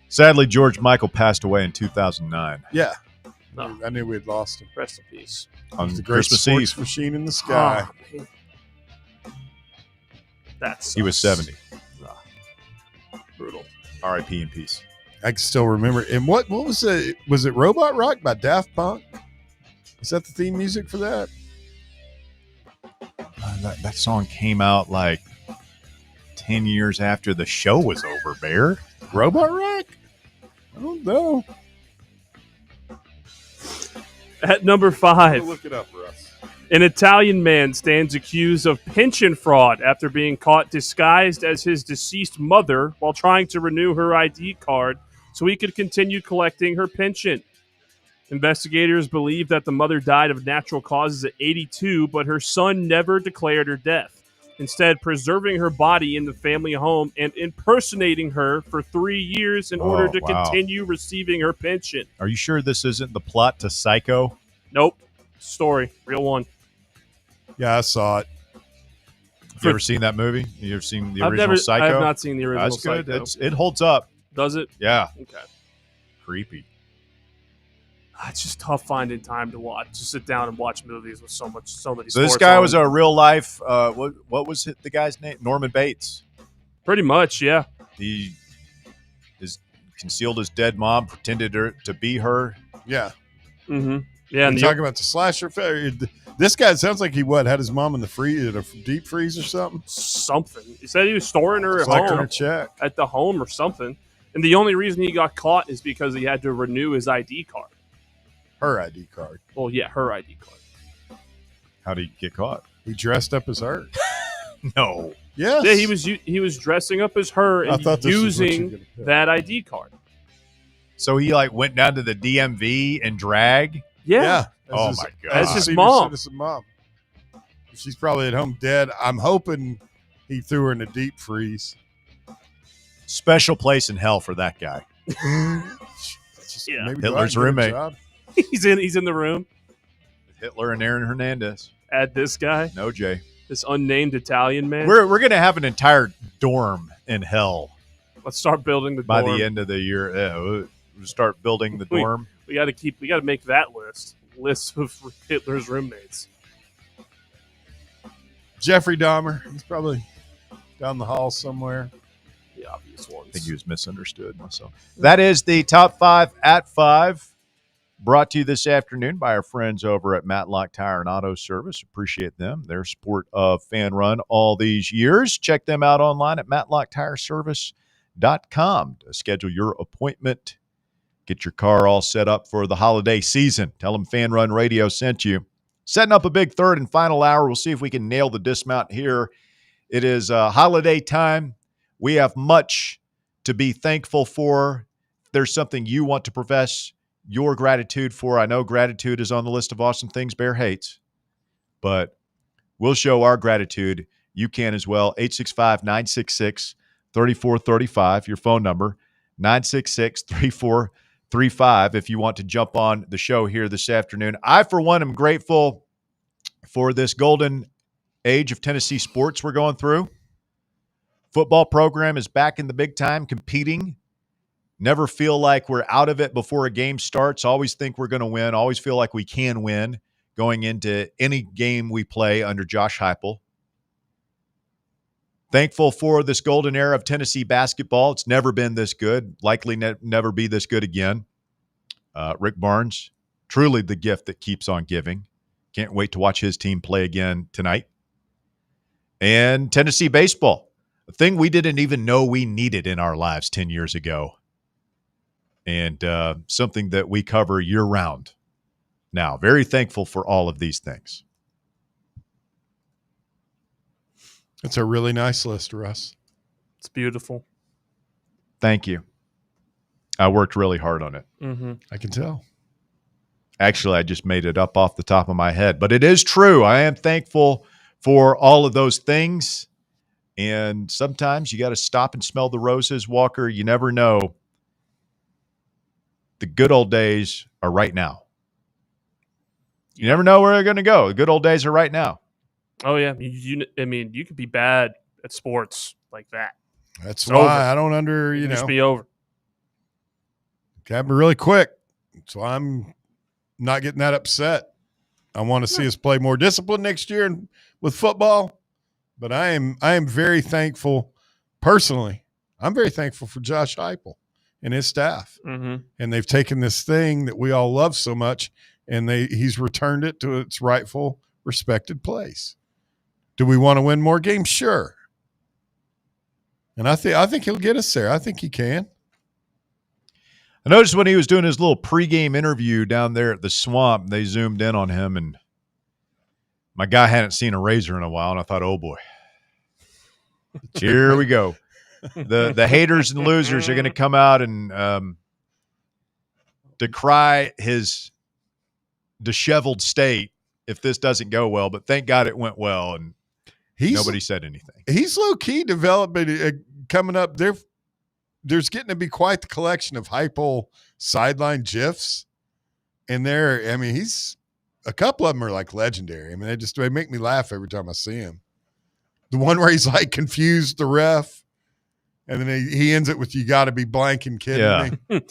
S2: Sadly, George Michael passed away in 2009.
S12: Yeah.
S27: No.
S12: I knew we had lost him.
S27: Rest in peace.
S2: On
S12: He's the great
S2: Christmas
S12: sports
S2: Eve.
S12: machine in the sky.
S27: Oh, that's
S2: He was 70.
S27: brutal.
S2: R.I.P. in peace.
S12: I can still remember. And what was it? Was it Robot Rock by Daft Punk? Is that the theme music for that?
S2: That song came out like 10 years after the show was over, Bear.
S12: Robot Rock? I don't know.
S27: At number 5,
S12: Look it up, Russ.
S27: an Italian man stands accused of pension fraud after being caught disguised as his deceased mother while trying to renew her ID card so he could continue collecting her pension. Investigators believe that the mother died of natural causes at 82, but her son never declared her death, instead preserving her body in the family home and impersonating her for 3 years in order to
S2: wow.
S27: continue receiving her pension.
S2: Are you sure this isn't the plot to Psycho?
S27: Nope. Story. Real one.
S12: Yeah, I saw it.
S2: You ever seen that movie? You ever seen the
S27: I've
S2: original
S27: never-
S2: Psycho?
S27: I have not seen the original
S2: That's good.
S27: Psycho.
S2: It holds up.
S27: Does it?
S2: Yeah.
S27: Okay.
S2: Creepy.
S27: It's just tough finding time to watch. To sit down and watch movies with so many.
S2: So this
S27: sports
S2: guy
S27: on.
S2: was a real life. What was the guy's name? Norman Bates.
S27: Pretty much, yeah.
S2: He concealed his dead mom, pretended to be her.
S12: Yeah.
S27: Mm-hmm. Yeah.
S12: And talking about the slasher. This guy sounds like he had his mom in the deep freeze or something.
S27: Something. He said he was storing her at
S12: Collecting
S27: home.
S12: her check.
S27: At the home or something. And the only reason he got caught is because he had to renew his ID card.
S12: Her ID card.
S27: Well, yeah, her ID card.
S2: How did he get caught?
S12: He dressed up as her.
S2: No.
S12: Yes.
S27: Yeah, he was dressing up as her
S12: I
S27: and
S12: thought this was what you were
S27: using
S12: gonna pick.
S27: that ID card.
S2: So he went down to the DMV and drag.
S27: Yeah.
S2: Oh
S12: As
S2: my
S12: his-
S2: god.
S27: That's
S12: as
S27: his
S12: senior
S27: mom.
S12: citizen mom. She's probably at home dead. I'm hoping he threw her in a deep freeze.
S2: Special place in hell for that guy.
S27: Yeah.
S12: Maybe
S2: Hitler's
S12: go out and get a
S2: roommate.
S12: job.
S27: He's in the room.
S2: Hitler and Aaron Hernandez.
S27: Add this guy,
S2: No, Jay.
S27: this unnamed Italian man.
S2: We're going to have an entire dorm in hell
S27: Let's start building the
S2: by
S27: dorm.
S2: the end of the year. Yeah, we'll start building the dorm.
S27: We got to make that list of Hitler's roommates.
S12: Jeffrey Dahmer. He's probably down the hall somewhere.
S27: The obvious ones.
S2: I think he was misunderstood myself. That is the top 5 at 5. Brought to you this afternoon by our friends over at Matlock Tire and Auto Service. Appreciate them, their support of Fan Run all these years. Check them out online at matlocktireservice.com to schedule your appointment. Get your car all set up for the holiday season. Tell them Fan Run Radio sent you. Setting up a big third and final hour. We'll see if we can nail the dismount here. It is holiday time. We have much to be thankful for. If there's something you want to profess your gratitude for, I know gratitude is on the list of awesome things Bear hates, but we'll show our gratitude. You can as well. 865-966-3435, your phone number, 966-3435 if you want to jump on the show here this afternoon. I, for one, am grateful for this golden age of Tennessee sports we're going through. Football program is back in the big time, competing. Never feel like we're out of it before a game starts. Always think we're going to win. Always feel like we can win going into any game we play under Josh Heupel. Thankful for this golden era of Tennessee basketball. It's never been this good. Likely never be this good again. Rick Barnes, truly the gift that keeps on giving. Can't wait to watch his team play again tonight. And Tennessee baseball, a thing we didn't even know we needed in our lives 10 years ago. And something that we cover year-round now. Very thankful for all of these things.
S12: It's a really nice list, Russ.
S27: It's beautiful.
S2: Thank you. I worked really hard on it.
S27: Mm-hmm.
S12: I can tell.
S2: Actually, I just made it up off the top of my head. But it is true. I am thankful for all of those things. And sometimes you got to stop and smell the roses, Walker. You never know. The good old days are right now. You never know where they're going to go. The good old days are right now.
S27: Oh, yeah. I mean, you could be bad at sports like that.
S12: That's
S27: It's
S12: why
S27: over.
S12: I don't
S27: It just be over.
S12: Got me really quick. So I'm not getting that upset. I want to see us play more discipline next year with football. But I am very thankful personally. I'm very thankful for Josh Heupel and his staff.
S27: Mm-hmm.
S12: And they've taken this thing that we all love so much, and he's returned it to its rightful, respected place. Do we want to win more games? Sure. And I think he'll get us there. I think he can.
S2: I noticed when he was doing his little pregame interview down there at the Swamp, they zoomed in on him, and my guy hadn't seen a razor in a while, and I thought, oh, boy. Here we go. The haters and losers are going to come out and decry his disheveled state if this doesn't go well. But thank God it went well, and nobody said anything.
S12: He's low-key developing, coming up. There's getting to be quite the collection of Heupel sideline GIFs. And he's a couple of them are like legendary. I mean, they make me laugh every time I see him. The one where he's like confused the ref, and then he ends it with "You got to be blank and kidding me."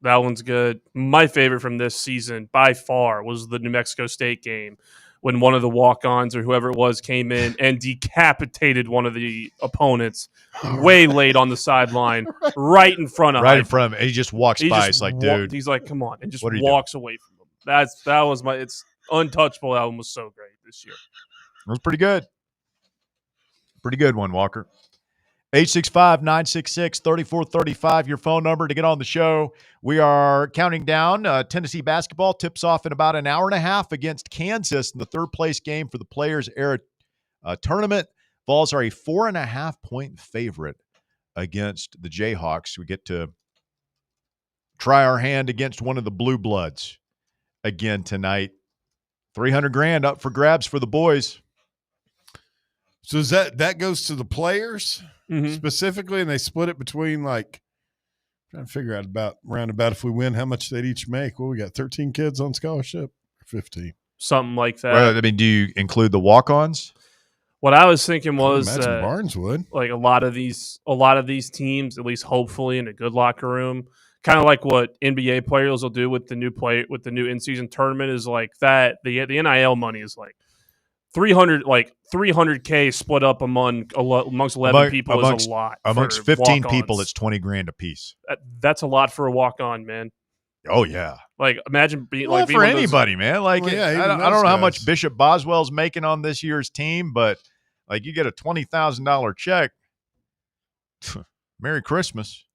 S27: That one's good. My favorite from this season by far was the New Mexico State game when one of the walk-ons or whoever it was came in and decapitated one of the opponents way late on the sideline, right in front of him.
S2: Right in front of him. He just walks by. He's like, dude.
S27: He's like, come on. And just
S2: what are you
S27: walks away from him. That was it's Untouchable album was so great this year.
S2: It was pretty good. Pretty good one, Walker. 865-966-3435, your phone number to get on the show. We are counting down. Tennessee basketball tips off in about an hour and a half against Kansas in the third-place game for the Players Era tournament. Vols are a 4.5-point favorite against the Jayhawks. We get to try our hand against one of the Blue Bloods again tonight. $300,000 up for grabs for the boys.
S12: So is that goes to the players? specifically, and they split it between like trying to figure out roundabout if we win how much they'd each make. Well, we got 13 kids on scholarship, or 15,
S27: something like that.
S2: Well, I mean, do you include the walk-ons?
S27: What I was thinking was
S12: Barnes would,
S27: like a lot of these teams, at least hopefully in a good locker room, kind of like what NBA players will do with the new in-season tournament is like that. The NIL money is like $300K split up amongst 11 people is a lot.
S2: Amongst 15 people, it's $20,000 a piece.
S27: That's a lot for a walk-on, man.
S2: Oh yeah.
S27: Like imagine being
S2: well,
S27: like being
S2: for anybody, man. Like I don't know how much
S12: guys.
S2: Bishop Boswell's making on this year's team, but like you get a $20,000 check. Merry Christmas.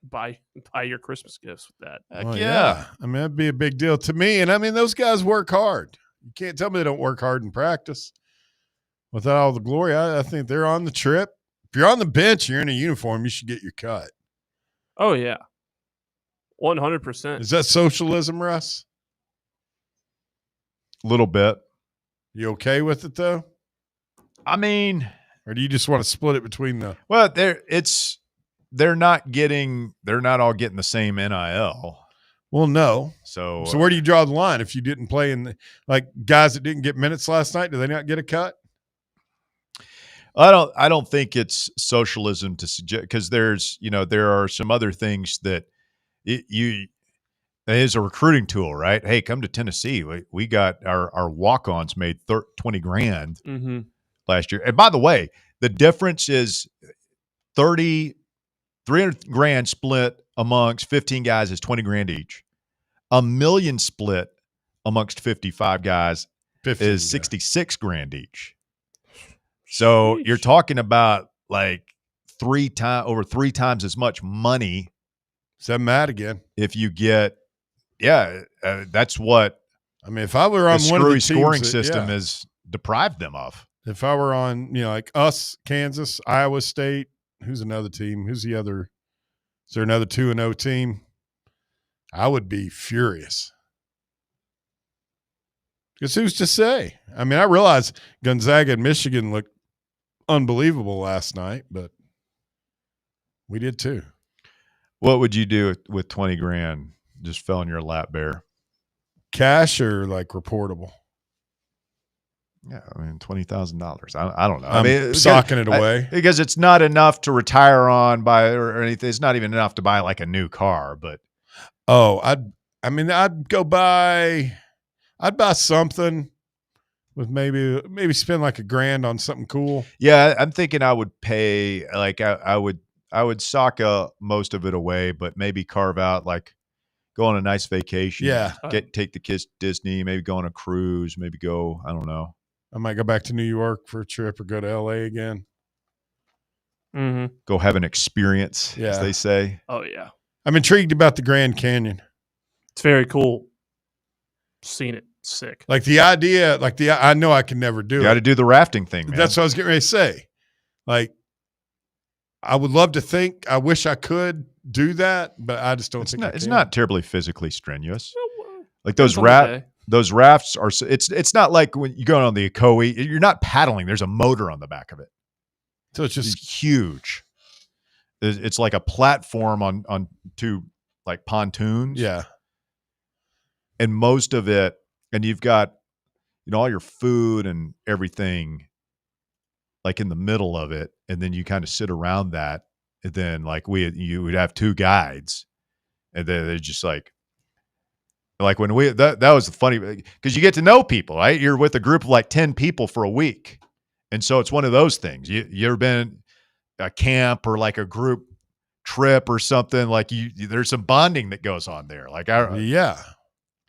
S27: Buy your Christmas gifts with that.
S2: Heck yeah.
S12: I mean, that'd be a big deal to me. And I mean, those guys work hard. You can't tell me they don't work hard in practice. Without all the glory, I think they're on the trip. If you're on the bench, you're in a uniform, you should get your cut.
S27: Oh yeah. 100%.
S12: Is that socialism, Russ?
S2: A little bit.
S12: You okay with it though?
S2: I mean,
S12: or do you just want to split it between the?
S2: Well, they're not all getting the same NIL.
S12: Well, no.
S2: So
S12: where do you draw the line? If you didn't play in like guys that didn't get minutes last night, do they not get a cut?
S2: I don't think it's socialism to suggest, because there are some other things that it is a recruiting tool, right? Hey, come to Tennessee. We got our walk-ons made $20,000 last year. And by the way, the difference is $300,000 split amongst 15 guys is $20,000 each. $1 million split amongst 55 guys is $66,000 each. So you're talking about like over three times as much money.
S12: Is that mad again?
S2: If you get, that's what
S12: I mean. If I were on
S2: the
S12: one of the
S2: scoring
S12: teams
S2: system has deprived them of.
S12: If I were on, like us, Kansas, Iowa State, who's another team? Who's the other? Is there another 2-0 team? I would be furious. Because who's to say? I mean, I realize Gonzaga and Michigan looked unbelievable last night, but we did too.
S2: What would you do with $20,000 just fell in your lap, Bear?
S12: Cash or like reportable?
S2: Yeah, I mean $20,000. I don't know.
S12: I'm socking it away
S2: because it's not enough to retire on or anything. It's not even enough to buy like a new car. But
S12: I'd buy something with maybe spend like $1,000 on something cool.
S2: Yeah, I'm thinking I would pay like I would sock most of it away, but maybe carve out like go on a nice vacation.
S12: Yeah,
S2: take the kids to Disney. Maybe go on a cruise. Maybe go. I don't know.
S12: I might go back to New York for a trip or go to LA again.
S27: Mm-hmm.
S2: Go have an experience, as they say.
S27: Oh yeah.
S12: I'm intrigued about the Grand Canyon.
S27: It's very cool. Seen it. Sick.
S12: Like the idea, I know I can never do it.
S2: You got to do the rafting thing, man.
S12: That's what I was getting ready to say. Like, I would love to think, I wish I could do that, but I just don't think
S2: it's not terribly physically strenuous. Like
S27: Depends
S2: those
S27: on the day.
S2: those rafts are. It's not like when you go on the Ocoee. You're not paddling. There's a motor on the back of it,
S12: so it's just
S2: huge. It's like a platform on two like pontoons.
S12: Yeah,
S2: and most of it, and you've got all your food and everything like in the middle of it, and then you kind of sit around that, and then like you would have two guides, and then they're just like when that was funny because you get to know people, right? You're with a group of like 10 people for a week, and so it's one of those things. You ever been a camp or like a group trip or something? Like there's some bonding that goes on there. Like
S12: yeah.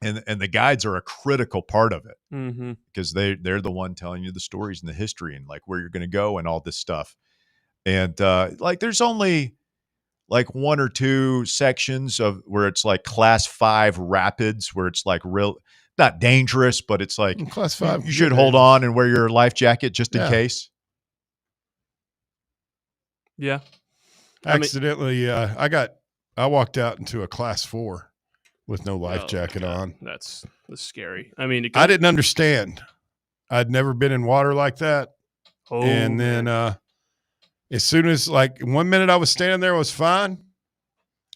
S2: And the guides are a critical part of
S27: Mm-hmm.
S2: it because they're the one telling you the stories and the history and like where you're going to go and all this stuff. And like there's only like one or two sections of where it's like class 5 rapids where it's like real not dangerous, but it's like
S12: class 5.
S2: You should hold on and wear your life jacket just in case.
S27: Yeah.
S12: Accidentally, I walked out into a class 4. With no life jacket on.
S27: That's scary. I mean,
S12: I didn't understand. I'd never been in water like that.
S27: Oh,
S12: and then As soon as, like, 1 minute I was standing there, it was fine.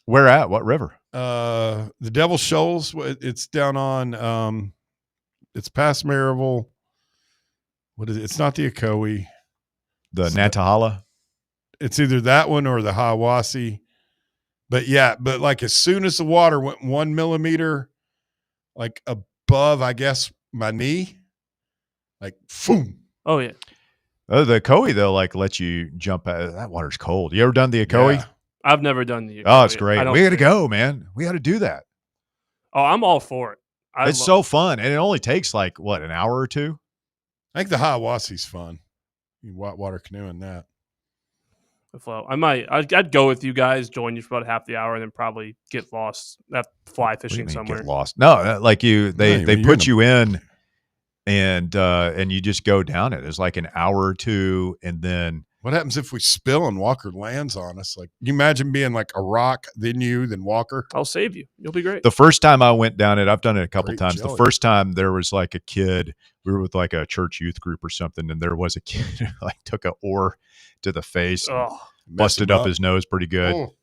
S2: Where at? What river?
S12: The Devil Shoals. It's down on, it's past Maryville. What is it? It's not the Ocoee.
S2: The Nantahala?
S12: It's either that one or the Hiawassee. But yeah, but like as soon as the water went 1 millimeter, like above, I guess, my knee, like, boom.
S27: Oh, yeah.
S2: Oh, the Ocoee, though, like, lets you jump out. That water's cold. You ever done the Ocoee?
S12: Yeah.
S27: I've never done the Ocoee.
S2: Oh, it's great. We got to go, man. We got to do that.
S27: Oh, I'm all for it.
S2: It's so fun. And it only takes, like, what, an hour or two?
S12: I think the Hiawassee's fun. You whitewater canoeing that.
S27: Flow. I'd go with you guys, join you for about half the hour, and then probably get lost at fly fishing somewhere.
S2: Get lost? No, like they put you in, and you just go down it. It's like an hour or two, and then
S12: what happens if we spill and Walker lands on us? Like, you imagine being like a rock, then Walker.
S27: I'll save you. You'll be great.
S2: The first time I went down it, I've done it a couple times.
S12: jelly.
S2: The first time there was like a kid. We were with like a church youth group or something, and there was a kid who like took an oar to the face, busted up his nose pretty good.
S12: Oh.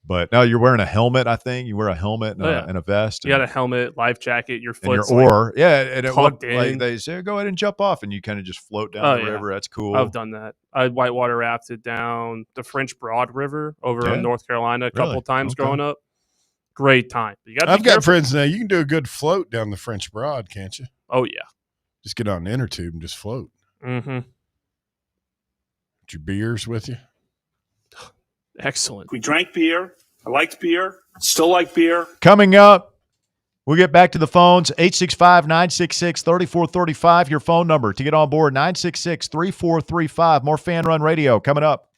S2: But now you're wearing a helmet. I think you wear a helmet and a vest.
S27: You got a helmet, life jacket, your
S2: and
S27: foot's
S2: your oar. Yeah, and it
S27: tucked
S2: like
S27: in.
S2: they say, go ahead and jump off, and you kind of just float down the river. That's cool.
S27: I've done that. I whitewater rafted down the French Broad River over in North Carolina a couple times growing up. Great time.
S12: I've got friends now. You can do a good float down the French Broad, can't you?
S27: Oh yeah.
S12: Just get on the inner tube and just float.
S27: Mm-hmm.
S12: Your beers with you?
S27: Excellent.
S1: We drank beer. I liked beer. Still like beer.
S2: Coming up, we'll get back to the phones. 865-966-3435, your phone number to get on board. 966-3435. More Fan Run Radio coming up.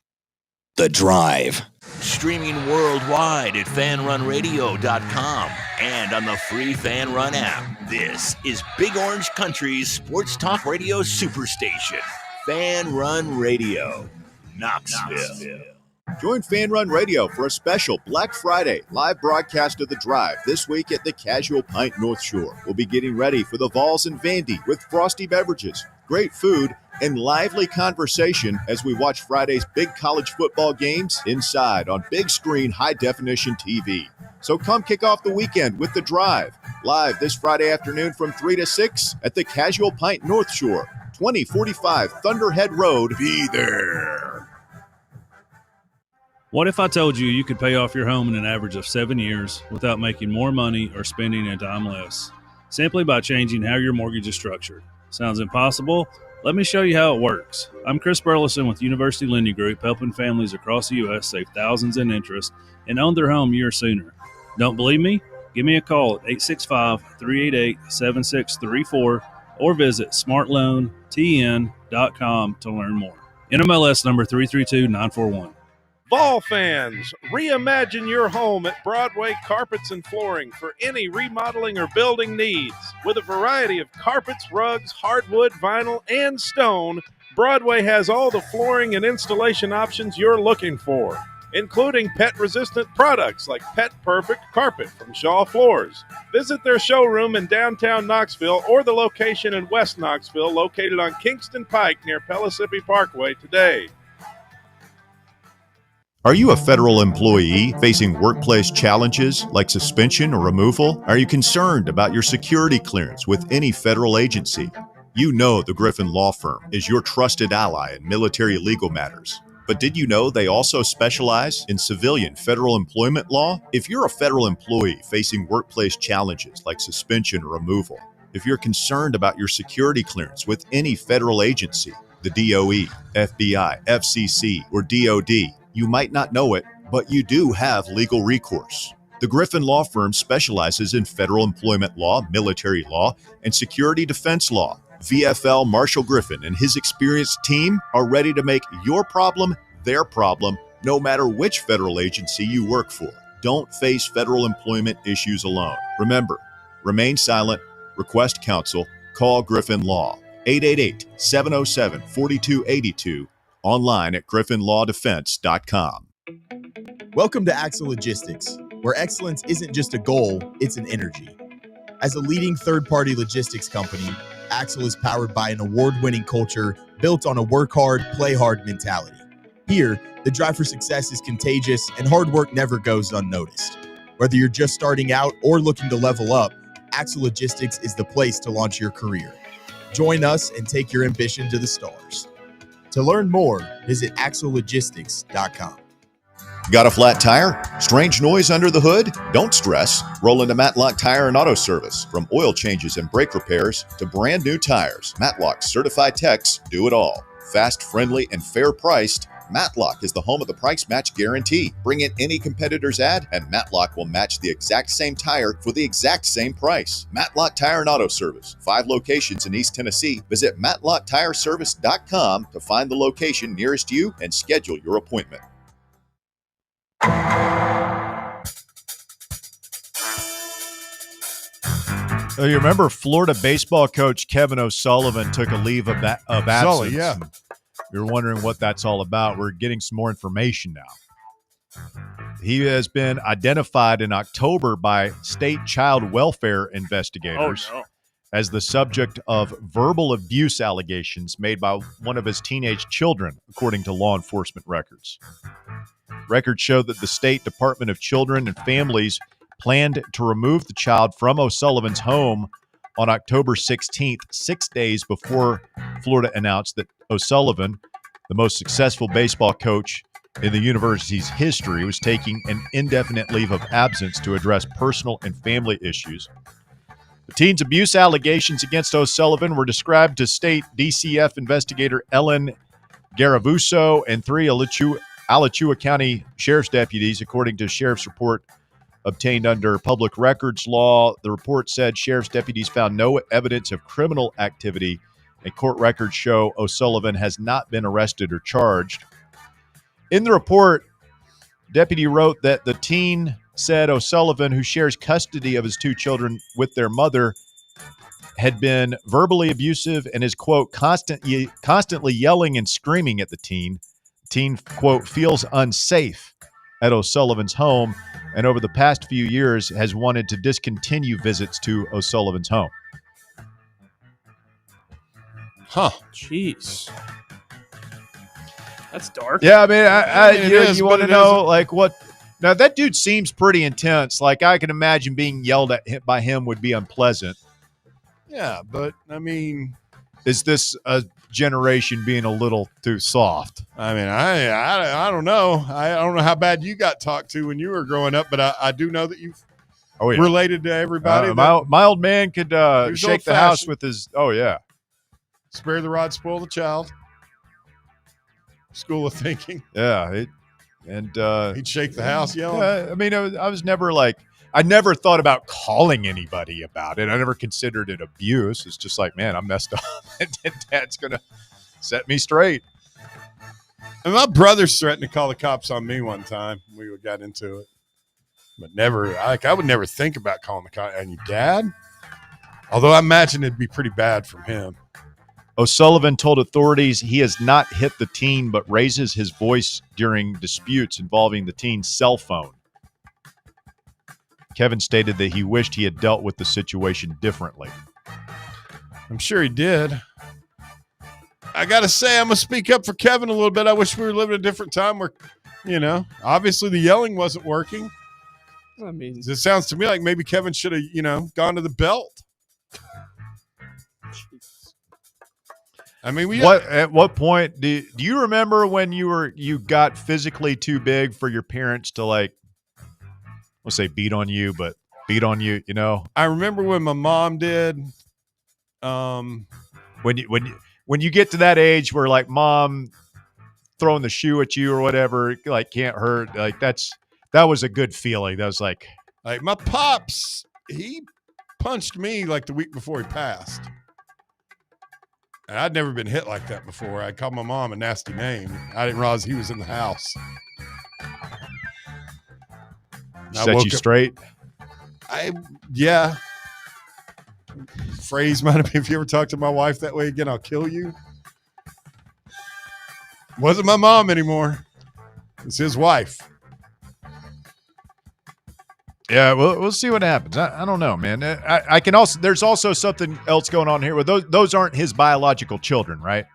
S14: The Drive. Streaming worldwide at fanrunradio.com and on the free Fan Run app. This is Big Orange Country's sports talk radio superstation. Fan Run Radio, Knoxville.
S2: Join Fan Run Radio for a special Black Friday live broadcast of The Drive this week at the Casual Pint North Shore. We'll be getting ready for the Vols and Vandy with frosty beverages, great food, and lively conversation as we watch Friday's big college football games inside on big screen high-definition TV. So come kick off the weekend with The Drive, live this Friday afternoon from 3 to 6 at the Casual Pint North Shore, 2045 Thunderhead Road. Be there.
S4: What if I told you you could pay off your home in an average of 7 years without making more money or spending a dime less, simply by changing how your mortgage is structured? Sounds impossible? Let me show you how it works. I'm Chris Burleson with University Lending Group, helping families across the U.S. save thousands in interest and own their home years sooner. Don't believe me? Give me a call at 865-388-7634 or visit smartloantn.com to learn more. NMLS number 332941.
S7: Vol fans, reimagine your home at Broadway Carpets and Flooring for any remodeling or building needs. With a variety of carpets, rugs, hardwood, vinyl, and stone, Broadway has all the flooring and installation options you're looking for, including pet-resistant products like Pet Perfect Carpet from Shaw Floors. Visit their showroom in downtown Knoxville or the location in West Knoxville located on Kingston Pike near Pellissippi Parkway today.
S2: Are you a federal employee facing workplace challenges like suspension or removal? Are you concerned about your security clearance with any federal agency? You know the Griffin Law Firm is your trusted ally in military legal matters. But did you know they also specialize in civilian federal employment law? If you're a federal employee facing workplace challenges like suspension or removal, if you're concerned about your security clearance with any federal agency, the DOE, FBI, FCC, or DOD, you might not know it, but you do have legal recourse. The Griffin Law Firm specializes in federal employment law, military law, and security defense law. VFL Marshall Griffin and his experienced team are ready to make your problem their problem, no matter which federal agency you work for. Don't face federal employment issues alone. Remember, remain silent, request counsel, call Griffin Law, 888-707-4282, online at griffinlawdefense.com.
S11: Welcome to Axle Logistics, where excellence isn't just a goal, it's an energy. As a leading third-party logistics company, Axle is powered by an award-winning culture built on a work hard, play hard mentality. Here, the drive for success is contagious and hard work never goes unnoticed. Whether you're just starting out or looking to level up, Axel Logistics is the place to launch your career. Join us and take your ambition to the stars. To learn more, visit axellogistics.com.
S6: Got a flat tire? Strange noise under the hood? Don't stress. Roll into Matlock Tire and Auto Service. From oil changes and brake repairs to brand new tires, Matlock's certified techs do it all. Fast, friendly, and fair priced, Matlock is the home of the price match guarantee. Bring in any competitor's ad and Matlock will match the exact same tire for the exact same price. Matlock Tire and Auto Service. 5 locations in East Tennessee. Visit matlocktireservice.com to find the location nearest you and schedule your appointment.
S2: You remember Florida baseball coach Kevin O'Sullivan took a leave of absence?
S12: Sully, yeah.
S2: You're wondering what that's all about. We're getting some more information now. He has been identified in October by state child welfare investigators as the subject of verbal abuse allegations made by one of his teenage children, according to law enforcement records. Records show that the State Department of Children and Families planned to remove the child from O'Sullivan's home on October 16th, 6 days before Florida announced that O'Sullivan, the most successful baseball coach in the university's history, was taking an indefinite leave of absence to address personal and family issues. The teen's abuse allegations against O'Sullivan were described to state DCF investigator Ellen Garavuso and 3 Alachua County sheriff's deputies, according to a sheriff's report obtained under public records law. The report said sheriff's deputies found no evidence of criminal activity, and court records show O'Sullivan has not been arrested or charged. In the report, deputy wrote that the teen said O'Sullivan, who shares custody of his 2 children with their mother, had been verbally abusive and is, quote, constantly yelling and screaming at the teen. The teen, quote, feels unsafe at O'Sullivan's home and over the past few years has wanted to discontinue visits to O'Sullivan's home.
S12: Huh.
S27: Jeez. That's dark.
S2: Yeah, I mean, you want to know,
S12: isn't.
S2: like, what? Now, that dude seems pretty intense. Like, I can imagine being yelled at by him would be unpleasant.
S12: Yeah, but, I mean...
S2: Is this a generation being a little too soft?
S12: I mean, I don't know. I don't know how bad you got talked to when you were growing up, but I do know that you've related to everybody.
S2: My old man could shake the house with his... Oh, yeah.
S12: Spare the rod, spoil the child. School of thinking.
S2: Yeah.
S12: He'd shake the house yelling.
S2: Yeah, I mean, I was never like... I never thought about calling anybody about it. I never considered it abuse. It's just like, man, I'm messed up. And Dad's going to set me straight.
S12: And my brothers threatened to call the cops on me one time. We got into it. But never, I would never think about calling the cops. And your dad? Although I imagine it'd be pretty bad from him.
S2: O'Sullivan told authorities he has not hit the teen, but raises his voice during disputes involving the teen's cell phone. Kevin stated that he wished he had dealt with the situation differently.
S12: I'm sure he did. I got to say, I'm going to speak up for Kevin a little bit. I wish we were living a different time where, obviously the yelling wasn't working.
S27: I mean,
S12: it sounds to me like maybe Kevin should have, gone to the belt. I mean,
S2: at what point do you remember when you got physically too big for your parents to, like, let's say beat on you, I
S12: remember when my mom did.
S2: When you get to that age where, like, mom throwing the shoe at you or whatever, like, can't hurt, like, that was a good feeling. That was like
S12: my pops, he punched me like the week before he passed. And I'd never been hit like that before. I called my mom a nasty name. I didn't realize he was in the house.
S2: Set you straight?
S12: Yeah. Phrase might have been, if you ever talk to my wife that way again, I'll kill you. Wasn't my mom anymore. It's his wife.
S2: Yeah, we'll see what happens. I don't know, man. I can also, there's also something else going on here. Those aren't his biological children, right?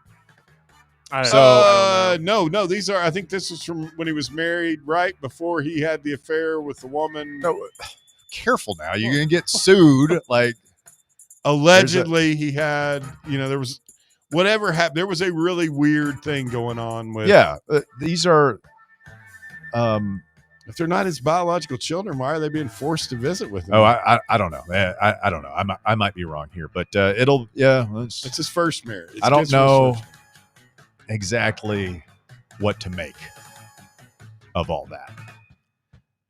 S27: I don't know.
S12: No. These are. I think this is from when he was married, right before he had the affair with the woman.
S2: No, careful now. You're gonna get sued. Like
S12: allegedly, he had. There was whatever happened. There was a really weird thing going on with.
S2: Yeah, these are.
S12: If they're not his biological children, why are they being forced to visit with him?
S2: Oh, I don't know. I don't know. I might be wrong here, but it'll. Yeah,
S12: it's his first marriage.
S2: I don't know exactly what to make of all that.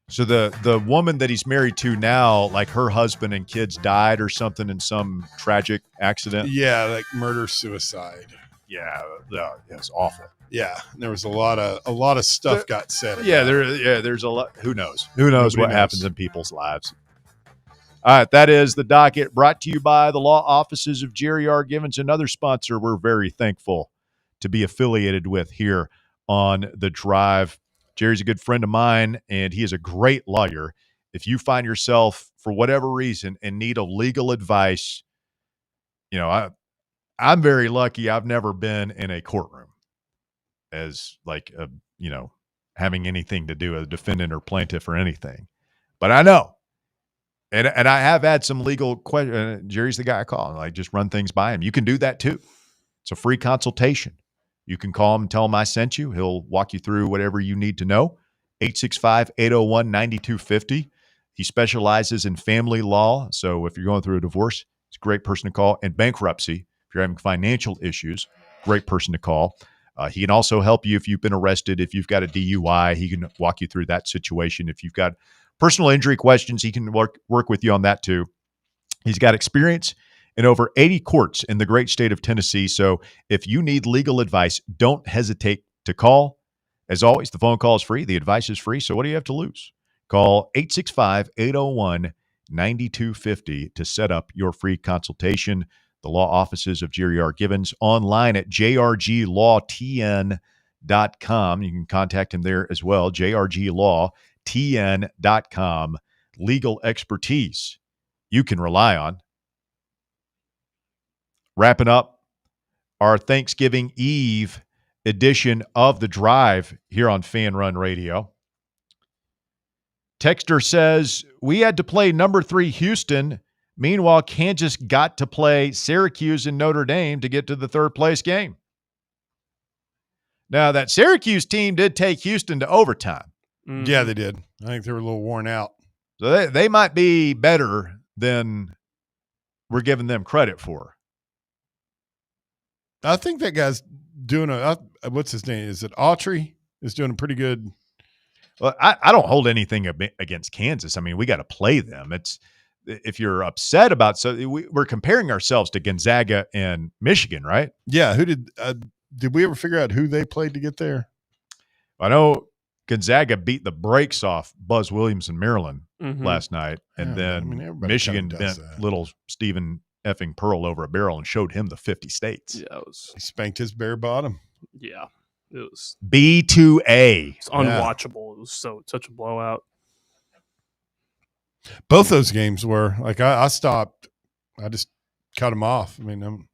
S2: So the woman that he's married to now, like her husband and kids died or something in some tragic accident.
S12: Yeah, like murder suicide.
S2: Yeah, it's awful.
S12: Yeah, there was a lot of stuff got said.
S2: Yeah, there's a lot. Who knows? Who knows
S12: Nobody
S2: what
S12: knows.
S2: happens in people's lives? All right, that is the docket brought to you by the law offices of Jerry R. Givens, another sponsor we're very thankful to be affiliated with here on The Drive. Jerry's a good friend of mine, and he is a great lawyer. If you find yourself, for whatever reason, in need of legal advice, I'm very lucky I've never been in a courtroom as having anything to do with a defendant or plaintiff or anything. But I know. And I have had some legal questions. Jerry's the guy I call. Like, just run things by him. You can do that too. It's a free consultation. You can call him and tell him I sent you. He'll walk you through whatever you need to know. 865-801-9250. He specializes in family law. So if you're going through a divorce, it's a great person to call. And bankruptcy, if you're having financial issues, great person to call. He can also help you if you've been arrested, if you've got a DUI. He can walk you through that situation. If you've got personal injury questions, he can work with you on that too. He's got experience in over 80 courts in the great state of Tennessee. So if you need legal advice, don't hesitate to call. As always, the phone call is free. The advice is free. So what do you have to lose? Call 865-801-9250 to set up your free consultation. The law offices of Jerry R. Givens, online at jrglawtn.com. You can contact him there as well, jrglawtn.com. Legal expertise you can rely on. Wrapping up our Thanksgiving Eve edition of The Drive here on Fan Run Radio. Texter says, we had to play number 3 Houston. Meanwhile, Kansas got to play Syracuse and Notre Dame to get to the third place game. Now, that Syracuse team did take Houston to overtime.
S27: Mm-hmm.
S12: Yeah, they did. I think they were a little worn out.
S2: So they might be better than we're giving them credit for.
S12: I think that guy's doing what's his name? Is it Autry? Is doing a pretty good.
S2: Well, I don't hold anything against Kansas. I mean, we got to play them. It's if you're upset about we're comparing ourselves to Gonzaga and Michigan, right?
S12: Yeah. Who did we ever figure out who they played to get there?
S2: I know Gonzaga beat the brakes off Buzz Williams in Maryland last night, and then Michigan bent little Stephen effing Pearl over a barrel and showed him the 50 states.
S27: Yeah,
S12: he spanked his bare bottom.
S27: Yeah, it was
S2: B2A.
S27: It's unwatchable. It was such a blowout.
S12: Both those games were like I stopped. I just cut them off. I mean,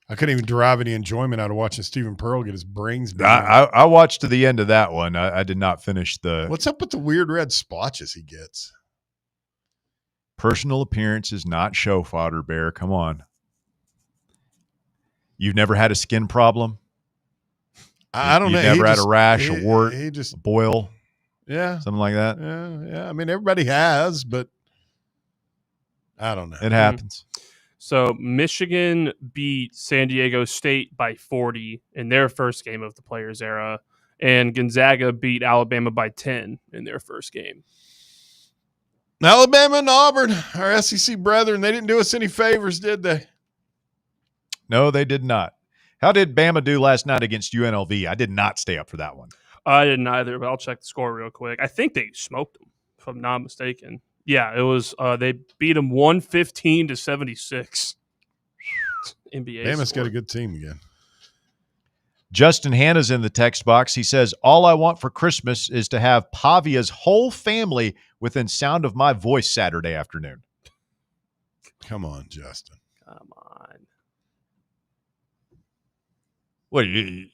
S12: I couldn't even derive any enjoyment out of watching Stephen Pearl get his brains beat.
S2: I watched to the end of that one. I did not finish the.
S12: What's up with the weird red splotches he gets?
S2: Personal appearance is not show fodder, Bear. Come on. You've never had a skin problem?
S12: I don't know.
S2: You've never had a rash, a wart,
S12: a
S2: boil?
S12: Yeah.
S2: Something like that?
S12: Yeah. I mean, everybody has, but I don't know.
S2: It happens.
S27: So Michigan beat San Diego State by 40 in their first game of the Players era, and Gonzaga beat Alabama by 10 in their first game.
S12: Alabama and Auburn, our SEC brethren, they didn't do us any favors, did they?
S2: No, they did not. How did Bama do last night against UNLV? I did not stay up for that one.
S27: I didn't either, but I'll check the score real quick. I think they smoked them, if I'm not mistaken. Yeah, it was. They beat them 115-76. NBA.
S12: Bama's got a good team again.
S2: Justin Hanna's in the text box. He says, all I want for Christmas is to have Pavia's whole family within sound of my voice Saturday afternoon.
S12: Come on, Justin.
S27: Come on.
S2: What you're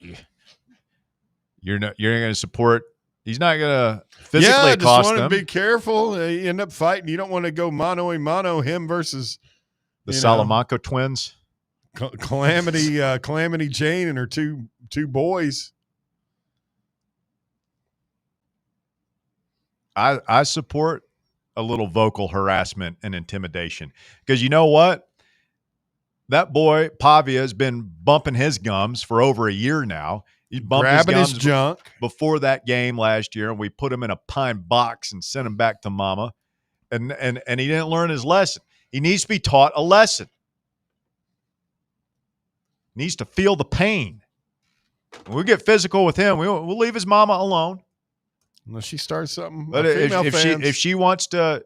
S2: not going to support? He's not going to physically
S12: I just
S2: cost
S12: want
S2: them.
S12: to be careful. You end up fighting. You don't want to go mano a mano him versus
S2: The Salamanca twins.
S12: Calamity Jane and her two boys.
S2: I support a little vocal harassment and intimidation because you know what? That boy Pavia has been bumping his gums for over a year now. He's bumped
S12: Grabbing
S2: his
S12: his
S2: gums
S12: junk.
S2: before that game last year, and we put him in a pine box and sent him back to mama. And he didn't learn his lesson. He needs to be taught a lesson. He needs to feel the pain. When we get physical with him, we'll leave his mama alone.
S12: Unless she starts something.
S2: But if she wants to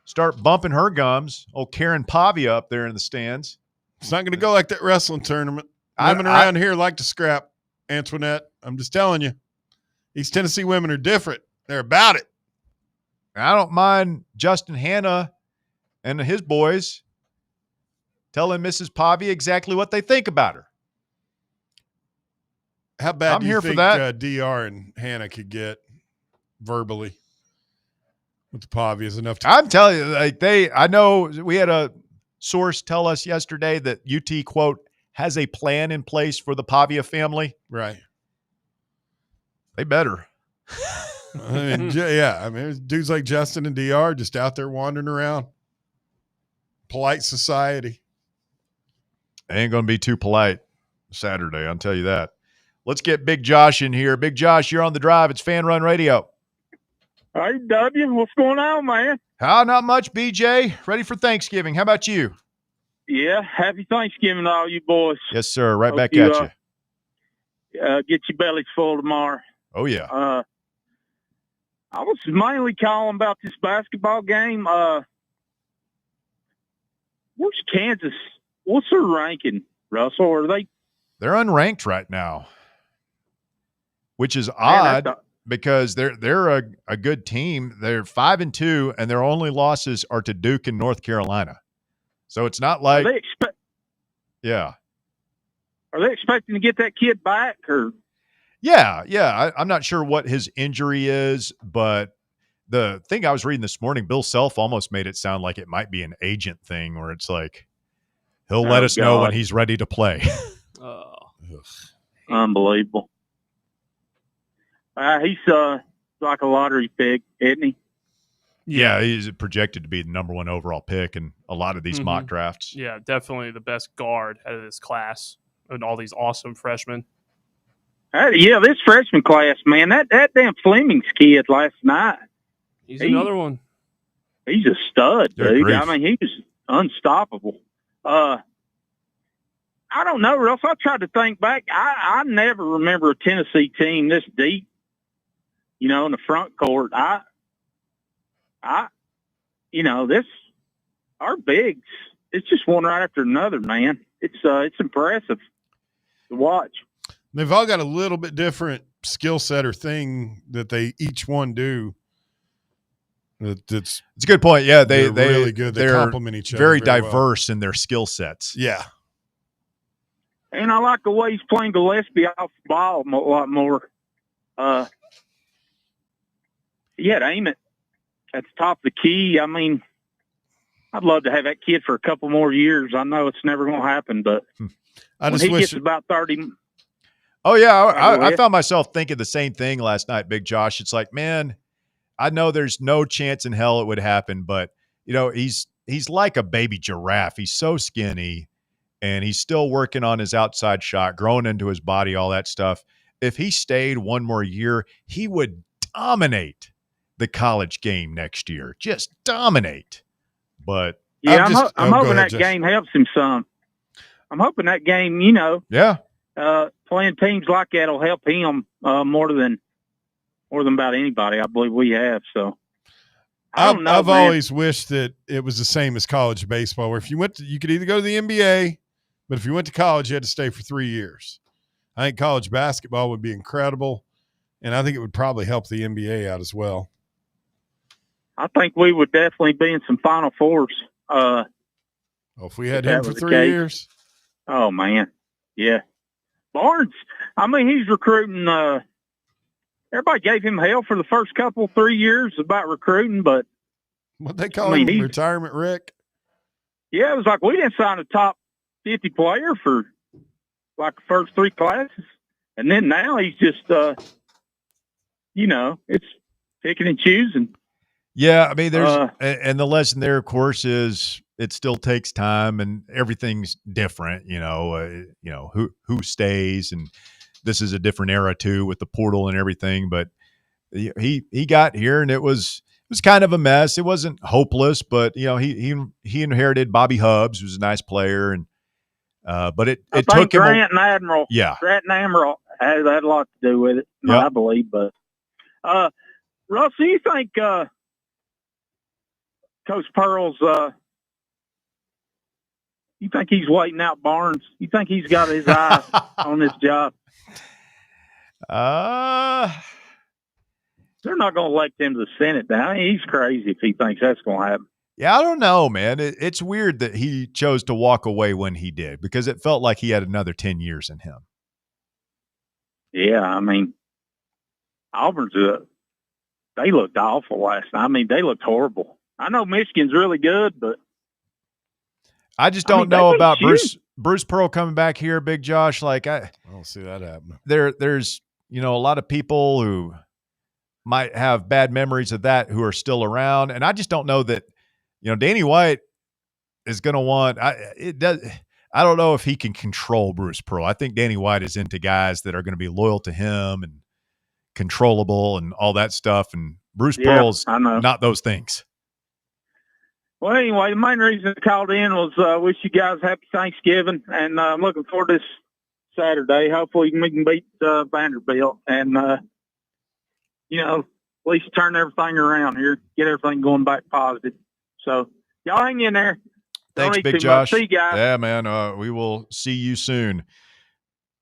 S2: start bumping her gums, old Karen Pavia up there in the stands.
S12: It's not going to go like that wrestling tournament. Women around here like to scrap, Antoinette. I'm just telling you. These Tennessee women are different. They're about it.
S2: I don't mind Justin Hanna and his boys telling Mrs. Pavia exactly what they think about her.
S12: How bad
S2: I'm
S12: do you
S2: here
S12: think
S2: for that.
S12: DR and Hannah could get verbally with the Pavias enough to?
S2: I'm telling you, I know we had a source tell us yesterday that UT, quote, has a plan in place for the Pavia family.
S12: Right.
S2: They better.
S12: I mean, yeah. I mean, dudes like Justin and DR just out there wandering around. Polite society.
S2: They ain't going to be too polite Saturday, I'll tell you that. Let's get Big Josh in here. Big Josh, you're on the drive. It's Fan Run Radio.
S8: Hey, W, what's going on, man?
S2: How? Not much, BJ. Ready for Thanksgiving. How about you?
S8: Yeah, happy Thanksgiving to all you boys.
S2: Yes, sir. Right
S8: Hope
S2: back
S8: you,
S2: at you.
S8: Get your bellies full tomorrow.
S2: Oh, yeah.
S8: I was mainly calling about this basketball game. Where's Kansas? What's their ranking, Russell? Are they?
S2: They're unranked right now, which is odd because they're a good team. They're 5-2, and their only losses are to Duke and North Carolina. So it's not like yeah.
S8: Are they expecting to get that kid back or?
S2: Yeah. I'm not sure what his injury is, but the thing I was reading this morning, Bill Self almost made it sound like it might be an agent thing where it's like he'll let us know when he's ready to play.
S8: Unbelievable. He's like a lottery pick, isn't he?
S2: Yeah, he's projected to be the number 1 overall pick in a lot of these mock drafts.
S27: Yeah, definitely the best guard out of this class and all these awesome freshmen.
S8: Yeah, this freshman class, man, that damn Fleming's kid last night.
S27: He's another one.
S8: He's a stud, dude.
S27: grief.
S8: I mean, he was unstoppable. I don't know, Russ. I tried to think back. I never remember a Tennessee team this deep, in the front court. Our bigs, it's just one right after another, man. It's impressive to watch.
S12: They've all got a little bit different skill set or thing that they each one do. It's
S2: a good point. Yeah, they're
S12: really good. They complement each other
S2: very
S12: very well.
S2: diverse in their skill sets.
S12: Yeah.
S8: And I like the way he's playing Gillespie off the ball a lot more. To aim it at the top of the key. I mean, I'd love to have that kid for a couple more years. I know it's never going to happen, but when he gets about 30.
S2: Oh, yeah. I found myself thinking the same thing last night, Big Josh. It's like, man, I know there's no chance in hell it would happen, but, he's like a baby giraffe. He's so skinny, and he's still working on his outside shot, growing into his body, all that stuff. If he stayed one more year, he would dominate the college game next year. Just dominate. But
S8: yeah, I'm hoping that game helps him some. I'm hoping that game, playing teams like that will help him more than about anybody. I believe we have. So I don't know,
S12: I've
S8: man.
S12: always wished that it was the same as college baseball, where if you you could either go to the NBA, but if you went to college, you had to stay for 3 years. I think college basketball would be incredible, and I think it would probably help the NBA out as well.
S8: I think we would definitely be in some Final Fours.
S12: If we had him for 3 years.
S8: Oh, man. Yeah. Barnes, I mean, he's recruiting. Everybody gave him hell for the first 3 years about recruiting, but
S12: what they call him, retirement Rick?
S8: Yeah, it was like we didn't sign a top 50 player for like the first 3 classes. And then now he's just, it's picking and choosing.
S2: Yeah, I mean, there's and the lesson there, of course, is it still takes time and everything's different. Who stays, and this is a different era too with the portal and everything. But he got here, and it was kind of a mess. It wasn't hopeless, but he inherited Bobby Hubbs, who's a nice player, and but it took him.
S8: Grant and Admiral, Grant and Admiral had a lot to do with it, I believe. But Russ, do you think Coach Pearl's? You think he's waiting out Barnes? You think he's got his eye on this job? They're not going to elect him to the Senate now. He's crazy if he thinks that's going to happen.
S2: Yeah, I don't know, man. It's weird that he chose to walk away when he did, because it felt like he had another 10 years in him.
S8: Yeah, I mean, Auburn's they looked awful last night. I mean, they looked horrible. I know Michigan's really good, but
S2: I just don't know about Bruce Pearl coming back here, Big Josh. Like I
S12: don't see that happening.
S2: There's a lot of people who might have bad memories of that who are still around, and I just don't know that Danny White is going to want. I don't know if he can control Bruce Pearl. I think Danny White is into guys that are going to be loyal to him and controllable and all that stuff, and Bruce Pearl's not those things.
S8: Well, anyway, the main reason I called in was wish you guys happy Thanksgiving, and I'm looking forward to this Saturday. Hopefully we can beat Vanderbilt and, at least turn everything around here, get everything going back positive. So y'all hang in there.
S2: Thanks, Big Josh.
S8: See you guys.
S2: Yeah, man. We will see you soon.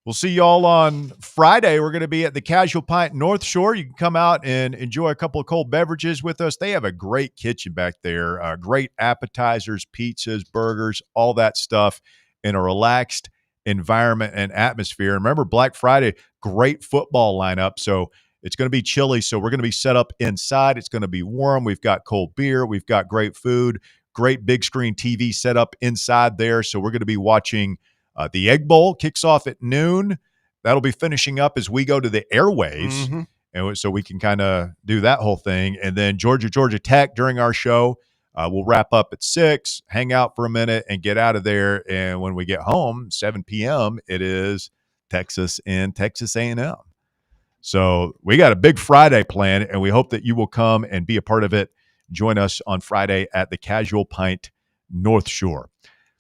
S2: We'll see you all on Friday. We're going to be at the Casual Pint North Shore. You can come out and enjoy a couple of cold beverages with us. They have a great kitchen back there, great appetizers, pizzas, burgers, all that stuff in a relaxed environment and atmosphere. And remember, Black Friday, great football lineup. So it's going to be chilly. So we're going to be set up inside. It's going to be warm. We've got cold beer. We've got great food, great big screen TV set up inside there. So we're going to be watching the Egg Bowl kicks off at noon. That'll be finishing up as we go to the airwaves. And so we can kind of do that whole thing. And then Georgia Tech during our show, we'll wrap up at 6, hang out for a minute and get out of there. And when we get home, 7 p.m., it is Texas and Texas A&M. So we got a big Friday plan, and we hope that you will come and be a part of it. Join us on Friday at the Casual Pint North Shore.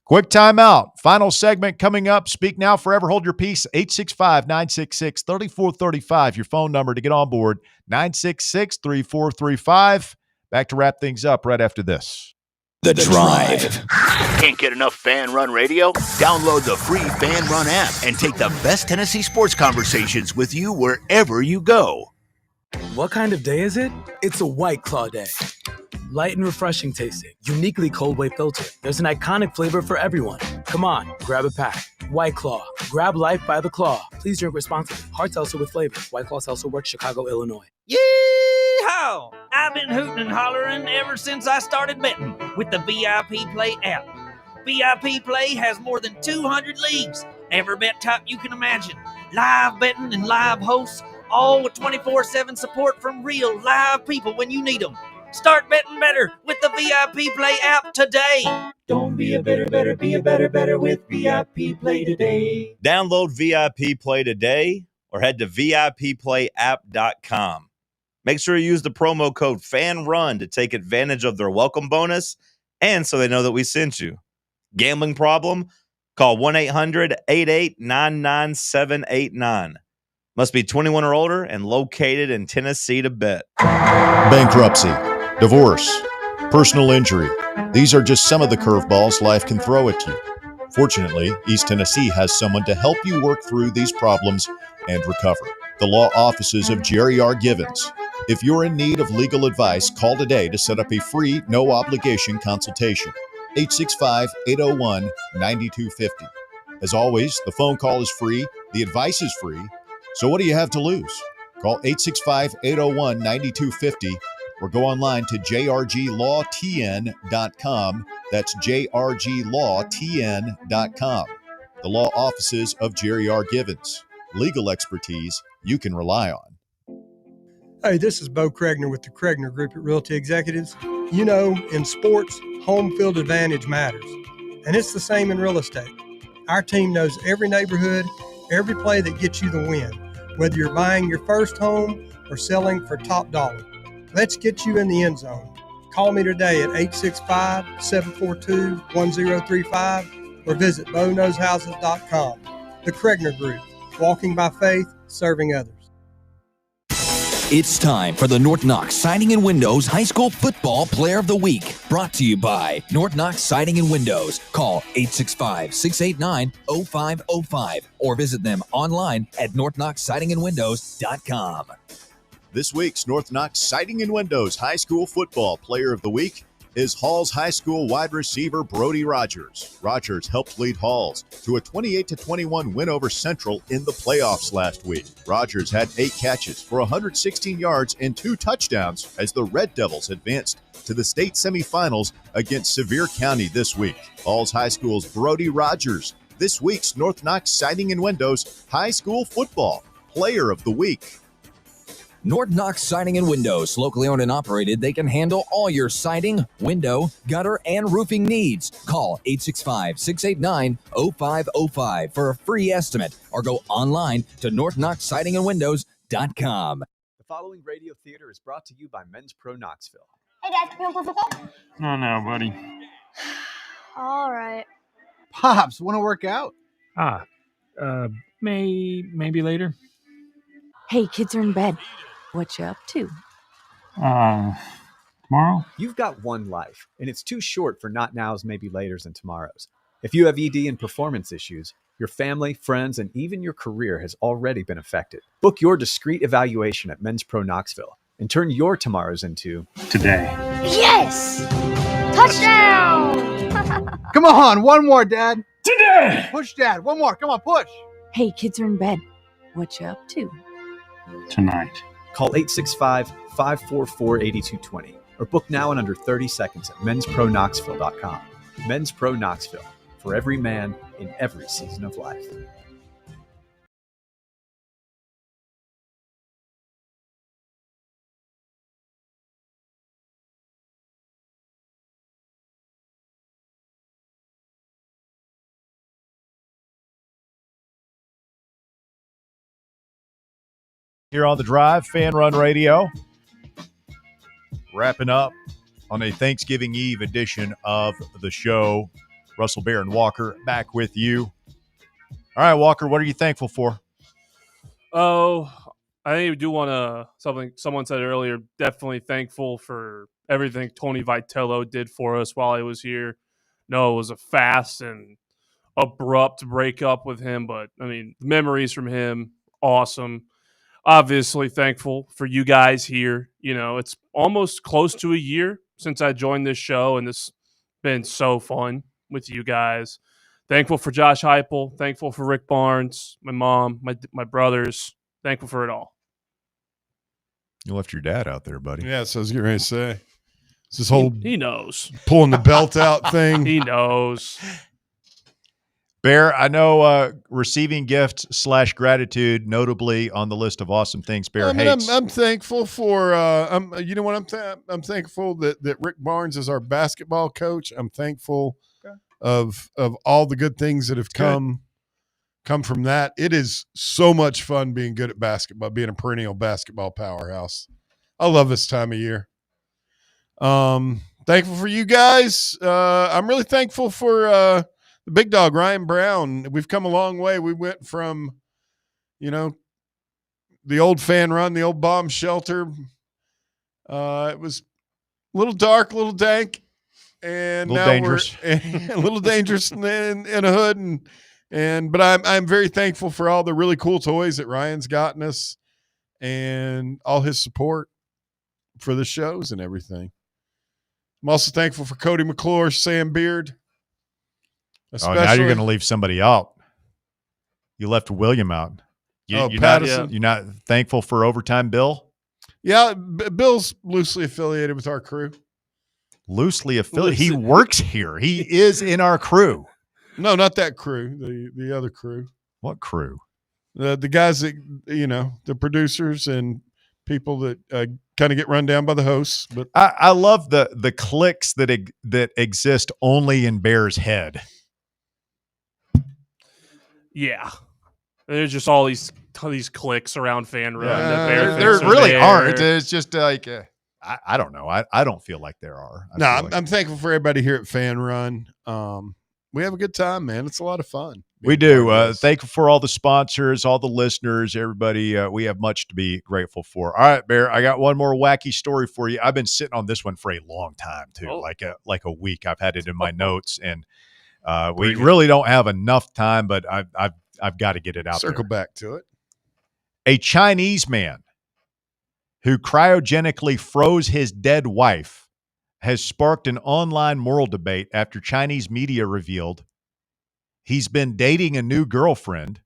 S2: Quick timeout. Final segment coming up. Speak now, forever hold your peace. 865-966-3435. Your phone number to get on board. 966-3435. Back to wrap things up right after this.
S14: The Drive. Can't get enough Fan Run Radio? Download the free Fan Run app and take the best Tennessee sports conversations with you wherever you go.
S9: What kind of day is it? It's a White Claw day. Light and refreshing tasting, uniquely cold way filtered. There's an iconic flavor for everyone. Come on, grab a pack. White Claw. Grab life by the claw. Please drink responsibly. Hard seltzer with flavor. White Claw Seltzer Works, Chicago, Illinois.
S13: Yeehaw! I've been hooting and hollering ever since I started betting with the VIP Play app. VIP Play has more than 200 leagues. Every bet type you can imagine. Live betting and live hosts, all with 24/7 support from real live people when you need them. Start betting better with the VIP Play app today.
S16: Don't be a better, be a better with VIP Play today.
S5: Download VIP Play today or head to VIPPlayApp.com. Make sure you use the promo code FANRUN to take advantage of their welcome bonus and so they know that we sent you. Gambling problem? Call 1-800-8899-789. Must be 21 or older and located in Tennessee to bet.
S6: Bankruptcy, divorce, personal injury. These are just some of the curveballs life can throw at you. Fortunately, East Tennessee has someone to help you work through these problems and recover. The law offices of Jerry R. Givens. If you're in need of legal advice, call today to set up a free, no-obligation consultation. 865-801-9250. As always, the phone call is free, the advice is free, So what do you have to lose? Call 865-801-9250 or go online to jrglawtn.com. That's jrglawtn.com. The law offices of Jerry R. Givens. Legal expertise you can rely on.
S3: Hey, this is Bo Kregner with the Kregner Group at Realty Executives. You know, in sports, home field advantage matters, and it's the same in real estate. Our team knows every neighborhood, every play that gets you the win, whether you're buying your first home or selling for top dollar. Let's get you in the end zone. Call me today at 865-742-1035 or visit BoKnowsHouses.com. The Kregner Group, walking by faith, serving others.
S10: It's time for the North Knox Siding and Windows High School Football Player of the Week. Brought to you by North Knox Siding and Windows. Call 865-689-0505 or visit them online at northknoxsidingandwindows.com.
S6: This week's North Knox Siding and Windows High School Football Player of the Week is Halls High School wide receiver Brody Rogers. Rogers helped lead Halls to a 28-21 win over Central in the playoffs last week. Rogers had 8 catches for 116 yards and 2 touchdowns as the Red Devils advanced to the state semifinals against Sevier County this week. Halls High School's Brody Rogers, this week's North Knox Siding and Windows High School Football Player of the Week.
S10: North Knox Siding and Windows, locally owned and operated, they can handle all your siding, window, gutter, and roofing needs. Call 865-689-0505 for a free estimate or go online to northknoxsidingandwindows.com.
S20: The following radio theater is brought to you by Men's Pro Knoxville.
S21: Hey, Dad, can we play football?
S15: No, no, buddy.
S21: All right.
S22: Pops, want to work out?
S15: Maybe later.
S24: Hey, kids are in bed. What you up to?
S15: Tomorrow?
S20: You've got one life, and it's too short for not nows, maybe laters, and tomorrows. If you have ED and performance issues, your family, friends, and even your career has already been affected. Book your discreet evaluation at Men's Pro Knoxville and turn your tomorrows into
S15: today.
S21: Yes! Touchdown!
S22: Come on, one more, Dad.
S15: Today!
S22: Push, Dad. One more. Come on, push.
S24: Hey, kids are in bed. What you up to?
S15: Tonight.
S20: Call 865-544-8220 or book now in under 30 seconds at menspronknoxville.com. Men's Pro Knoxville, for every man in every season of life.
S2: Here on The Drive, Fan Run Radio. Wrapping up on a Thanksgiving Eve edition of the show. Russell Barron Walker back with you. All right, Walker, what are you thankful for?
S27: Oh, I do want to, something someone said earlier, definitely thankful for everything Tony Vitello did for us while I was here. No, it was a fast and abrupt breakup with him, but, I mean, memories from him, awesome. Obviously thankful for you guys here. You know, it's almost close to a year since I joined this show, and this has been so fun with you guys. Thankful for Josh Heupel. Thankful for Rick Barnes, my mom, my brothers. Thankful for it all.
S2: You left your dad out there, buddy.
S12: Yeah, so I was getting ready to say. It's this whole
S27: he knows.
S12: Pulling the belt out thing.
S27: He knows.
S2: Bear, I know receiving gift / gratitude, notably on the list of awesome things Bear hates.
S12: I'm thankful for, you know what, I'm thankful that Rick Barnes is our basketball coach. I'm thankful of all the good things that have come from that. It is so much fun being good at basketball, being a perennial basketball powerhouse. I love this time of year. Thankful for you guys. I'm really thankful for the big dog, Ryan Brown. We've come a long way. We went from, the old fan run, the old bomb shelter. It was a little dark, a little dank, and now dangerous. We're a little dangerous in a hood. But I'm very thankful for all the really cool toys that Ryan's gotten us and all his support for the shows and everything. I'm also thankful for Cody McClure, Sam Beard.
S2: Now you're going to leave somebody out. You left William out. You're not thankful for Overtime Bill?
S12: Yeah, Bill's loosely affiliated with our crew.
S2: Loosely affiliated? He works here. He is in our crew.
S12: No, not that crew. The other crew.
S2: What crew?
S12: The guys that, the producers and people that kind of get run down by the hosts. But
S2: I love the cliques that exist only in Bear's head.
S27: Yeah. There's just all these cliques around Fan Run.
S2: There really aren't. It's just like, I don't know. I don't feel like there are.
S12: I'm thankful for everybody here at Fan Run. We have a good time, man. It's a lot of fun.
S2: We do. Thankful for all the sponsors, all the listeners, everybody. We have much to be grateful for. All right, Bear, I got one more wacky story for you. I've been sitting on this one for a long time, too, like a week. I've had it in my notes, and we really don't have enough time, but I've got to get it out there.
S12: Circle back to it.
S2: A Chinese man who cryogenically froze his dead wife has sparked an online moral debate after Chinese media revealed he's been dating a new girlfriend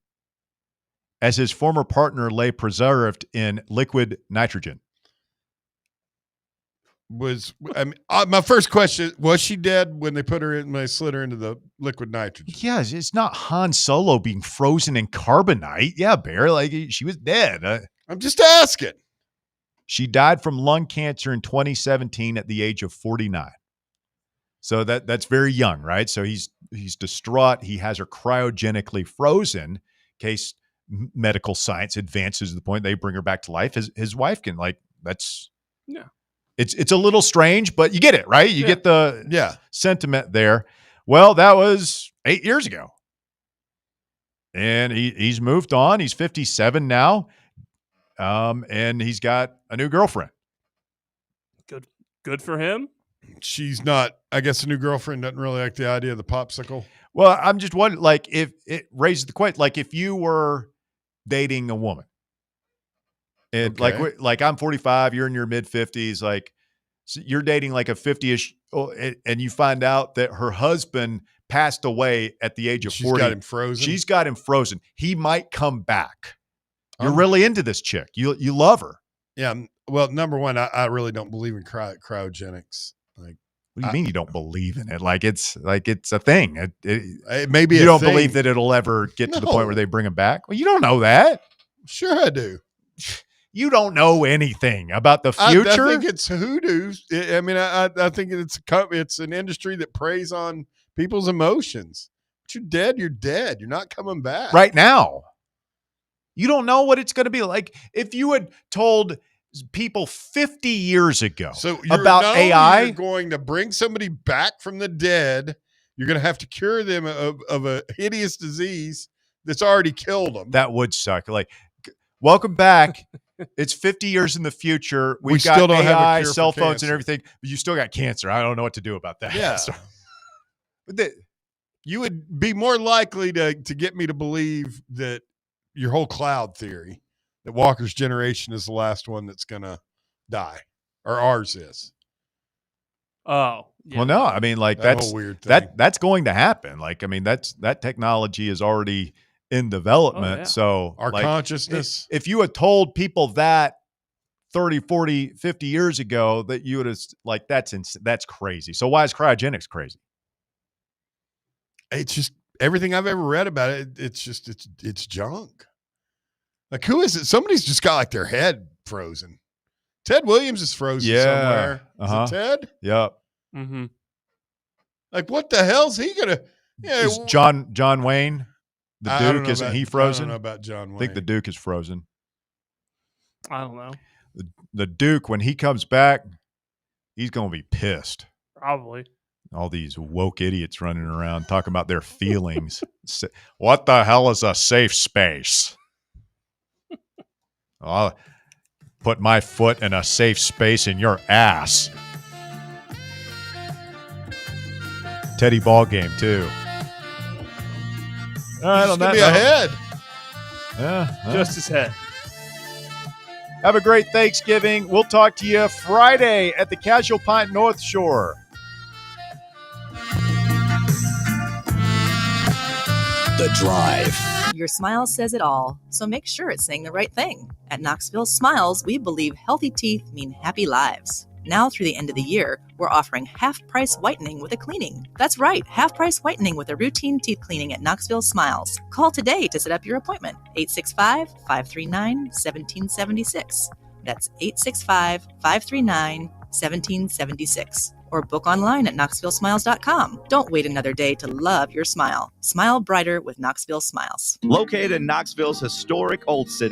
S2: as his former partner lay preserved in liquid nitrogen.
S12: My first question, was she dead when they slid her into the liquid nitrogen?
S2: Yes, it's not Han Solo being frozen in carbonite. Yeah, Bear, like she was dead.
S12: I'm just asking.
S2: She died from lung cancer in 2017 at the age of 49. So that's very young, right? So he's distraught. He has her cryogenically frozen in case medical science advances to the point they bring her back to life. His wife can It's a little strange, but you get it, right? You get the sentiment there. Well, that was 8 years ago. And he's moved on. He's 57 now. And he's got a new girlfriend.
S27: Good for him.
S12: She's not, I guess the new girlfriend doesn't really like the idea of the popsicle.
S2: Well, I'm just wondering, like, if it raises the question, like if you were dating a woman and like I'm 45, you're in your mid 50s, like so you're dating like a 50-ish and you find out that her husband passed away at the age of 40.
S12: She's got him frozen.
S2: She's got him frozen. He might come back. You're really into this chick. You love her.
S12: Yeah. Well, number one, I really don't believe in cryogenics. Like,
S2: what do you mean you don't believe in it? Like it's a thing.
S12: It may be.
S2: You don't believe that it'll ever get to the point where they bring him back? Well, you don't know that.
S12: Sure, I do.
S2: You don't know anything about the future.
S12: I think it's hoodoo. I mean, I think it's an industry that preys on people's emotions. But you're dead. You're dead. You're not coming back
S2: right now. You don't know what it's going to be like. If you had told people 50 years ago about AI,
S12: you're going to bring somebody back from the dead. You're going to have to cure them of a hideous disease that's already killed them.
S2: That would suck. Like, welcome back. It's 50 years in the future. We got
S12: still don't
S2: AI,
S12: have a cure
S2: cell
S12: for
S2: phones,
S12: cancer.
S2: and everything, but you still got cancer. I don't know what to do about that.
S12: Yeah. You would be more likely to get me to believe that your whole cloud theory, that Walker's generation is the last one that's going to die, or ours is.
S27: Oh, yeah.
S2: Well, no, I mean, like that's
S12: whole weird thing.
S2: that's going to happen. Like, I mean, that technology is already in development.
S27: Oh, yeah.
S2: So
S12: our consciousness,
S2: if you had told people that 30, 40, 50 years ago, that you would have like, that's crazy. So why is cryogenics crazy?
S12: It's just everything I've ever read about it. It's junk. Like, who is it? Somebody's just got like their head frozen. Ted Williams is frozen somewhere. Is it Ted?
S2: Yep.
S27: Mm-hmm.
S12: Like, what the hell's he gonna? Yeah,
S2: is John Wayne, the Duke, isn't he frozen?
S12: I don't know about John Wayne.
S2: I think the Duke is frozen.
S27: I don't know.
S2: The Duke, when he comes back, he's gonna be pissed.
S27: Probably.
S2: All these woke idiots running around talking about their feelings. What the hell is a safe space? I'll put my foot in a safe space in your ass. Teddy ball game too. All right, on that
S12: note, ahead.
S2: Yeah,
S27: just his head.
S2: Have a great Thanksgiving. We'll talk to you Friday at the Casual Pint North Shore.
S14: The Drive.
S1: Your smile says it all, so make sure it's saying the right thing. At Knoxville Smiles, we believe healthy teeth mean happy lives. Now through the end of the year, we're offering half-price whitening with a cleaning. That's right, half-price whitening with a routine teeth cleaning at Knoxville Smiles. Call today to set up your appointment. 865-539-1776. That's 865-539-1776. Or book online at knoxvillesmiles.com. Don't wait another day to love your smile. Smile brighter with Knoxville Smiles.
S5: Located in Knoxville's historic Old City,